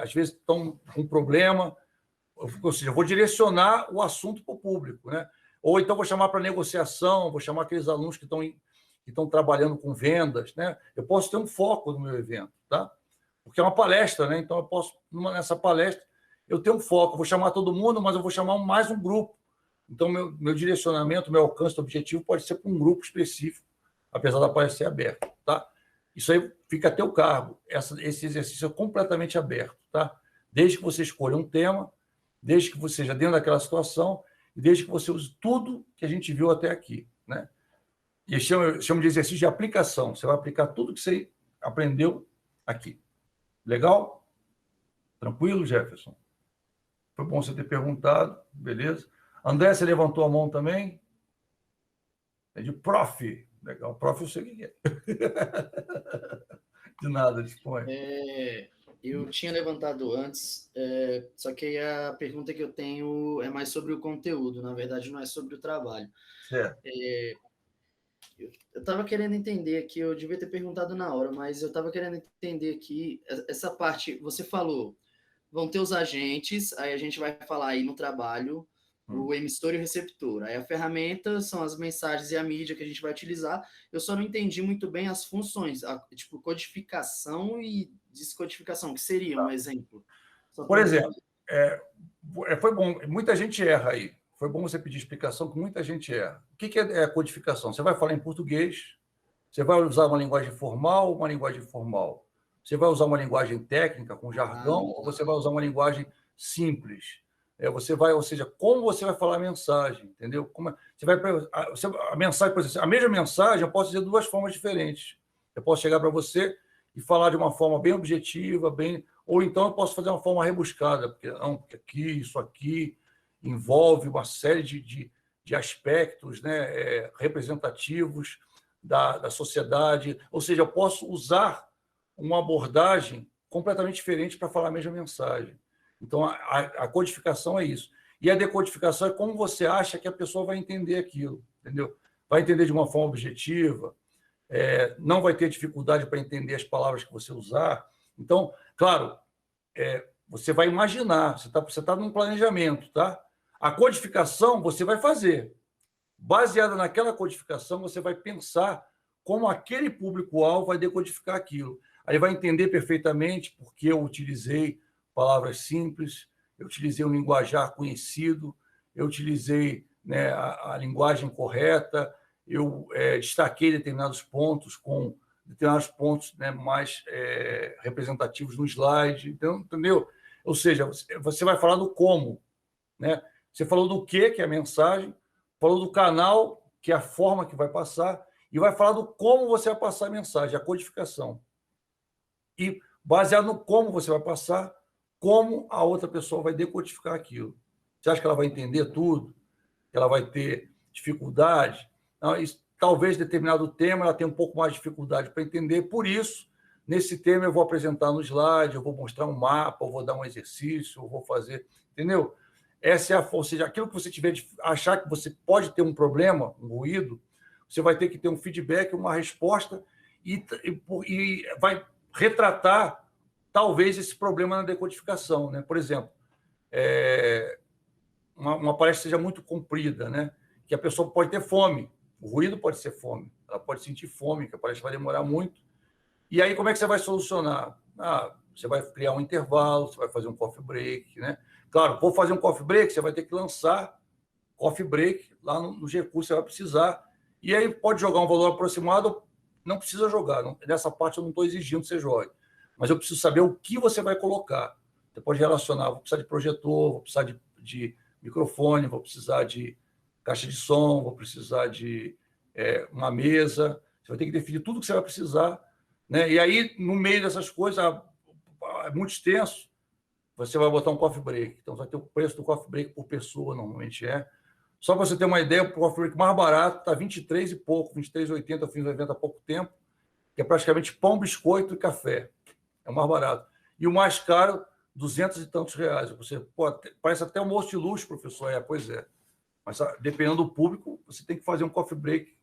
às vezes estão com problema. Ou seja, eu vou direcionar o assunto para o público, né? Ou então vou chamar para negociação, vou chamar aqueles alunos que estão trabalhando com vendas, né? Eu posso ter um foco no meu evento, tá? Porque é uma palestra, né? Então, eu posso, nessa palestra, eu tenho um foco, eu vou chamar todo mundo, mas eu vou chamar mais um grupo. Então, meu direcionamento, meu alcance do objetivo pode ser para um grupo específico, apesar da palestra ser aberta, tá? Isso aí fica a teu cargo. Esse exercício é completamente aberto, tá? Desde que você escolha um tema, desde que você esteja dentro daquela situação, e desde que você use tudo que a gente viu até aqui, né? E eu chamo de exercício de aplicação. Você vai aplicar tudo que você aprendeu aqui. Legal? Tranquilo, Jefferson? Foi bom você ter perguntado, beleza? André, você levantou a mão também? É de prof. Legal, prof, eu sei o que é. De nada, dispõe. Eu tinha levantado antes, só que a pergunta que eu tenho é mais sobre o conteúdo, na verdade não é sobre o trabalho. Certo. Eu estava querendo entender aqui, eu devia ter perguntado na hora, mas eu estava querendo entender aqui, essa parte, você falou, vão ter os agentes, aí a gente vai falar aí no trabalho, o emissor e o receptor. Aí a ferramenta são as mensagens e a mídia que a gente vai utilizar. Eu só não entendi muito bem as funções, tipo codificação e descodificação, que seria um exemplo. Por exemplo, foi bom, muita gente erra aí. Foi bom você pedir explicação, que muita gente erra. O que é a codificação? Você vai falar em português, você vai usar uma linguagem formal ou uma linguagem informal? Você vai usar uma linguagem técnica, com jargão, ou você vai usar uma linguagem simples? Ou seja, como você vai falar a mensagem, entendeu? A mensagem, por exemplo, a mesma mensagem eu posso dizer de duas formas diferentes. Eu posso chegar para você e falar de uma forma bem objetiva, ou então eu posso fazer uma forma rebuscada, porque isso aqui envolve uma série de aspectos, né, representativos da sociedade. Ou seja, eu posso usar uma abordagem completamente diferente para falar a mesma mensagem. Então, a codificação é isso. E a decodificação é como você acha que a pessoa vai entender aquilo, entendeu? Vai entender de uma forma objetiva, não vai ter dificuldade para entender as palavras que você usar. Então, claro, você vai imaginar, você tá num planejamento, tá? A codificação você vai fazer. Baseada naquela codificação, você vai pensar como aquele público-alvo vai decodificar aquilo. Aí vai entender perfeitamente porque eu utilizei palavras simples, eu utilizei um linguajar conhecido, eu utilizei, né, a linguagem correta, eu destaquei determinados pontos né, mais representativos no slide, então, entendeu? Ou seja, você vai falar do como, né? Você falou do que é a mensagem, falou do canal, que é a forma que vai passar, e vai falar do como você vai passar a mensagem, a codificação. E, baseado no como você vai passar, como a outra pessoa vai decodificar aquilo. Você acha que ela vai entender tudo? Que ela vai ter dificuldade? Não, talvez determinado tema ela tenha um pouco mais de dificuldade para entender, por isso, nesse tema eu vou apresentar no slide, eu vou mostrar um mapa, eu vou dar um exercício, eu vou fazer... Entendeu? Ou seja, aquilo que você tiver de achar que você pode ter um problema, um ruído, você vai ter que ter um feedback, uma resposta e vai retratar talvez esse problema na decodificação, né? Por exemplo, uma palestra seja muito comprida, né? Que a pessoa pode ter fome, o ruído pode ser fome, ela pode sentir fome, que a palestra vai demorar muito. E aí como é que você vai solucionar? Você vai criar um intervalo, você vai fazer um coffee break, né? Claro, vou fazer um coffee break, você vai ter que lançar coffee break lá nos recursos, você vai precisar. E aí pode jogar um valor aproximado, não precisa jogar. Nessa parte eu não estou exigindo que você jogue. Mas eu preciso saber o que você vai colocar. Você pode relacionar, vou precisar de projetor, vou precisar de microfone, vou precisar de caixa de som, vou precisar de uma mesa. Você vai ter que definir tudo que você vai precisar, né? E aí, no meio dessas coisas, é muito extenso, você vai botar um coffee break. Então, vai ter o preço do coffee break por pessoa, normalmente Só para você ter uma ideia, o coffee break mais barato está 23 e pouco, 23,80, eu fiz um evento há pouco tempo, que é praticamente pão, biscoito e café. É o mais barato. E o mais caro, 200 e tantos reais. Você, parece até almoço de luxo, professor. Pois é. Mas dependendo do público, você tem que fazer um coffee break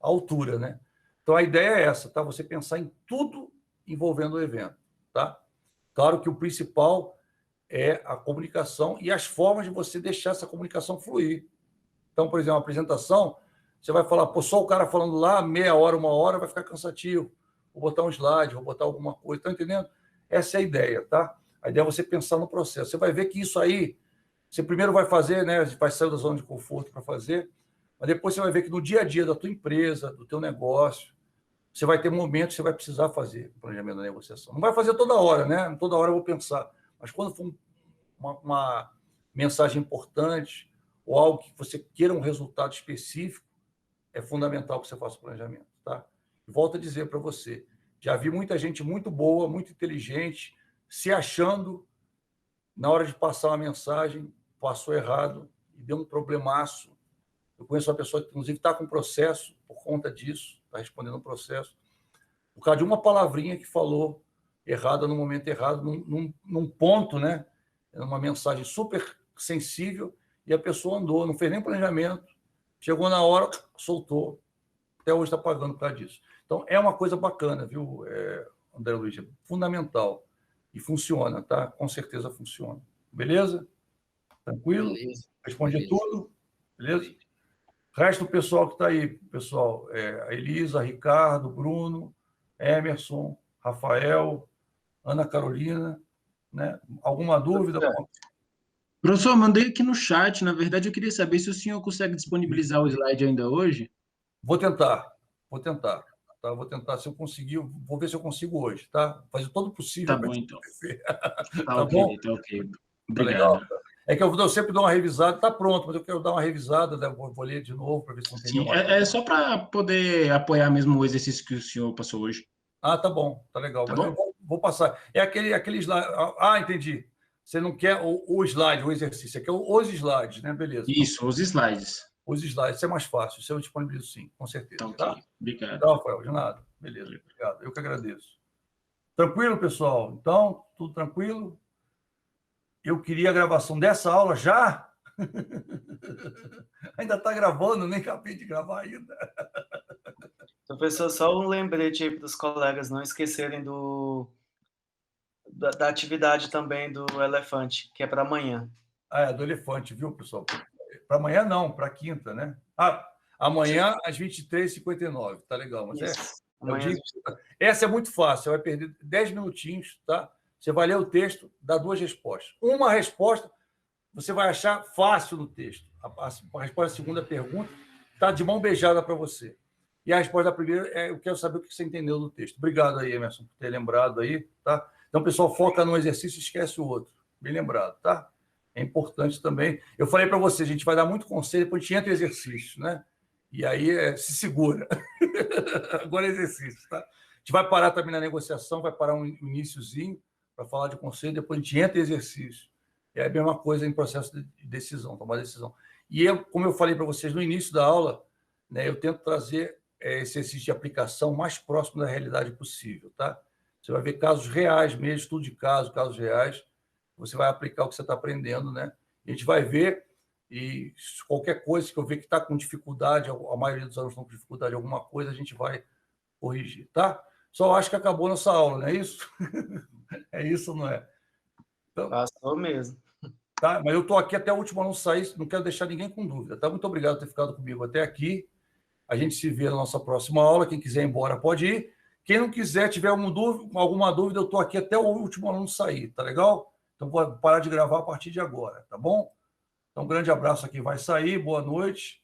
à altura, né? Então, a ideia é essa, tá? Você pensar em tudo envolvendo o evento, tá? Claro que o principal é a comunicação e as formas de você deixar essa comunicação fluir. Então, por exemplo, uma apresentação, você vai falar, só o cara falando lá, meia hora, uma hora, vai ficar cansativo. Vou botar um slide, vou botar alguma coisa, tá entendendo? Essa é a ideia, tá? A ideia é você pensar no processo. Você vai ver que isso aí, você primeiro vai fazer, né? Vai sair da zona de conforto para fazer, mas depois você vai ver que no dia a dia da tua empresa, do teu negócio, você vai ter momentos que você vai precisar fazer o planejamento da negociação. Não vai fazer toda hora, né? Toda hora eu vou pensar. Mas quando for uma mensagem importante ou algo que você queira um resultado específico, é fundamental que você faça o planejamento, tá? E volto a dizer para você, já vi muita gente muito boa, muito inteligente, se achando, na hora de passar uma mensagem, passou errado e deu um problemaço. Eu conheço uma pessoa que, inclusive, está com processo por conta disso, está respondendo um processo, por causa de uma palavrinha que falou errada no momento errado, num ponto, né? Uma mensagem super sensível, e a pessoa andou, não fez nem planejamento, chegou na hora, soltou. Até hoje está pagando por causa disso. Então, é uma coisa bacana, viu, André Luiz? É fundamental. E funciona, tá? Com certeza funciona. Beleza? Tranquilo? Beleza. Respondi Beleza. tudo? Beleza? Resto do pessoal que está aí, pessoal, a Elisa, Ricardo, Bruno, Emerson, Rafael, Ana Carolina, né? Alguma dúvida? Professor, mandei aqui no chat. Na verdade, eu queria saber se o senhor consegue disponibilizar o slide ainda hoje. Vou tentar. Tá? Vou tentar, se eu conseguir, vou ver se eu consigo hoje, tá? Fazer todo o possível. Tá bom, então. Tá bom? Tá ok. Tá Obrigado. legal. É que eu sempre dou uma revisada, tá pronto, mas eu quero dar uma revisada, né? Vou ler de novo para ver se não tem Sim, nenhuma. é só para poder apoiar mesmo o exercício que o senhor passou hoje. Ah, tá bom, tá legal. Tá Mas bom? eu vou passar. É aquele slide. Ah, entendi. Você não quer o slide, o exercício, você quer os slides, né? Beleza. Isso, os slides. Os slides, isso é mais fácil, isso eu disponibilizo sim, com certeza. Tá ok. Tá? Obrigado. Então, Rafael, de nada. Beleza, obrigado. Eu que agradeço. Tranquilo, pessoal? Então, tudo tranquilo? Eu queria a gravação dessa aula já? Ainda está gravando, nem acabei de gravar ainda. Professor, só um lembrete aí para os colegas não esquecerem da atividade também do elefante, que é para amanhã. Ah, é do elefante, viu, pessoal? Para amanhã não, para quinta, né? Ah, amanhã às 23h59, tá legal. Mas Amanhã, essa é muito fácil, você vai perder 10 minutinhos, tá? Você vai ler o texto, dá 2 respostas. Uma resposta você vai achar fácil no texto. A resposta da segunda pergunta está de mão beijada para você. E a resposta da primeira eu quero saber o que você entendeu do texto. Obrigado aí, Emerson, por ter lembrado aí, tá? Então, pessoal, foca no exercício e esquece o outro. Bem lembrado, tá? É importante também. Eu falei para você, a gente vai dar muito conselho, depois a gente entra em exercício, né? E aí se segura. Agora é exercício, tá? A gente vai parar também na negociação, vai parar um iniciozinho para falar de conselho, depois a gente entra em exercício. É a mesma coisa em processo de decisão, tomar decisão. E como eu falei para vocês no início da aula, né, eu tento trazer esse exercício de aplicação mais próximo da realidade possível, tá? Você vai ver casos reais mesmo, estudo de casos reais, você vai aplicar o que você está aprendendo, né? A gente vai ver, e qualquer coisa que eu ver que está com dificuldade, a maioria dos alunos estão com dificuldade em alguma coisa, a gente vai corrigir, tá? Só acho que acabou nossa aula, não é isso? É isso ou não é? Então, passou mesmo. Tá? Mas eu estou aqui até o último aluno sair, não quero deixar ninguém com dúvida. Tá? Muito obrigado por ter ficado comigo até aqui. A gente se vê na nossa próxima aula. Quem quiser ir embora pode ir. Quem não quiser, tiver alguma dúvida, eu estou aqui até o último aluno sair, tá legal? Então, vou parar de gravar a partir de agora, tá bom? Então, um grande abraço aqui, vai sair, boa noite.